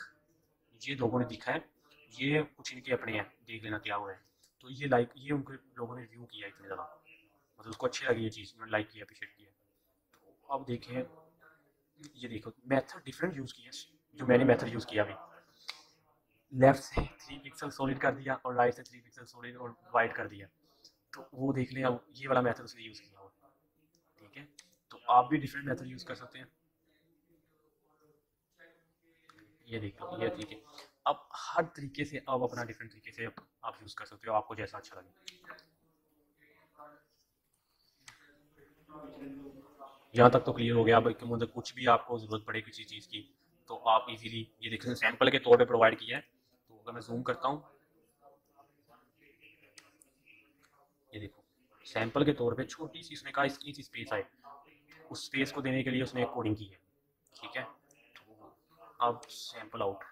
ये लोगों ने दिखा है, ये कुछ इनके अपने हैं, देख लेना क्या हुआ है। तो ये लाइक, ये उनके लोगों ने व्यू किया इतने ज़्यादा, मतलब उसको अच्छी लगी ये चीज़, उन्होंने लाइक किया, अप्रिशिएट किया। तो अब देखें, ये देखो मेथड डिफरेंट यूज़ किया, जो मैंने मेथड यूज़ किया अभी, लेफ्ट से 3 पिक्सल सॉलिड कर दिया और राइट से 3 पिक्सल सॉलिड और वाइट कर दिया, तो वो देख लें, अब ये वाला मेथड उसने यूज़ किया हुआ, ठीक है। तो आप भी डिफरेंट मेथड यूज़ कर सकते हैं, ये देख लो ये, ठीक है। अब हर तरीके से आप अपना डिफरेंट तरीके से आप यूज़ कर सकते हो, आपको जैसा अच्छा लगे। यहाँ तक तो क्लियर हो गया। अब मतलब कुछ भी आपको ज़रूरत पड़े किसी चीज़ की तो आप इजीली ये देख सकते हैं, सैंपल के तौर पे प्रोवाइड किया है। तो अगर मैं जूम करता हूँ, ये देखो सैंपल के तौर पे छोटी सी इसमें कहा इतनी सी स्पेस आए, उस स्पेस को देने के लिए उसने एक कोडिंग की है। ठीक है, तो अब सैंपल आउट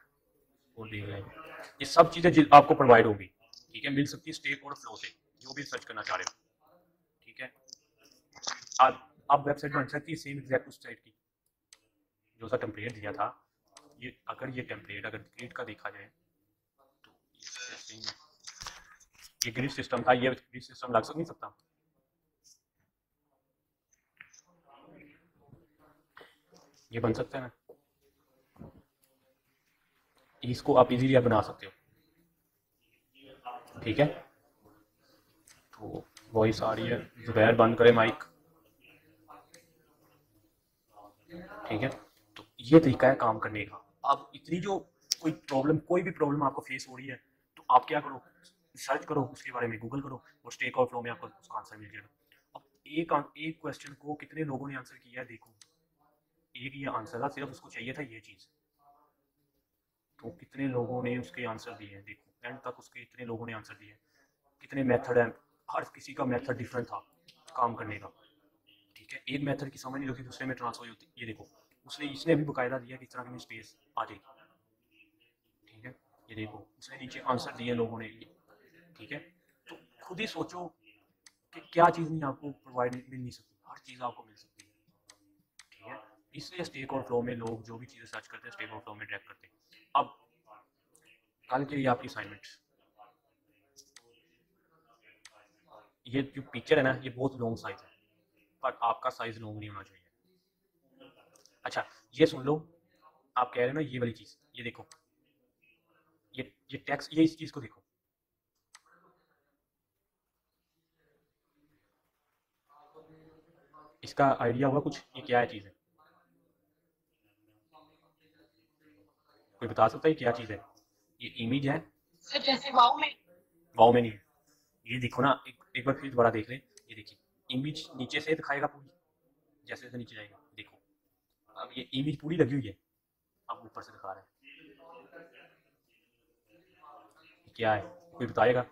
और देख लें, ये सब चीज़ें आपको प्रोवाइड होगी। ठीक है, मिल सकती है स्टेक और फ्लो से, जो भी सर्च करना चाह रहे हो। ठीक है, आप वेबसाइट बन सकती है सेम एग्जैक्ट उस साइट की, जो सा टेम्पलेट दिया था। ये अगर ये टेम्पलेट अगर क्रिएट का देखा जाए तो ये ग्रिड सिस्टम था, ये ग्रिड सिस्टम लग नहीं सकता। ये बन सकता है ना, इसको आप इजीली आप बना सकते हो। ठीक है, तो वॉइस आ रही है, जुबैर बंद करे माइक। ठीक है, तो ये तरीका है काम करने का। अब इतनी जो कोई भी प्रॉब्लम आपको फेस हो रही है तो आप क्या करो, सर्च करो उसके बारे में, गूगल करो और स्टेक और फ्लो में आपको उसका आंसर मिल जाएगा। अब एक क्वेश्चन को कितने लोगों ने आंसर किया है देखो, एक ये आंसर था, सिर्फ उसको चाहिए था ये चीज़, तो कितने लोगों ने उसके आंसर दिए हैं देखो, एंड तक उसके इतने लोगों ने आंसर दिए हैं। कितने मेथड हैं, हर किसी का मेथड डिफरेंट था काम करने का। ठीक है, एक मेथड की समझ नहीं होती दूसरे में ट्रांसफर होती। ये देखो इसने भी बकायदा दिया किस तरह की स्पेस आ जाएगी। ठीक है, ये देखो उसने नीचे आंसर दिए लोगों ने। ठीक है, तो खुद ही सोचो कि क्या चीज़ नहीं आपको प्रोवाइड मिल नहीं सकती, हर चीज़ आपको मिल सकती है। ठीक है, इसलिए स्टेक और फ्लो में लोग जो भी चीज़ें सर्च करते हैं स्टेक और फ्लो में ट्रैक करते हैं। अब कल के लिए आपकी असाइनमेंट, ये जो पिक्चर है ना ये बहुत लॉन्ग साइज है, पर आपका साइज लॉन्ग नहीं होना चाहिए। अच्छा ये सुन लो, आप कह रहे हो ना ये वाली चीज़, ये देखो ये टेक्स्ट, ये इस चीज़ को देखो, इसका आइडिया हुआ कुछ, ये क्या है चीज़ है, कोई बता सकता है क्या चीज़ है? ये इमेज है? सर जैसे वाव में नहीं है। ये देखो ना, एक बार फिर दोबारा देख लें, ये देखिए इमेज नीचे से दिखाएगा पूरी, जैसे जैसे नीचे जाएगा देखो, अब ये इमेज पूरी लगी हुई है, अब ऊपर से दिखा रहा है, क्या है कोई बताएगा?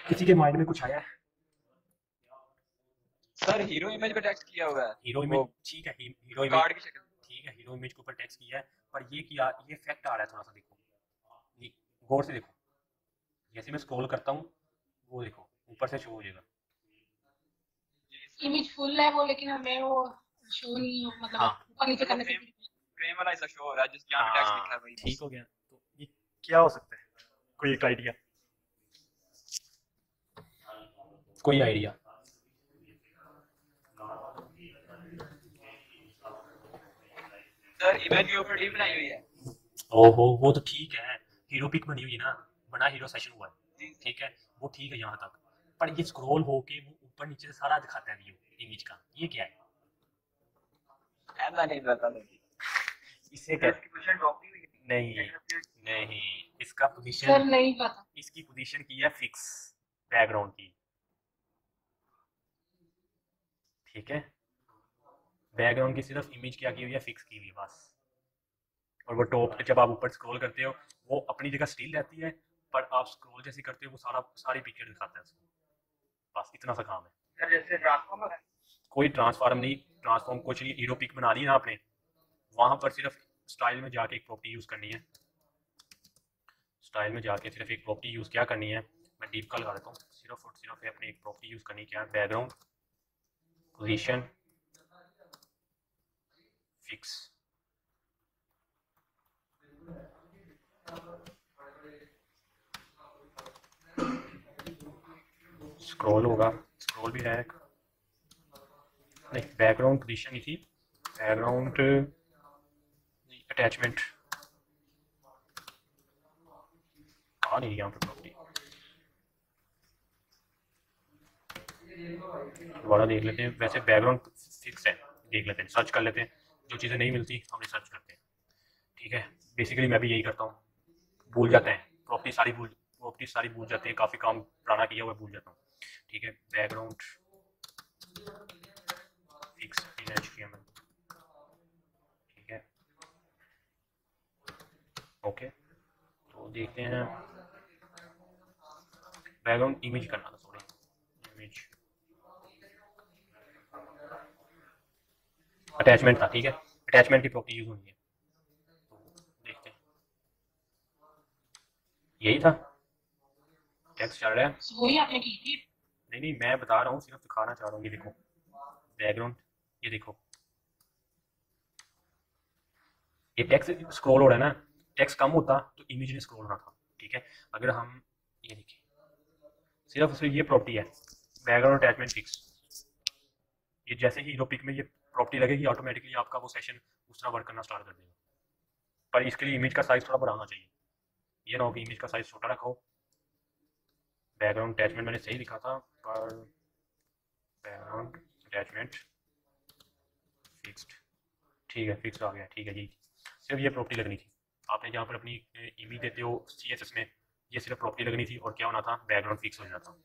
किसी के माइंड में कुछ आया है? सर हीरो इमेज पे टेक्स्ट किया हुआ है, हीरो इमेज ठीक है, हीरो इमेज कार्ड की शक्ल। ठीक है, हीरो इमेज के ऊपर टेक्स्ट किया है, पर ये किया, ये इफेक्ट आ रहा है थोड़ा सा, देखो ये गौर से देखो, जैसे मैं स्क्रॉल करता हूँ वो देखो ऊपर से शो हो जाएगा। इमेज फुल है वो, लेकिन हमें वो शो नहीं मतलब हाँ। ऊपर नीचे करने से फ्रेम वाला ऐसा शो हो रहा है जिस यहाँ पे टेक्स्ट लिखा है भाई। ठीक हो गया, तो ये क्या हो सकता है, कोई एक आइडिया? कोई आइडिया? सर इमेज के ऊपर डी बनाई हुई है। ओहो वो तो ठीक है, हीरो पिक बनी हुई है ना, बना हीरो सेशन हुआ है, ठीक है वो ठीक है यहाँ तक, पर ये स्क्रॉल होके वो ऊपर नीचे से सारा दिखाता है व्यू इमेज का, ये क्या है? ऐसा नहीं पता नहीं, इसे क्या? इसकी पोजीशन ड्रॉप नहीं हुई नहीं नहीं, इसका सर पोजीशन, नहीं पता। इसकी पोजीशन की है फिक्स बैकग्राउंड की। ठीक है, बैकग्राउंड की सिर्फ इमेज क्या की हुई है, फिक्स की हुई है बस, और वो टॉप जब आप ऊपर स्क्रॉल करते हो वो अपनी जगह स्टिल रहती है, पर आप स्क्रॉल जैसे करते हो वो सारी पिक्चर दिखाता है उसको, बस इतना सा काम है। सर जैसे ट्रांसफॉर्मर है। कोई ट्रांसफॉर्म नहीं, ट्रांसफॉर्म कुछ नहीं, हीरो पिक बना ली ना आपने, वहाँ पर सिर्फ स्टाइल में जाके एक प्रॉपर्टी यूज़ करनी है, स्टाइल में जाके सिर्फ एक प्रॉपर्टी यूज़ क्या करनी है, मैं डीप का लगा देता हूँ, सिर्फ और सिर्फ अपनी एक प्रॉपर्टी यूज़ करनी क्या है, बैकग्राउंड पोजीशन फिक्स। स्क्रॉल होगा, स्क्रॉल भी है नहीं, बैकग्राउंड पोजीशन ही थी, बैकग्राउंड अटैचमेंट आ नहीं यहाँ पे प्रॉपर्टी, दोबारा देख लेते हैं, वैसे बैकग्राउंड फिक्स है, देख लेते हैं सर्च कर लेते हैं, जो चीज़ें नहीं मिलती हम रिसर्च करते हैं, ठीक है। बेसिकली मैं भी यही करता हूँ, भूल जाते हैं प्रॉपर्टी सारी भूल जाते हैं, काफ़ी काम पुराना किया हुआ भूल जाता हूँ, ठीक है। बैकग्राउंड फिक्स इन HTML, ठीक है, ओके। तो देखते हैं, बैकग्राउंड इमेज करना था, सॉरी, इमेज अटैचमेंट था, ठीक है। अटैचमेंट की प्रॉपर्टी यूज होनी है, तो देखते हैं, यही था, टेक्स्ट चल रहा है। वही आपने की थी। नहीं, मैं बता रहा हूँ, सिर्फ दिखाना चाह रहा हूँ। ये देखो बैकग्राउंड, ये देखो, ये टेक्स्ट स्क्रॉल हो रहा है ना, टेक्स्ट कम होता तो इमेज ने स्क्रॉल होना था, ठीक है। अगर हम ये देखिए, सिर्फ ये प्रॉपर्टी है, बैकग्राउंड अटैचमेंट फिक्स, ये जैसे ही हीरो पिक में ये प्रॉपर्टी लगेगी ऑटोमेटिकली आपका वो सेशन उस तरह वर्क करना स्टार्ट कर देगा। पर इसके लिए इमेज का साइज थोड़ा बढ़ाना चाहिए, ये ना हो कि इमेज का साइज छोटा रखो। बैकग्राउंड अटैचमेंट मैंने सही लिखा था, पर बैकग्राउंड अटैचमेंट फिक्स्ड, ठीक है, फिक्स आ गया, ठीक है जी। सिर्फ ये प्रॉपर्टी लगनी थी, आपने जहाँ पर अपनी इमेज देते हो CSS में, ये सिर्फ प्रॉपर्टी लगनी थी, और क्या होना था, बैकग्राउंड फिक्स हो जाना था,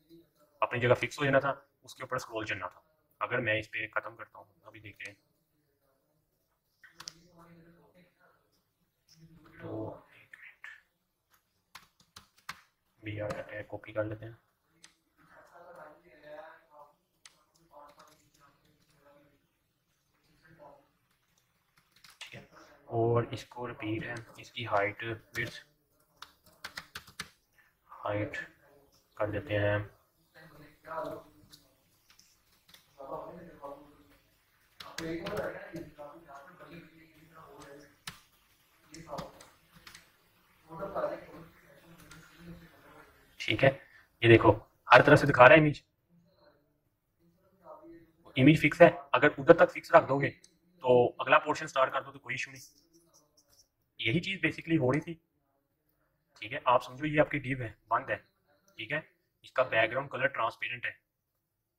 अपनी जगह फिक्स हो जाना था, उसके ऊपर स्क्रॉल चलना था। अगर मैं इस पर ख़त्म करता हूँ, अभी देखते हैं, तो एक मिनट, BR अटैक कॉपी कर लेते हैं, ठीक है, और इसको रिपीट है, इसकी हाइट विड्थ हाइट कर देते हैं, ठीक है। ये देखो हर तरफ से दिखा रहा है इमेज, इमेज फिक्स है, अगर उधर तक फिक्स रख दोगे तो अगला पोर्शन स्टार्ट कर दो तो कोई इशू नहीं, यही चीज़ बेसिकली हो रही थी, ठीक है। आप समझो ये आपकी डिव है, बंद है, ठीक है, इसका बैकग्राउंड कलर ट्रांसपेरेंट है,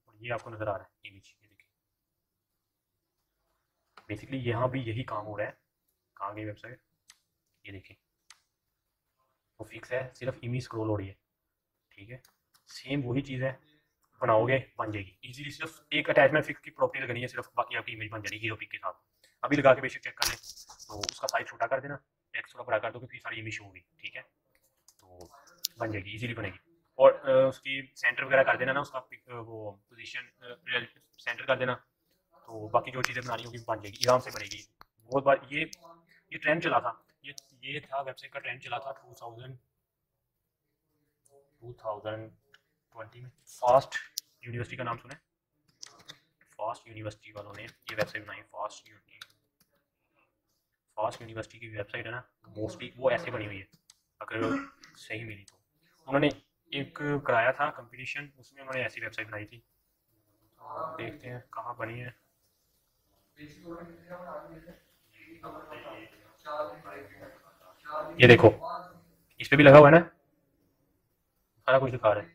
और ये आपको नजर आ रहा है इमेज, ये देखिए, बेसिकली यहाँ भी यही काम हो रहा है। कहाँ गई वेबसाइट, ये देखिए, वो फिक्स है, सिर्फ इमेज स्क्रॉल हो रही है, ठीक है। सेम वही चीज़ है, बनाओगे बन जाएगी इजीली, सिर्फ एक अटैचमेंट फिक्स की प्रॉपर्टी लगनी है, सिर्फ बाकी आपकी इमेज बन जाएगी हीरो पिक के साथ। अभी लगा के बेशक चेक कर लें, तो उसका साइज छोटा कर देना, टेक्स्ट थोड़ा बड़ा कर दो, क्योंकि सारी इमेज होगी, ठीक है, तो बन जाएगी, इजीली बनेगी। और उसकी सेंटर वगैरह कर देना ना, उसका वो पोजीशन सेंटर कर देना, तो बाकी जो चीज़ें बनानी होगी बन जाएगी, आराम से बनेगी। बहुत बार ये ट्रेंड चला था, ये था वेबसाइट का ट्रेंड चला था 2020 में। फास्ट यूनिवर्सिटी का नाम सुने, फास्ट यूनिवर्सिटी वालों ने ये वेबसाइट बनाई, फास्ट यूनिवर्सिटी की वेबसाइट है ना, मोस्टली वो ऐसे बनी हुई है, अगर सही मिली तो। उन्होंने एक कराया था कंपटीशन, उसमें उन्होंने ऐसी वेबसाइट बनाई थी, तो देखते हैं कहाँ बनी है। ये देखो इस पे भी लगा हुआ है ना, सारा कुछ दिखा रहा है।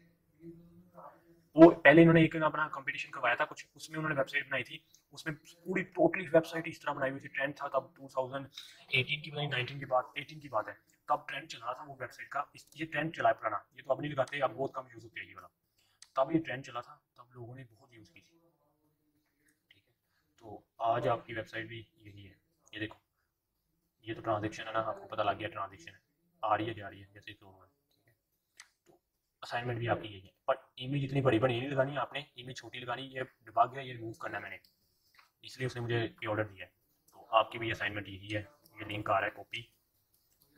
वो पहले इन्होंने एक अपना कंपटीशन करवाया था कुछ, उसमें उन्होंने वेबसाइट बनाई थी, उसमें पूरी टोटली वेबसाइट इस तरह बनाई हुई थी। ट्रेंड था तब 2018 की, 19 की बात, 18 की बात है, तब ट्रेंड चला था वो वेबसाइट का। ये ट्रेंड चला है पुराना, ये तो अब नहीं लगाते, अब बहुत कम यूज़ होती है ये वाला, तब ये ट्रेंड चला था, तब लोगों ने बहुत यूज़ की थी, ठीक है। तो आज आपकी वेबसाइट भी यही है, ये देखो, ये तो ट्रांजेक्शन है ना, आपको पता लग गया ट्रांजेक्शन है, आ रही है जा रही है जैसे फ्लो है, ठीक है। तो असाइनमेंट भी आपकी यही है, पर इमेज इतनी बड़ी बड़ी नहीं लगानी आपने, इमेज छोटी लगानी, ये डिबग है, ये रिमूव करना है मैंने, इसलिए उसने मुझे ये ऑर्डर दिया है। तो आपकी भी असाइनमेंट यही है, ये लिंक आ रहा है कॉपी,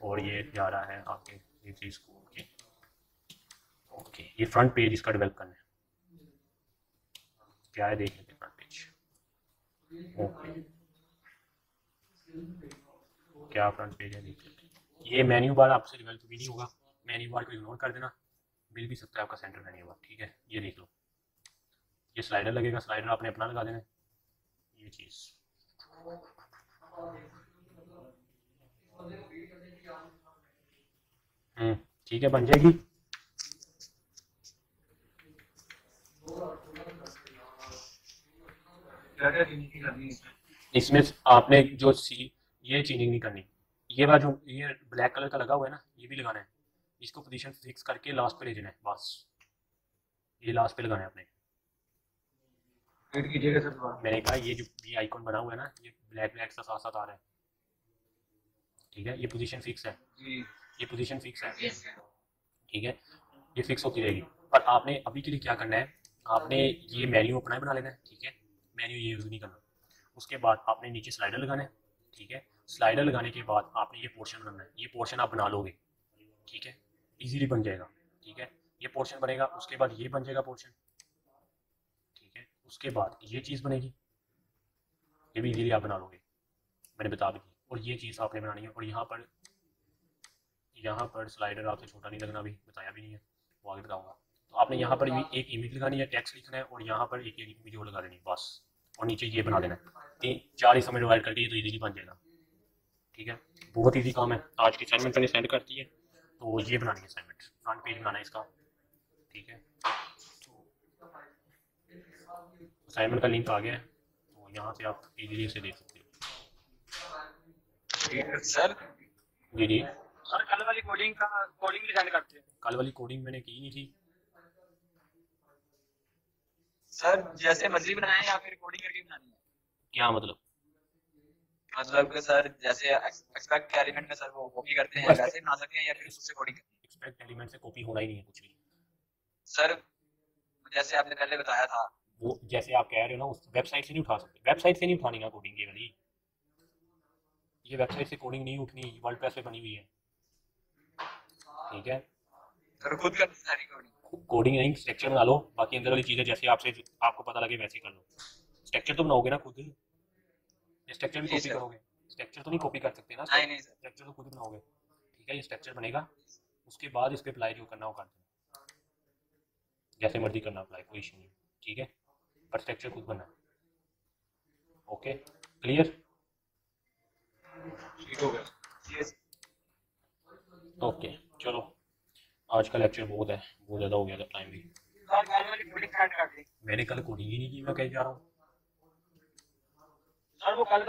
और ये जा रहा है आपके स्कूल के, ओके। ये फ्रंट पेज इसका डेवलप करना है, क्या है देख लेते हैं फ्रंट पेज, ओके, क्या फ्रंट पेज है देख लेते हैं। ये मेन्यू बार आपसे डेवलप भी नहीं होगा, मेन्यू बार को इग्नोर कर देना, मिल भी सकता है आपका सेंटर मेन्यू बार, ठीक है। ये देख लो, ये स्लाइडर लगेगा, स्लाइडर आपने अपना लगा देना, ये चीज़ ठीक है, बन जाएगी। क्या क्या चीज़ें करनी है, इसमें आपने जो ये चेंजिंग नहीं करनी, ये वाला जो ये ब्लैक कलर का लगा हुआ है ना, ये भी लगाना है। इसको पोजीशन फिक्स करके लास्ट पे ले जाना है, बस ये लास्ट पे लगाना है आपने। वेट कीजिएगा सर थोड़ा। मैंने कहा ये जो ये आइकॉन बना हुआ है ना, ये ब्लैक ब्लैक सा साथ साथ आ रहा है, ठीक है, ये पोजीशन फिक्स है, जी ये पोजीशन फिक्स है, यस ठीक है, ये फिक्स होती रहेगी। पर आपने अभी के लिए क्या करना है, आपने ये मेन्यू अपना ही बना लेना है, ठीक है, मेन्यू ये यूज़ नहीं करना। उसके बाद आपने नीचे स्लाइडर लगाना है, ठीक है, स्लाइडर लगाने के बाद आपने ये पोर्शन बनाना है, ये पोर्शन आप बना लोगे, ठीक है, इजीली बन जाएगा, ठीक है, ये पोर्शन बनेगा, उसके बाद ये बन जाएगा पोर्शन, ठीक है, उसके बाद ये चीज़ बनेगी, ये भी इजीली आप बना लोगे, मैंने बता भी दी। और ये चीज़ आपने बनानी है, और यहाँ पर स्लाइडर आपसे छोटा नहीं लगना, अभी बताया भी नहीं है, वो आगे बताऊंगा। तो आपने यहाँ पर भी एक इमेज लगानी है, टेक्स्ट लिखना है, और यहाँ पर एक वीडियो लगा देनी है बस, और नीचे ये बना देना है, 4 हिस्सों में डिवाइड करके ये तो इजीली बन जाएगा, ठीक है, बहुत इजी काम है। आज की असाइनमेंट मैंने सेंड करती है, तो ये बनानी है असाइनमेंट, फ्रंट पेज बनाना है इसका, ठीक है, तो असाइनमेंट का लिंक आ गया है, तो यहाँ से आप इजीली इसे देख सकते हो। सर जी जी, सर कल वाली कोडिंग भी सेंड करते हैं। कल वाली कोडिंग मैंने की नहीं थी। सर जैसे मर्जी बनाए या फिर कोडिंग करके बनानी है? क्या मतलब? मतलब कि सर जैसे एक्सपेक्ट एलिमेंट में सर वो कॉपी करते हैं वैसे बना सकते हैं या फिर उससे कोडिंग करनी है? एक्सपेक्ट एलिमेंट से कॉपी होना ही नहीं है कुछ भी। सर जैसे आपने पहले बताया था वो जैसे आप कह रहे हो ना, उस वेबसाइट से नहीं उठा सकते, वेबसाइट से नहीं उठानी ना कोडिंग, ये वाली, ये वेबसाइट से कोडिंग नहीं उठनी, वर्डप्रेस पे बनी हुई है, ठीक है, सर खुद करनी सारी कोडिंग। कोडिंग नहीं, स्ट्रक्चर बना लो, बाकी अंदर वाली चीज़ें जैसे आपको पता लगे वैसे कर लो। स्ट्रक्चर तो बनाओगे ना खुद, स्ट्रक्चर भी जी कॉपी सर। करोगे, स्ट्रक्चर तो नहीं कॉपी कर सकते ना, नहीं नहीं सर। स्ट्रक्चर तो खुद बनाओगे, ठीक है, ये स्ट्रक्चर बनेगा, उसके बाद इस पर अप्लाई जो करना हो कर देना, जैसे मर्जी करना अप्लाई, कोई इशू नहीं, ठीक है, पर स्ट्रक्चर खुद बनना है। Okay, clear? ठीक हो गया। यस ओके, चलो आज का लेक्चर बहुत है, बहुत ज़्यादा हो गया था टाइम भी। सर कल वाली कोडिंग सेंड कर दी। मैंने कल कोडिंग ही नहीं की, मैं कहीं जा रहा हूँ। सर वो कल